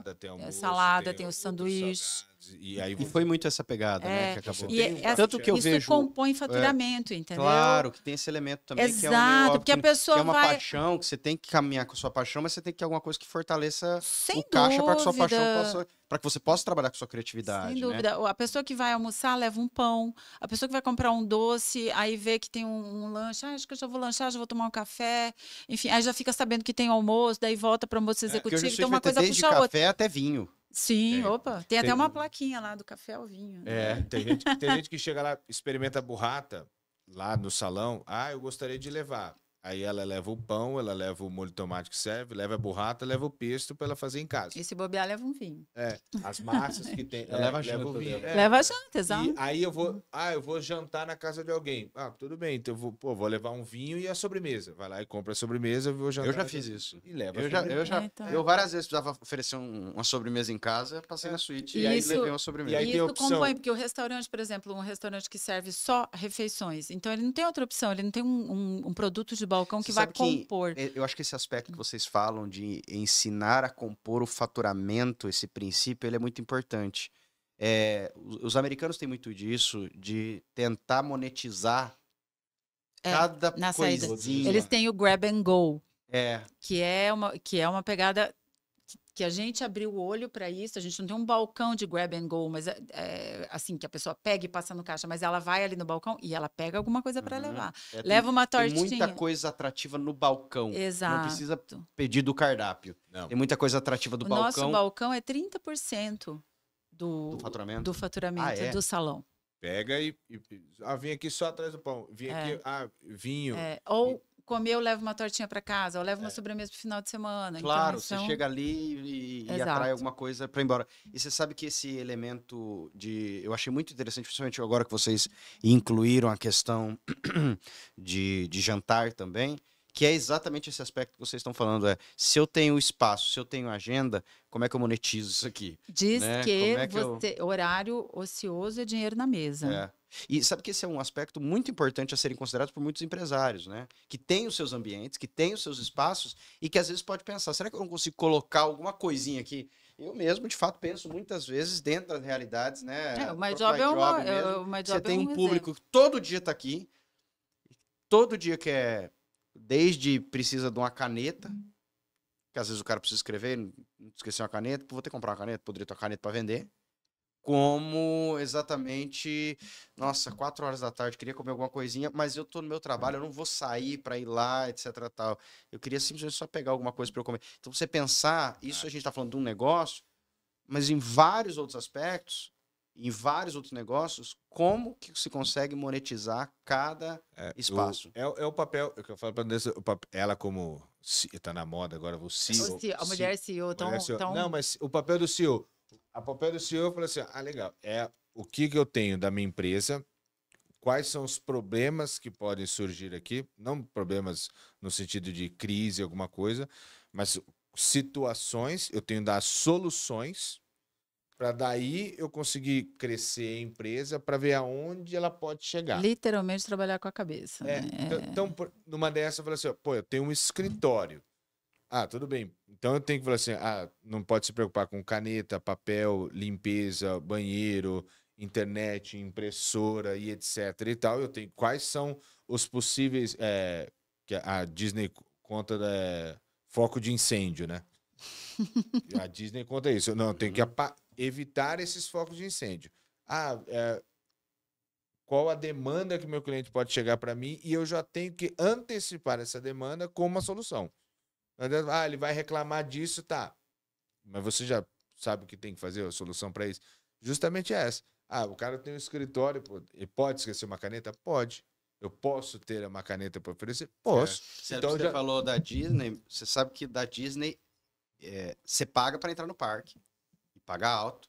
salada, tem o sanduíche. E foi muito essa pegada, né? Que acabou. Tanto que eu vejo. Isso compõe faturamento, entendeu? Claro, que tem esse elemento também. Exato, porque a pessoa que é uma vai... paixão, que você tem que caminhar com a sua paixão, mas você tem que ter alguma coisa que fortaleça Sem o caixa para que sua dúvida. paixão possa... Para que você possa trabalhar com sua criatividade. Sem dúvida. Né? A pessoa que vai almoçar leva um pão. A pessoa que vai comprar um doce, aí vê que tem um lanche. Acho que eu já vou lanchar, já vou tomar um café. Enfim, aí já fica sabendo que tem almoço, daí volta para o almoço executivo. Então uma coisa puxa a outra. Desde café até vinho. Sim, opa. Tem até uma plaquinha lá do café ao vinho. Tem gente que chega lá, experimenta a burrata lá no salão. Eu gostaria de levar. Aí ela leva o pão, ela leva o molho de tomate que serve, leva a burrata, leva o pesto para ela fazer em casa. E se bobear, leva um vinho. As massas que tem. Leva janta. Leva janta, exato. E aí eu vou jantar na casa de alguém. Tudo bem, então eu vou levar um vinho e a sobremesa. Vai lá e compra a sobremesa, eu vou jantar. Eu já fiz isso. E leva eu várias vezes precisava oferecer uma sobremesa em casa, passei na suíte e aí levei uma sobremesa. E aí tem opção. Compõe, porque o restaurante, por exemplo, um restaurante que serve só refeições, então ele não tem outra opção, ele não tem um produto de balcão que vai compor. Eu acho que esse aspecto que vocês falam de ensinar a compor o faturamento, esse princípio, ele é muito importante. Os americanos têm muito disso, de tentar monetizar cada coisinha. Eles têm o grab and go, que é uma pegada que a gente abriu o olho para isso. A gente não tem um balcão de grab and go, mas assim, que a pessoa pega e passa no caixa, mas ela vai ali no balcão e ela pega alguma coisa para levar. Leva uma tortinha. Tem muita coisa atrativa no balcão. Exato. Não precisa pedir do cardápio. Não. Tem muita coisa atrativa do balcão. O nosso balcão é 30% do faturamento do salão. Pega e vim aqui só atrás do pão. Vim aqui, vinho. Ou comer, eu levo uma tortinha para casa, ou levo uma sobremesa pro final de semana. Claro, então, você chega ali e atrai alguma coisa para ir embora. E você sabe que esse elemento eu achei muito interessante, principalmente agora que vocês incluíram a questão de jantar também, que é exatamente esse aspecto que vocês estão falando. Se eu tenho espaço, se eu tenho agenda, como é que eu monetizo isso aqui? Diz que horário ocioso é dinheiro na mesa. E sabe que esse é um aspecto muito importante a serem considerados por muitos empresários, né? Que têm os seus ambientes, que têm os seus espaços e que às vezes pode pensar, será que eu não consigo colocar alguma coisinha aqui? Eu mesmo, de fato, penso muitas vezes dentro das realidades, né? O My próprio Job é uma, mesmo. o My Você Job tem é um um público exemplo. que todo dia tá aqui, todo dia quer, desde precisa de uma caneta, que às vezes o cara precisa escrever, esqueceu uma caneta, vou ter que comprar uma caneta, poderia ter uma caneta para vender. Como exatamente, nossa, 4 horas da tarde, queria comer alguma coisinha, mas eu tô no meu trabalho, eu não vou sair para ir lá, etc, tal. Eu queria simplesmente só pegar alguma coisa para eu comer. Então você pensar, isso a gente tá falando de um negócio, mas em vários outros aspectos, em vários outros negócios, como que se consegue monetizar cada espaço? É o papel, é o que eu falo pra Andressa, ela como tá na moda agora, o CEO. A mulher CEO tão... Não, mas o papel do CEO. A papel do CEO, eu falei assim, legal, é o que eu tenho da minha empresa, quais são os problemas que podem surgir aqui, não problemas no sentido de crise, alguma coisa, mas situações, eu tenho que dar soluções para daí eu conseguir crescer a empresa para ver aonde ela pode chegar. Literalmente trabalhar com a cabeça, né? Então, numa dessa, eu falei assim, pô, eu tenho um escritório. Tudo bem. Então eu tenho que falar assim, não pode se preocupar com caneta, papel, limpeza, banheiro, internet, impressora e etc e tal. Eu tenho quais são os possíveis que a Disney conta foco de incêndio, né? A Disney conta isso. Não, eu tenho que evitar esses focos de incêndio. Qual a demanda que meu cliente pode chegar para mim e eu já tenho que antecipar essa demanda com uma solução. Ele vai reclamar disso, tá. Mas você já sabe o que tem que fazer, a solução para isso? Justamente essa. O cara tem um escritório, ele pode esquecer uma caneta? Pode. Eu posso ter uma caneta para oferecer? Posso. Então, você falou da Disney, você sabe que da Disney você paga para entrar no parque, e paga alto,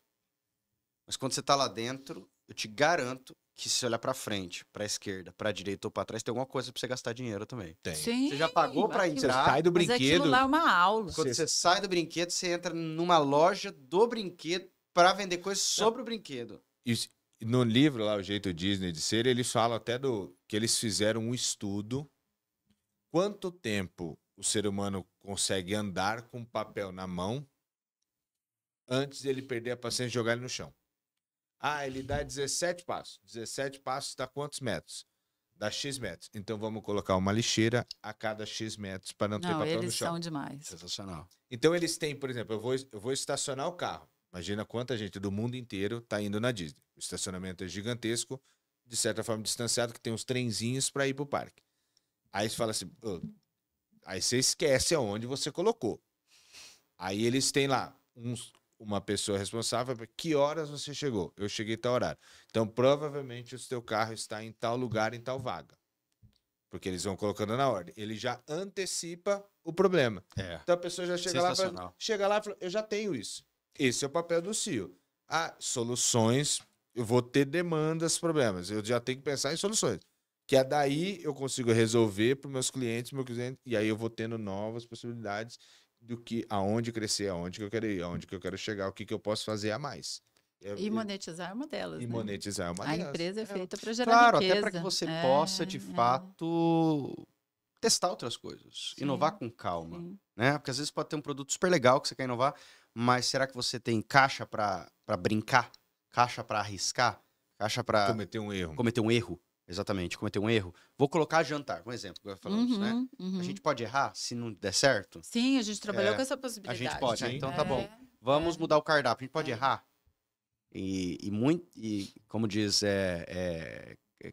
mas quando você tá lá dentro, eu te garanto que se você olhar para frente, para esquerda, para direita ou para trás, tem alguma coisa para você gastar dinheiro também. Tem. Sim, Você já pagou para entrar? Sai do mas brinquedo. aquilo lá é uma aula. Quando você sai do brinquedo, você entra numa loja do brinquedo para vender coisas sobre o brinquedo. E no livro lá, O Jeito Disney de Ser, eles falam até que eles fizeram um estudo. Quanto tempo o ser humano consegue andar com papel na mão antes de ele perder a paciência e jogar ele no chão? Ele dá 17 passos. 17 passos dá quantos metros? Dá X metros. Então vamos colocar uma lixeira a cada X metros para não ter papel no Eles chão. são demais. Sensacional. Então eles têm, por exemplo, eu vou estacionar o carro. Imagina quanta gente do mundo inteiro está indo na Disney. O estacionamento é gigantesco, de certa forma distanciado, que tem uns trenzinhos para ir para o parque. Aí você fala assim, aí você esquece aonde você colocou. Aí eles têm lá uma pessoa responsável para que horas você chegou. Eu cheguei tal horário. Então, provavelmente, o seu carro está em tal lugar, em tal vaga. Porque eles vão colocando na ordem. Ele já antecipa o problema. Então, a pessoa já chega lá e fala, eu já tenho isso. Esse é o papel do CEO. Soluções, eu vou ter demandas, problemas. Eu já tenho que pensar em soluções. Que daí eu consigo resolver para os meus clientes, e aí eu vou tendo novas possibilidades do que aonde crescer, aonde que eu quero ir, aonde que eu quero chegar, o que eu posso fazer a mais. E monetizar é uma delas. Monetizar é uma delas. A empresa é feita para gerar riqueza. riqueza. Até para que você possa, de fato, testar outras coisas. Sim. Inovar com calma. Né? Porque às vezes pode ter um produto super legal que você quer inovar, mas será que você tem caixa para brincar? Caixa para arriscar? Caixa para cometer um erro? Cometer um erro. Exatamente, cometer um erro. Vou colocar jantar, um exemplo que falamos, né? A gente pode errar se não der certo? Sim, a gente trabalhou com essa possibilidade. A gente pode, então tá bom. Vamos mudar o cardápio, a gente pode errar? E como diz,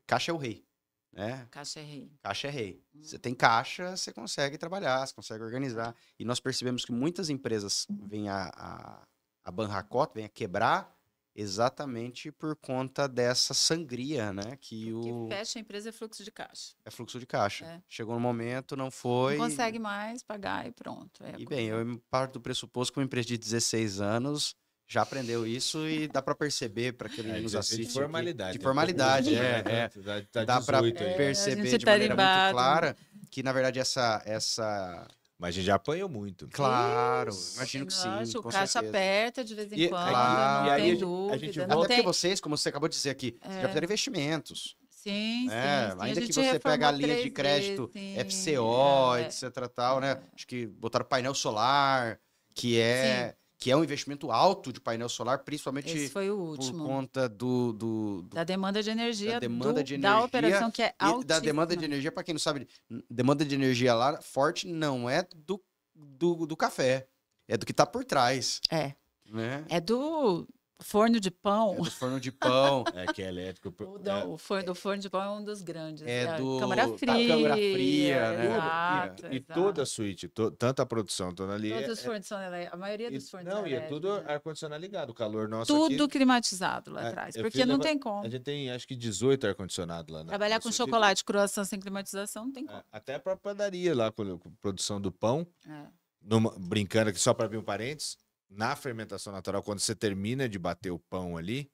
caixa é o rei, né? Caixa é rei. Caixa é rei. Você tem caixa, você consegue trabalhar, você consegue organizar. E nós percebemos que muitas empresas vêm a bancarrota, vêm a quebrar, exatamente por conta dessa sangria, né? O que fecha a empresa é fluxo de caixa. É fluxo de caixa. Chegou no momento, não foi... Não consegue mais pagar e pronto. Eu parto do pressuposto que uma empresa de 16 anos já aprendeu isso e dá para perceber para quem nos assiste. De formalidade. De formalidade, Dá para perceber de maneira muito clara que, na verdade, essa... Mas a gente já apanhou muito. Claro, imagino que sim. O caixa aperta de vez em quando, claro, não tem dúvida. Até porque vocês, como você acabou de dizer aqui, já fizeram investimentos. Sim. Ainda que você pega a linha de crédito FCO, etc. Tal, né? Acho que botaram painel solar, que que é um investimento alto de painel solar, principalmente Esse foi o por último. conta Da demanda de energia, da demanda de da energia operação, que é e da altíssima. demanda de energia, para quem não sabe, demanda de energia lá forte não é do café, é do que tá por trás, É. né? É do forno de pão. É do forno de pão, É que é elétrico. O forno de pão é um dos grandes. é a do câmara da fria. câmara fria, né? Exato, E exato. toda a suíte, tanto a produção, toda ali. Todos os fornos são elétricos. A maioria dos fornos Não, são e é tudo elétricos, né? ar-condicionado ligado. O calor nosso Tudo aqui. climatizado lá atrás. eu Porque fiz não leva- tem como. A gente tem, acho que 18 ar-condicionado lá. Trabalhar na com suíte. chocolate, croissant sem climatização, não tem como. Até a própria padaria lá, com produção do pão. É. Brincando aqui, só para abrir um parênteses. Na fermentação natural, quando você termina de bater o pão ali,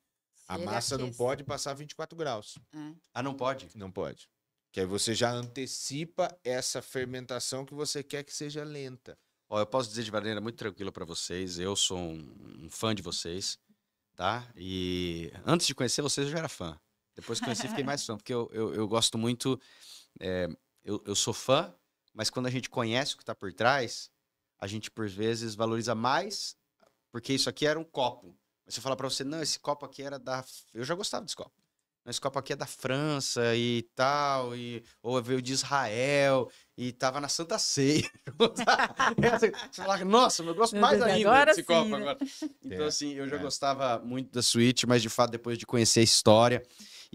a Ele massa não aquece. pode passar 24 graus. É. Ah, não pode? Não pode. Que aí você já antecipa essa fermentação que você quer que seja lenta. Ó, eu posso dizer de maneira muito tranquila para vocês, eu sou um fã de vocês, tá? E antes de conhecer vocês, eu já era fã. Depois que conheci, fiquei mais fã, porque eu gosto muito, eu sou fã, mas quando a gente conhece o que está por trás, a gente, por vezes, valoriza mais, porque isso aqui era um copo. Mas se eu falar para você, não, esse copo aqui era da... Eu já gostava desse copo. Não, esse copo aqui é da França e tal, ou veio de Israel, e tava na Santa Ceia. Você fala, nossa, eu gosto mais ainda Agora desse sim, copo né? agora. Então, assim, eu já É. gostava muito da suíte, mas de fato, depois de conhecer a história,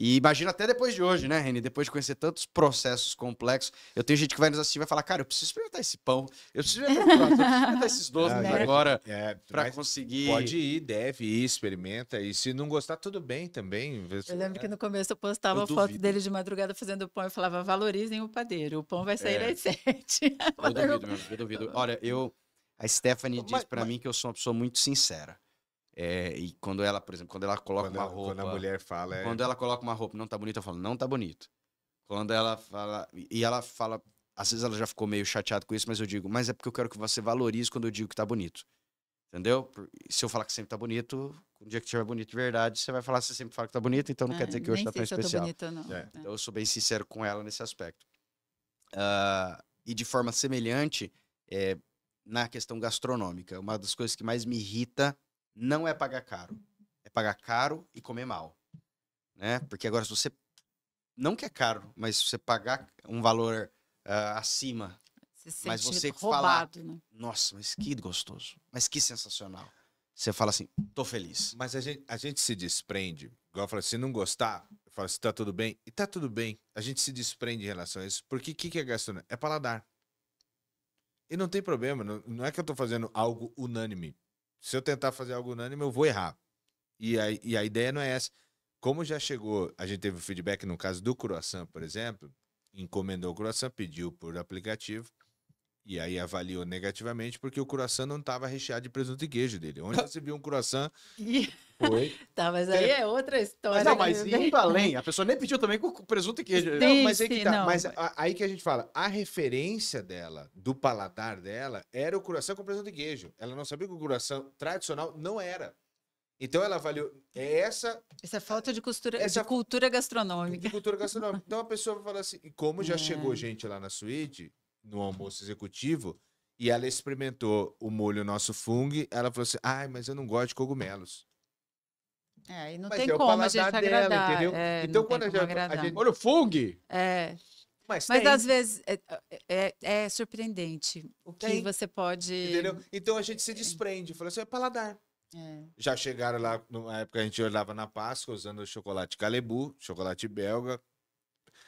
e imagina até depois de hoje, né, Reni? Depois de conhecer tantos processos complexos, eu tenho gente que vai nos assistir e vai falar, cara, eu preciso experimentar esse pão, eu preciso experimentar esses doces Ah, né? agora, pra mas conseguir... pode ir, deve ir, experimenta. E se não gostar, tudo bem também. Eu lembro que no começo eu postava Eu a foto duvido. dele de madrugada fazendo pão. Eu falava, valorizem o padeiro. O pão vai sair É. às 7. Eu duvido, meu amigo, eu duvido. Olha, a Stephanie Mas- diz pra mim que eu sou uma pessoa muito sincera. E quando ela, por exemplo, quando ela coloca uma roupa... Quando a mulher fala. Quando ela coloca uma roupa e não tá bonita, eu falo, não tá bonito. Quando ela fala... E ela fala... Às vezes ela já ficou meio chateada com isso, mas eu digo, mas é porque eu quero que você valorize quando eu digo que tá bonito. Entendeu? Se eu falar que sempre tá bonito, um dia que estiver bonito de verdade, você vai falar que você sempre fala que tá bonito, então não quer dizer que hoje tá tão Nem sei se eu tô especial. bonita, não. É. Então eu sou bem sincero com ela nesse aspecto. E de forma semelhante, na questão gastronômica, uma das coisas que mais me irrita não é pagar caro. É pagar caro e comer mal. Né? Porque agora, se você não que é caro, mas se você pagar um valor acima, Se Mas sente você roubado, né? nossa, mas que gostoso, mas que sensacional. Você fala assim, tô feliz. Mas a gente se desprende. Igual eu falei, se não gostar, eu falo assim, tá tudo bem? E tá tudo bem. A gente se desprende em relação a isso. Porque o que é gastronomia? É paladar. E não tem problema. Não é que eu tô fazendo algo unânime. Se eu tentar fazer algo unânime, eu vou errar. E a ideia não é essa. Como já chegou, a gente teve o feedback no caso do croissant, por exemplo, encomendou o croissant, pediu por aplicativo, e aí avaliou negativamente porque o croissant não estava recheado de presunto e queijo dele. Onde você viu um croissant, foi. Tá, mas aí é outra história. Não, né, mas meu bem? indo além, a pessoa nem pediu também com presunto e queijo. Sim. Não, mas aí que sim, tá. não. Mas aí que a gente fala, a referência dela, do paladar dela, era o croissant com presunto e queijo. Ela não sabia que o croissant tradicional não era. Então ela avaliou. Essa Isso é falta de, Essa- de cultura gastronômica. de cultura gastronômica. Então a pessoa vai falar assim, e como já É. chegou gente lá na suíte, no almoço executivo, e ela experimentou o molho nosso fungo, ela falou assim, ai, mas eu não gosto de cogumelos. É, e não Mas tem é o como a gente paladar dela, agradar. entendeu? É, Então, não quando tem a como gente- a agradar. gente- Olha o fungo! É, Mas mas tem, às vezes é surpreendente o que Tem. você pode... entendeu? Então a gente se desprende, fala assim, é paladar. É. Já chegaram lá, numa época a gente olhava na Páscoa usando o chocolate Calebu, chocolate belga.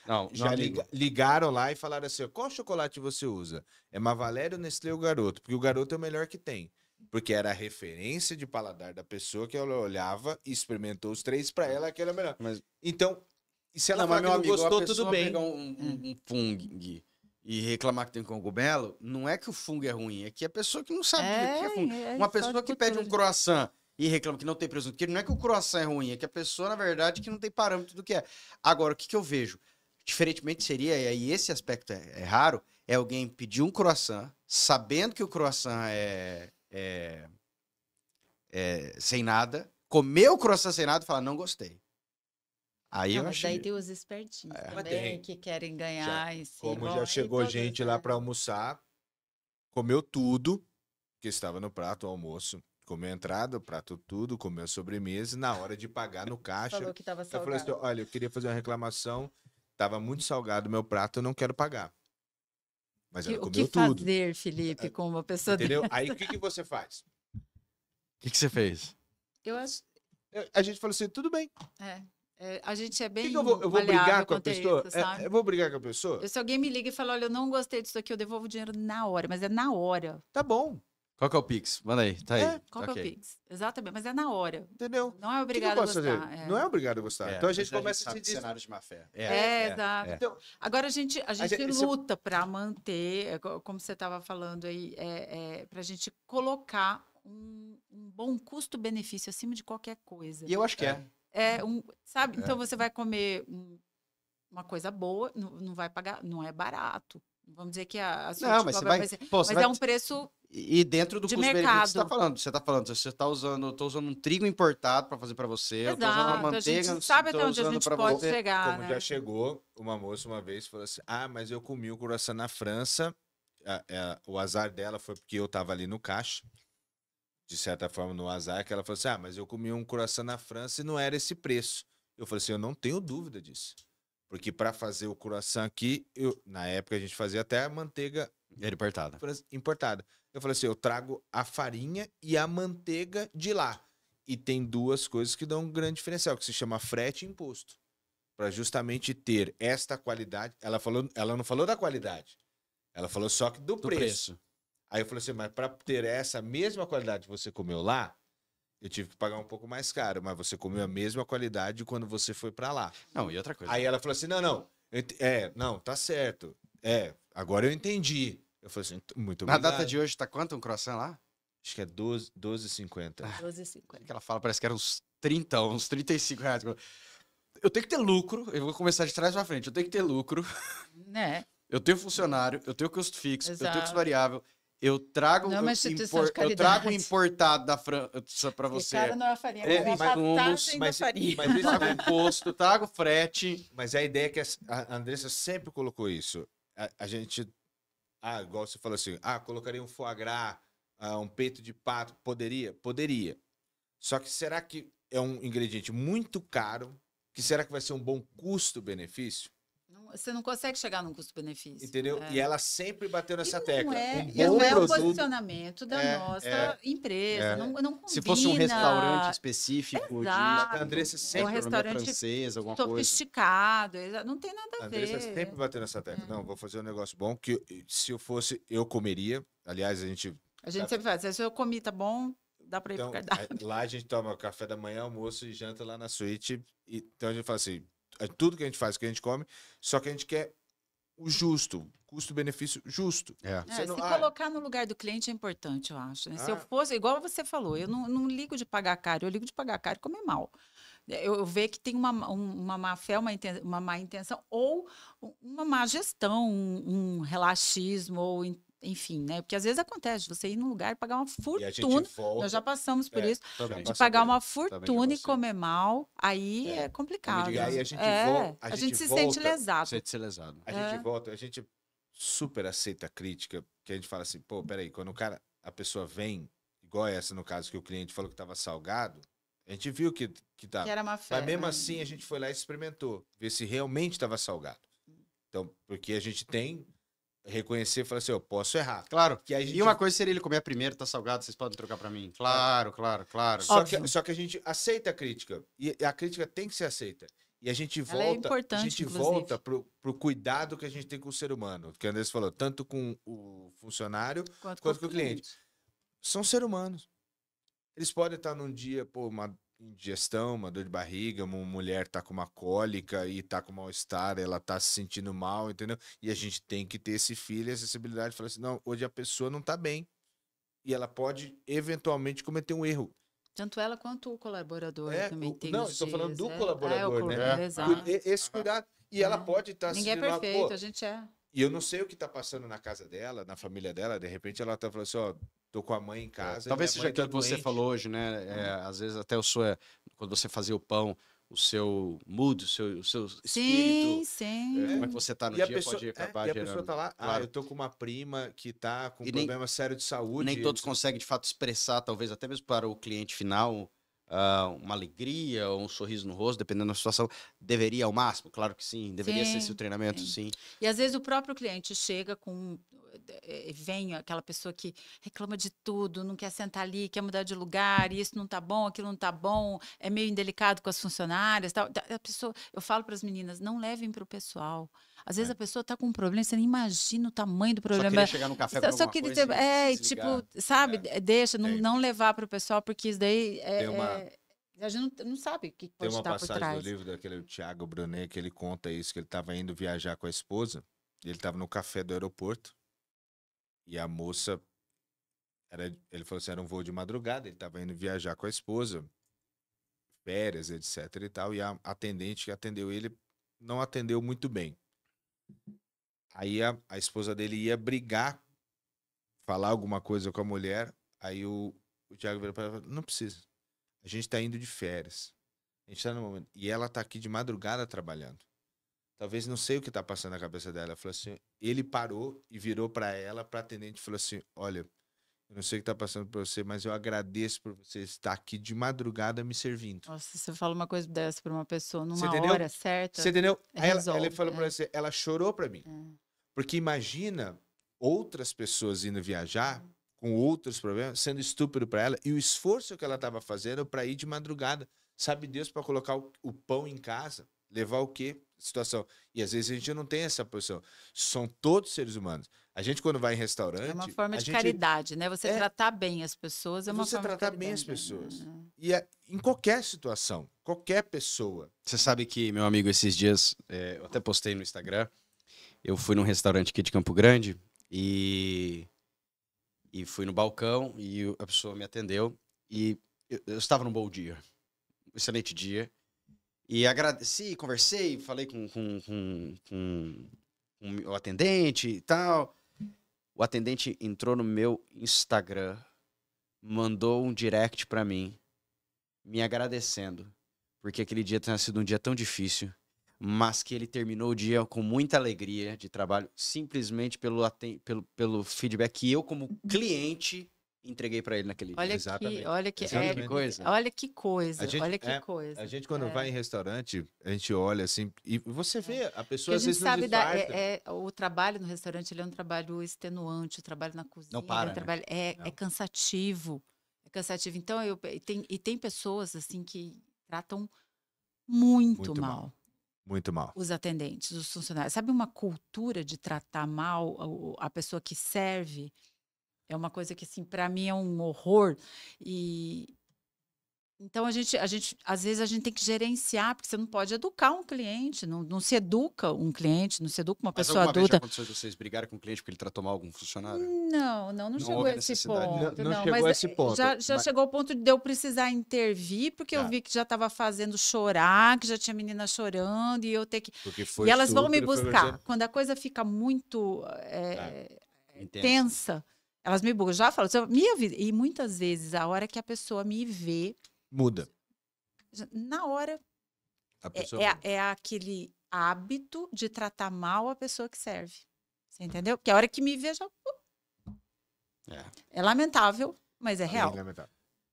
Não, Já meu amigo, ligaram lá e falaram assim: ó, qual chocolate você usa? É Mavalério, Nestlé ou Garoto? Porque o Garoto é o melhor que tem. Porque era a referência de paladar da pessoa que ela olhava e experimentou os três, pra ela que era melhor. Mas- Então, e se ela não, falar mas que meu não amigo, a gostou, tudo pessoa bem. pegar um fungo e reclamar que tem cogumelo, não é que o fungo é ruim, é que a pessoa que não sabe o que é fungo. Uma pessoa que pede um croissant e reclama que não tem presunto, que não é que o croissant é ruim, é que a pessoa, na verdade, que não tem parâmetro do que é. Agora, o que eu vejo? Diferentemente seria, e aí esse aspecto é raro, é alguém pedir um croissant, sabendo que o croissant é sem nada, comer o croissant sem nada e falar, não gostei. Aí Não, eu mas achei... daí tem os espertinhos Mas também, tem. que querem ganhar em cima. Como Bom, já aí chegou todos, gente né? lá pra almoçar, comeu tudo que estava no prato, o almoço, comeu a entrada, o prato tudo, comeu a sobremesa, e na hora de pagar no caixa, Falou que tava eu falei assim, salgado. olha, eu queria fazer uma reclamação, tava muito salgado o meu prato, eu não quero pagar. Mas ela O que comeu tudo, fazer, Felipe, com uma pessoa entendeu? dessa? Aí o que que você faz? O que você fez? Eu acho. A gente falou assim, tudo bem. A gente é O que bem que eu vou brigar maleável com a quanto pessoa? isso, sabe? Eu vou brigar com a pessoa? Se alguém me liga e fala, olha, eu não gostei disso aqui, eu devolvo o dinheiro na hora, mas é na hora. Tá bom, Qual que é o Pix? Manda aí, tá aí. É, Qual que é o Ok. Pix? Exatamente, mas é na hora. entendeu? Não é O que que eu obrigado a posso gostar. fazer? Não é obrigado a gostar. Então a gente começa a se dizer. cenário de má fé. Exato. Então, Agora a gente gente- luta para manter, como você estava falando aí, para a gente colocar um bom custo-benefício acima de qualquer coisa. E eu acho que é. Sabe? Então você vai comer uma coisa boa, não vai pagar, não é barato. Vamos dizer que a sua Não, mas você vai. Pô, mas você vai é um preço e dentro do de custo-benefício que você tá mercado. falando. Você tá falando, você tá usando, eu tô usando um trigo importado para fazer para você, eu tô usando uma Exato, a manteiga, gente sabe tô até onde a usando gente pra pode você. chegar, como né? já chegou uma moça uma vez e falou assim: ah, mas eu comi o croissant na França. O azar dela foi porque eu tava ali no caixa, de certa forma no azar, que ela falou assim: ah, mas eu comi um croissant na França e não era esse preço. Eu falei assim: eu não tenho dúvida disso. Porque para fazer o croissant aqui, na época a gente fazia até a manteiga Ele importado. importada. Eu falei assim: eu trago a farinha e a manteiga de lá. E tem duas coisas que dão um grande diferencial, que se chama frete e imposto. Para justamente ter esta qualidade. Ela não falou da qualidade. Ela falou só que do preço. Aí eu falei assim: mas para ter essa mesma qualidade que você comeu lá, eu tive que pagar um pouco mais caro, mas você comeu a mesma qualidade quando você foi para lá. Não, e outra coisa. Aí ela falou assim: não, não, tá certo. Agora eu entendi. Eu falei assim: muito Na obrigado. data de hoje tá quanto um croissant lá? Acho que é 12,50. 12,50. Que ela fala, parece que era uns 30, uns 35 reais. Eu tenho que ter lucro, eu vou começar de trás pra frente, eu tenho que ter lucro, Né? eu tenho funcionário, eu tenho custo fixo, eu tenho custo Exato. variável, eu trago, Não é uma instituição de eu trago caridade. importado da França pra você. Cara não é farinha, É, cara é mas- batata mas- da farinha. mas isso- Trago imposto, trago frete. Mas a ideia é que a Andressa sempre colocou isso. A gente. Igual você falou assim: colocaria um foie gras, um peito de pato. Poderia? Poderia. Só que será que é um ingrediente muito caro? Que será que vai ser um bom custo-benefício? Você não consegue chegar num custo-benefício. Entendeu? E ela sempre bateu nessa Não tecla. é, Um e não bom é o produto. posicionamento da nossa empresa. Não combina. Se fosse um restaurante específico Exato. A Andressa de sempre- gastronomia francesa, alguma coisa. sofisticado, não tem nada A a Andressa ver. sempre bateu nessa tecla. Não, vou fazer um negócio bom que se eu fosse, eu comeria. Aliás, a gente. A gente sempre faz. Se eu comi, tá bom, dá pra ir Então, pro cardápio. lá a gente toma café da manhã, almoço e janta lá na suíte. Então a gente fala assim: tudo que a gente faz, que a gente come, só que a gente quer o justo, custo-benefício justo. Você não- Se colocar no lugar do cliente é importante, eu acho. Né? Se eu Ah. fosse, igual você falou, eu não ligo de pagar caro, eu ligo de pagar caro e comer mal. Eu vejo que tem uma má fé, uma má intenção, ou uma má gestão, um relaxismo, ou enfim, né? Porque às vezes acontece, você ir num lugar e pagar uma E a gente fortuna. volta. Nós já passamos por isso. Também. De pagar uma já fortuna e passei. comer mal, aí é complicado. E aí a gente a gente se sente volta- lesado. Você de ser lesado. A gente volta, a gente super aceita a crítica, que a gente fala assim: pô, peraí, quando a pessoa vem, igual essa no caso que o cliente falou que tava salgado, a gente viu que tava. Que era uma fé. Mas mesmo né? assim, a gente foi lá e experimentou, ver se realmente estava salgado. Então, porque a gente tem reconhecer e falar assim: eu posso errar. Claro. Que a gente... E uma coisa seria ele comer primeiro, tá salgado, vocês podem trocar pra mim. Claro. Só que a gente aceita a crítica. E a crítica tem que ser aceita. E a gente Ela é volta, importante, a gente inclusive. volta pro cuidado que a gente tem com o ser humano. Que a Andressa falou, tanto com o funcionário Quanto com o cliente. São seres humanos. Eles podem estar num dia, uma indigestão, uma dor de barriga, uma mulher tá com uma cólica e tá com mal-estar, ela tá se sentindo mal, entendeu? E a gente tem que ter esse filho e essa sensibilidade de falar assim: não, hoje a pessoa não tá bem. E ela pode, eventualmente, cometer um erro. Tanto ela quanto o colaborador também tem Não, os estou falando do dias, colaborador, né? Exato. Esse cuidado. E ela pode estar Ninguém é sentindo mal, perfeito, pô, a gente é. e eu não sei o que tá passando na casa dela, na família dela. De repente ela tá falando assim: ó, tô com a mãe em casa. Talvez e minha seja mãe tá aquilo que você doente. falou hoje, né? Às vezes até quando você fazia o pão, o seu mood, o seu Sim, espírito, sim. como é que você tá no E a dia, pessoa, pode acabar e a pessoa gerando. tá lá, Claro. eu tô com uma prima que tá com E nem- problema sério de saúde. Nem todos conseguem, de fato, expressar, talvez até mesmo para o cliente final, uma alegria ou um sorriso no rosto, dependendo da situação. Deveria ao máximo? Claro que sim. Deveria ser esse o Sim, treinamento, sim. sim. E às vezes o próprio cliente chega com. Vem aquela pessoa que reclama de tudo, não quer sentar ali, quer mudar de lugar, e isso não tá bom, aquilo não tá bom, é meio indelicado com as funcionárias. Tal. A pessoa, eu falo para as meninas, não levem para o pessoal. Às vezes a pessoa tá com um problema, você nem imagina o tamanho do Só problema. queria chegar no café com Só alguma queria coisa dizer, e desligar. tipo, sabe, deixa, não, É. não levar para o pessoal, porque isso daí Tem uma- a gente não sabe o que Tem pode uma estar por passagem trás. do livro daquele Thiago Brunet que ele conta isso, que ele tava indo viajar com a esposa, e ele tava no café do aeroporto, e a moça, ele falou assim, era um voo de madrugada, ele tava indo viajar com a esposa, férias, etc e tal, e a atendente que atendeu ele não atendeu muito bem. Aí a esposa dele ia brigar, falar alguma coisa com a mulher, aí o Thiago virou para ela e falou, não precisa, a gente tá indo de férias. A gente tá no momento. E ela tá aqui de madrugada trabalhando. Talvez não sei o que tá passando na cabeça dela. Ela falou assim, ele parou e virou pra ela, pra atendente, e falou assim, olha, eu não sei o que tá passando pra você, mas eu agradeço por você estar aqui de madrugada me servindo. Nossa, você fala uma coisa dessa para uma pessoa Você numa entendeu? hora certa. Você entendeu? Aí ela resolve, falou pra você, ela chorou pra mim. É. Porque imagina outras pessoas indo viajar com outros problemas, sendo estúpido pra ela, e o esforço que ela tava fazendo pra ir de madrugada. Sabe Deus para colocar o pão em casa, levar o quê? Situação. E às vezes a gente não tem essa posição. São todos seres humanos. A gente, quando vai em restaurante. É uma forma a de gente, caridade, né? Você É. tratar bem as pessoas é uma Você forma de tratar bem as caridade, pessoas. né? E em qualquer situação, qualquer pessoa. Você sabe que, meu amigo, esses dias, eu até postei no Instagram, eu fui num restaurante aqui de Campo Grande e fui no balcão e a pessoa me atendeu e eu estava num bom dia, um excelente dia. E agradeci, conversei, falei com o atendente e tal. O atendente entrou no meu Instagram, mandou um direct pra mim, me agradecendo, porque aquele dia tinha sido um dia tão difícil, mas que ele terminou o dia com muita alegria de trabalho, simplesmente pelo feedback que eu, como cliente, entreguei pra ele naquele dia. Olha Exatamente. que Exatamente. Coisa. olha que coisa, A gente- olha que é, coisa. A gente, quando vai em restaurante, a gente olha assim, e você vê, a Porque pessoa a às gente vezes não sabe disfarça. o trabalho no restaurante, ele é um trabalho extenuante, o trabalho na cozinha, Não para, é um trabalho, é Não. cansativo, é cansativo. Então tem pessoas assim que tratam muito Muito mal. mal Muito mal. os atendentes, os funcionários. Sabe uma cultura de tratar mal a pessoa que serve? É uma coisa que, assim, para mim é um horror. E então às vezes a gente tem que gerenciar, porque você não pode educar um cliente, não se educa um cliente, não se educa uma Mas pessoa alguma vez já adulta. aconteceu de vocês brigarem com o cliente porque ele tratou mal algum funcionário? Não chegou houve a a esse necessidade. ponto. Não Não, chegou mas a esse ponto, já mas- chegou ao ponto de eu precisar intervir, porque eu Já. vi que já estava fazendo chorar, que já tinha menina chorando, e eu ter que. Porque foi E elas vão me estúpido, foi buscar. grosseiro. Quando a coisa fica muito Intensa. tensa, elas me buscam. Já falo, "Você me avisa." E muitas vezes, a hora que a pessoa me vê, Muda. na hora, A pessoa muda. é aquele hábito de tratar mal a pessoa que serve. Você entendeu? Porque a hora que me vê, já. É. É lamentável, mas é real. Lamentável.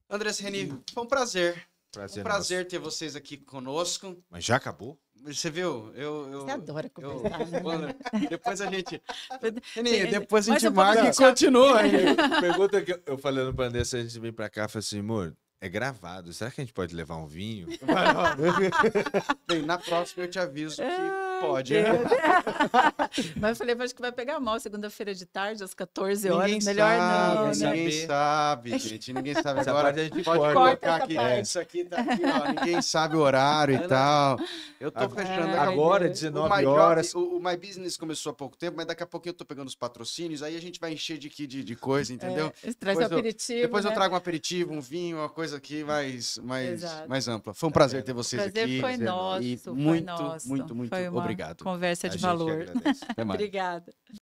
Andressa Reni, foi um prazer. Prazer Um prazer ter vocês aqui conosco. nosso. Mas já acabou? Você viu? Você adora conversar, né? Depois a gente. Reni, Tem- depois a mais gente um pouco marca e de- continua. Pergunta que eu falando pra Andressa, a gente vem pra cá e falei assim, amor, é gravado. Será que a gente pode levar um vinho? Bem, na próxima eu te aviso que pode. Mas eu falei, acho que vai pegar mal segunda-feira de tarde, às 14 horas. Ninguém Melhor sabe, não, né? sabe. ninguém sabe, gente. Ninguém sabe. Essa Agora parte a gente pode corta. colocar Corta essa aqui. parte. Isso aqui tá aqui, ó. Ninguém sabe o horário e tal. Eu tô Agora- fechando. Ai, Agora, Deus. 19 My horas. Job, o My Business começou há pouco tempo, mas daqui a pouquinho eu tô pegando os patrocínios, aí a gente vai encher de coisa, entendeu? Traz Depois aperitivo. Depois eu né? trago um aperitivo, um vinho, uma coisa aqui Exato. mais ampla. Foi um prazer ter vocês Prazer aqui. foi nosso. E foi muito, nosso. muito Foi uma obrigado. Conversa A de gente que valor. agradece. Até mais. Obrigada.